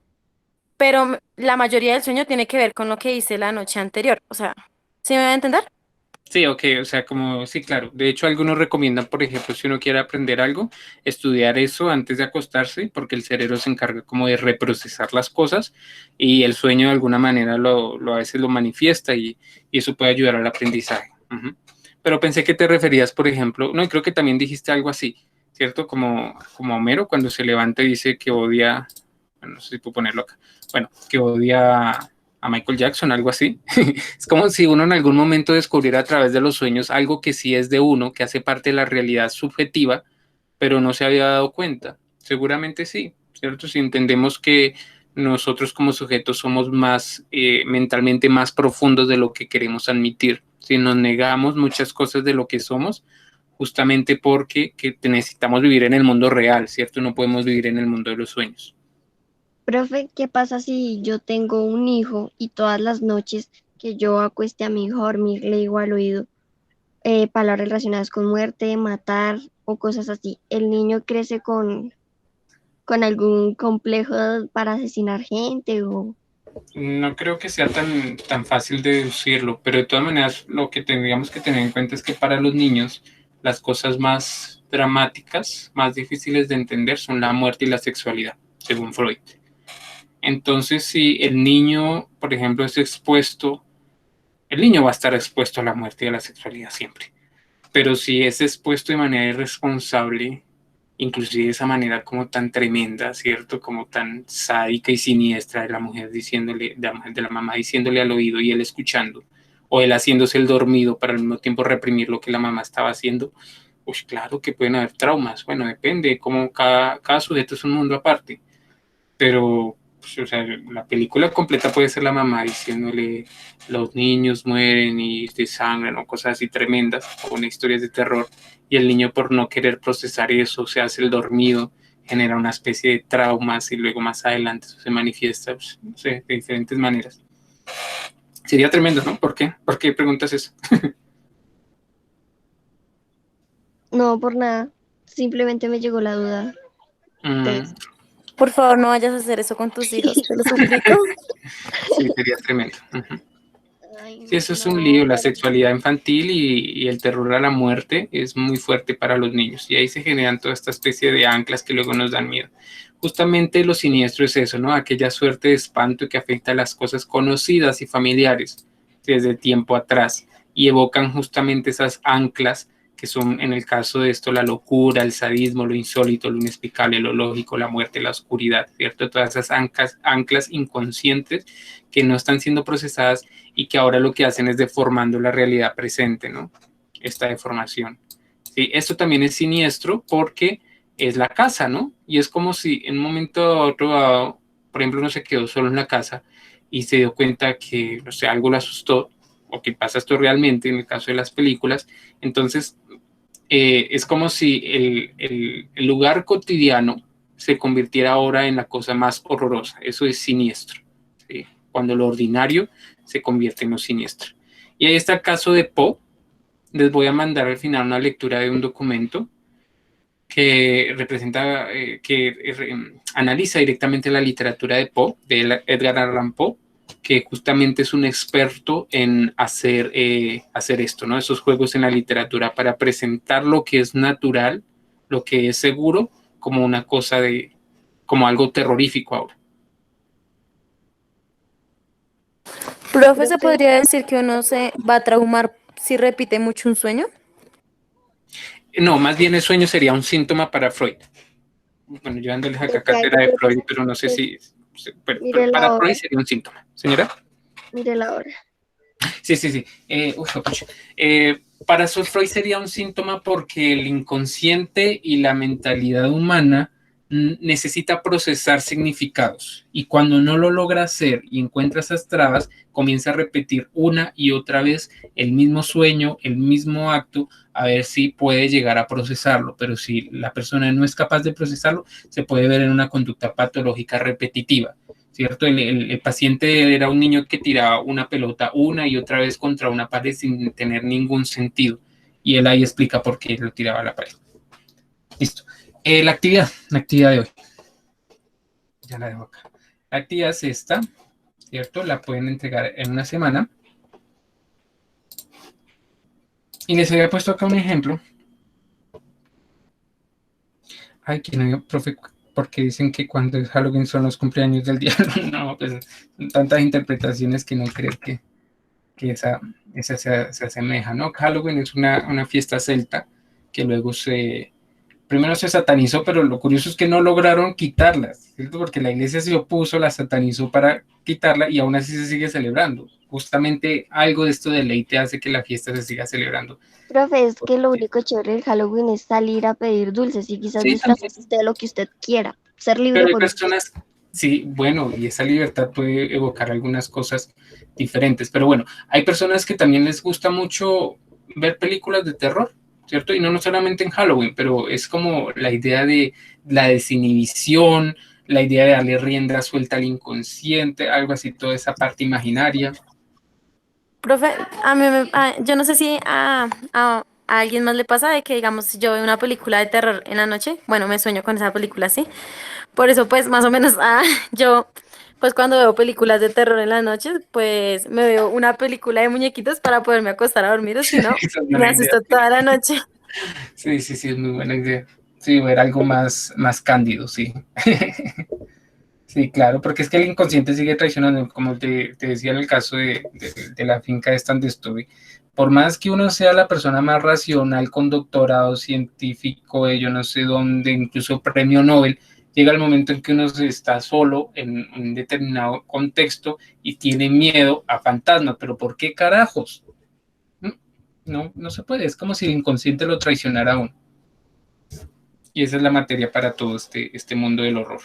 pero la mayoría del sueño tiene que ver con lo que hice la noche anterior. O sea, ¿sí me va a entender? Sí, ok, o sea, como, sí, claro. De hecho, algunos recomiendan, por ejemplo, si uno quiere aprender algo, estudiar eso antes de acostarse, porque el cerebro se encarga como de reprocesar las cosas y el sueño de alguna manera a veces lo manifiesta y eso puede ayudar al aprendizaje. Pero pensé que te referías, por ejemplo, no, y creo que también dijiste algo así, ¿cierto? Como Homero cuando se levanta y dice que odia, bueno, no sé si puedo ponerlo acá, bueno, que odia a Michael Jackson, algo así. Es como si uno en algún momento descubriera a través de los sueños algo que sí es de uno, que hace parte de la realidad subjetiva, pero no se había dado cuenta. Seguramente sí, ¿cierto? Si entendemos que nosotros como sujetos somos más mentalmente más profundos de lo que queremos admitir. Si nos negamos muchas cosas de lo que somos, justamente porque necesitamos vivir en el mundo real, ¿cierto? No podemos vivir en el mundo de los sueños. Profe, ¿qué pasa si yo tengo un hijo y todas las noches que yo acueste a mi hijo a dormir le digo al oído palabras relacionadas con muerte, matar o cosas así? ¿El niño crece con algún complejo para asesinar gente o...? No creo que sea tan fácil de deducirlo, pero de todas maneras lo que tendríamos que tener en cuenta es que para los niños las cosas más dramáticas, más difíciles de entender son la muerte y la sexualidad, según Freud. Entonces, si el niño, por ejemplo, es expuesto, el niño va a estar expuesto a la muerte y a la sexualidad siempre, pero si es expuesto de manera irresponsable, inclusive de esa manera como tan tremenda, ¿cierto? Como tan sádica y siniestra de la mujer diciéndole, de la mamá diciéndole al oído y él escuchando, o él haciéndose el dormido para al mismo tiempo reprimir lo que la mamá estaba haciendo, pues claro que pueden haber traumas. Bueno, depende, como cada sujeto es un mundo aparte, pero pues, o sea, la película completa puede ser la mamá diciéndole los niños mueren y se sangran o cosas así tremendas, o una historias de terror, y el niño por no querer procesar eso se hace el dormido, genera una especie de traumas y luego más adelante eso se manifiesta, pues, no sé, de diferentes maneras. Sería tremendo, ¿no? ¿Por qué? ¿Por qué preguntas eso? No, por nada. Simplemente me llegó la duda de Mm, eso. Por favor, no vayas a hacer eso con tus hijos, te lo suplico. sí, sería tremendo. Ujú. Ay, Sí, eso es un no, lío, la sexualidad infantil y el terror a la muerte es muy fuerte para los niños y ahí se generan toda esta especie de anclas que luego nos dan miedo. Justamente lo siniestro es eso, ¿no? Aquella suerte de espanto que afecta a las cosas conocidas y familiares desde tiempo atrás y evocan justamente esas anclas que son en el caso de esto la locura, el sadismo, lo insólito, lo inexplicable, lo lógico, la muerte, la oscuridad, ¿cierto? Todas esas anclas inconscientes que no están siendo procesadas y que ahora lo que hacen es deformando la realidad presente, ¿no? Esta deformación. Sí, esto también es siniestro porque es la casa, ¿no? Y es como si en un momento a otro, por ejemplo, uno se quedó solo en la casa y se dio cuenta que, no sé, algo lo asustó o que pasa esto realmente en el caso de las películas. Entonces, es como si el lugar cotidiano se convirtiera ahora en la cosa más horrorosa. Eso es siniestro. ¿Sí? Cuando lo ordinario se convierte en lo siniestro. Y ahí está el caso de Poe. Les voy a mandar al final una lectura de un documento que representa, analiza directamente la literatura de Poe, de Edgar Allan Poe, que justamente es un experto en hacer esto, ¿no? Esos juegos en la literatura para presentar lo que es natural, lo que es seguro, como una cosa como algo terrorífico ahora. Profe, ¿se podría decir que uno se va a traumar si repite mucho un sueño? No, más bien el sueño sería un síntoma para Freud. Bueno, yo dándoles acá Exacto, cátedra de Freud, profesor. pero no sé Pues, si, pero mire para la Freud hora, sería un síntoma. Señora. mire la hora. Sí, sí, sí. Para Freud sería un síntoma porque el inconsciente y la mentalidad humana necesita procesar significados y cuando no lo logra hacer y encuentra esas trabas, comienza a repetir una y otra vez el mismo sueño, el mismo acto, a ver si puede llegar a procesarlo, pero si la persona no es capaz de procesarlo, se puede ver en una conducta patológica repetitiva. ¿Cierto? El paciente era un niño que tiraba una pelota una y otra vez contra una pared sin tener ningún sentido. Y él ahí explica por qué lo tiraba a la pared. Listo. La actividad de hoy. Ya la dejo acá. La actividad es esta, ¿cierto? La pueden entregar en una semana. Y les había puesto acá un ejemplo. Ay, que no, profe, porque dicen que cuando es Halloween son los cumpleaños del diablo. No, pues son tantas interpretaciones que no creo que esa se asemeja, ¿no? Halloween es una fiesta celta que luego primero se satanizó, pero lo curioso es que no lograron quitarla, ¿cierto? Porque la iglesia se opuso, la satanizó para quitarla y aún así se sigue celebrando. Justamente algo de esto de ley te hace que la fiesta se siga celebrando. Profe, es que lo único chévere del Halloween es salir a pedir dulces y quizás Sí, también. disfrazarse de lo que usted quiera. Ser libre Pero hay por un día. personas, sí, bueno, y esa libertad puede evocar algunas cosas diferentes, pero bueno, hay personas que también les gusta mucho ver películas de terror, ¿cierto? Y no solamente en Halloween, pero es como la idea de la desinhibición, la idea de darle rienda suelta al inconsciente, algo así, toda esa parte imaginaria. Profe, yo no sé si a alguien más le pasa de que, digamos, si yo veo una película de terror en la noche, bueno, me sueño con esa película, sí. Por eso, pues, más o menos, yo, pues, cuando veo películas de terror en la noche, pues, me veo una película de muñequitos para poderme acostar a dormir, o si no, Esa es me buena idea. asusto toda la noche. Sí, sí, sí, es muy buena idea. Sí, ver algo más cándido, sí. Sí, claro, porque es que el inconsciente sigue traicionando, como te decía en el caso de la finca esta donde estuve. Por más que uno sea la persona más racional, con doctorado científico, yo no sé dónde, incluso premio Nobel, llega el momento en que uno está solo en un determinado contexto y tiene miedo a fantasmas. ¿Pero por qué carajos? No, no se puede, es como si el inconsciente lo traicionara a uno. Y esa es la materia para todo este mundo del horror.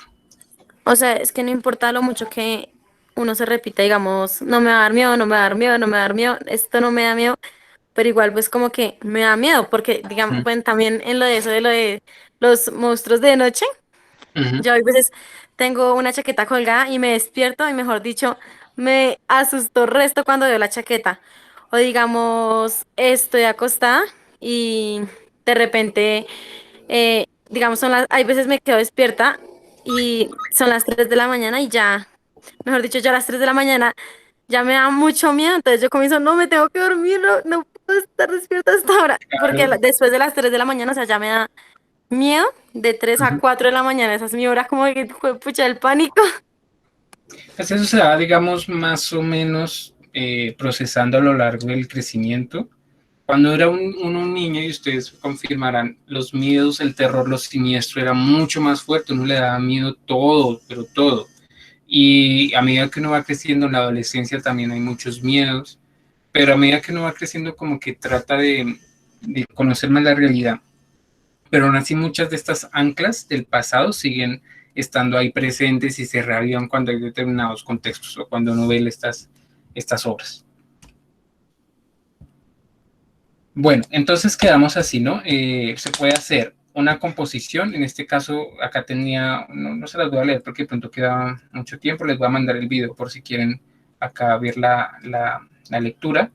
O sea, es que no importa lo mucho que uno se repita, digamos, no me va a dar miedo, no me va a dar miedo, no me va a dar miedo, esto no me da miedo, pero igual pues como que me da miedo, porque digamos, bueno, también en lo de eso, de lo de los monstruos de noche, yo a veces tengo una chaqueta colgada y me despierto y mejor dicho, me asustó resto cuando veo la chaqueta. O digamos, estoy acostada y de repente, digamos, hay veces me quedo despierta y son las 3 de la mañana y ya, mejor dicho, ya a las 3 de la mañana ya me da mucho miedo, entonces yo comienzo, no, me tengo que dormir, no, no puedo estar despierta hasta ahora, porque Claro. después de las 3 de la mañana, o sea, ya me da miedo, de 3 a Ujú. 4 de la mañana, esa es mi hora como que, pucha, el pánico. Pues eso se va, digamos, más o menos procesando a lo largo del crecimiento. Cuando era un niño, y ustedes confirmarán, los miedos, el terror, lo siniestro era mucho más fuerte, uno le daba miedo todo, pero todo. Y a medida que uno va creciendo en la adolescencia también hay muchos miedos, pero a medida que uno va creciendo como que trata de conocer más la realidad. Pero aún así muchas de estas anclas del pasado siguen estando ahí presentes y se reavivan cuando hay determinados contextos o cuando uno ve estas obras. Bueno, entonces quedamos así, ¿no? Se puede hacer una composición, en este caso acá tenía, no se las voy a leer porque de pronto queda mucho tiempo, les voy a mandar el video por si quieren acá ver la lectura.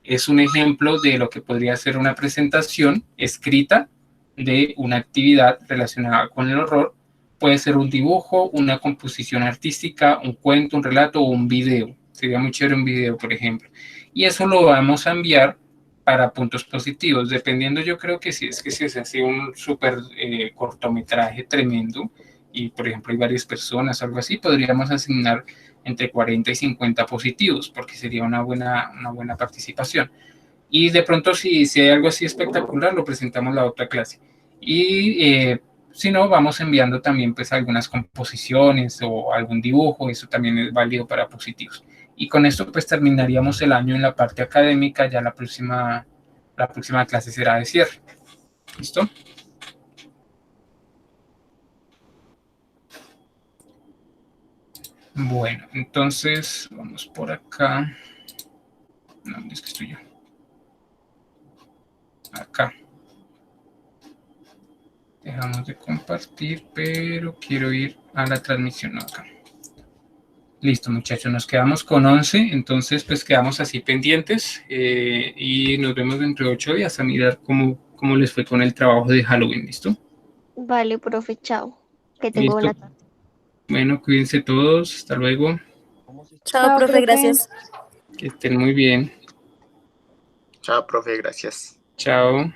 Es un ejemplo de lo que podría ser una presentación escrita de una actividad relacionada con el horror. Puede ser un dibujo, una composición artística, un cuento, un relato o un video. Sería muy chévere un video, por ejemplo. Y eso lo vamos a enviar para puntos positivos, dependiendo. Yo creo que si se hace un súper cortometraje tremendo y por ejemplo hay varias personas, algo así, podríamos asignar entre 40 y 50 positivos, porque sería una buena participación. Y de pronto si hay algo así espectacular, lo presentamos la otra clase. Y si no, vamos enviando también pues algunas composiciones o algún dibujo, eso también es válido para positivos. Y con esto pues terminaríamos el año en la parte académica, ya la próxima clase será de cierre. ¿Listo? Bueno, entonces vamos por acá. No, es que estoy yo. Acá. Dejamos de compartir, pero quiero ir a la transmisión acá. Listo, muchachos, nos quedamos con 11, entonces pues quedamos así pendientes y nos vemos dentro de 8 días a mirar cómo les fue con el trabajo de Halloween, ¿listo? Vale, profe, chao. Que tengo Listo. buena tarde. Bueno, cuídense todos, hasta luego, Chao, Chao, profe, profe. gracias. que estén muy bien, Chao, profe, gracias. chao.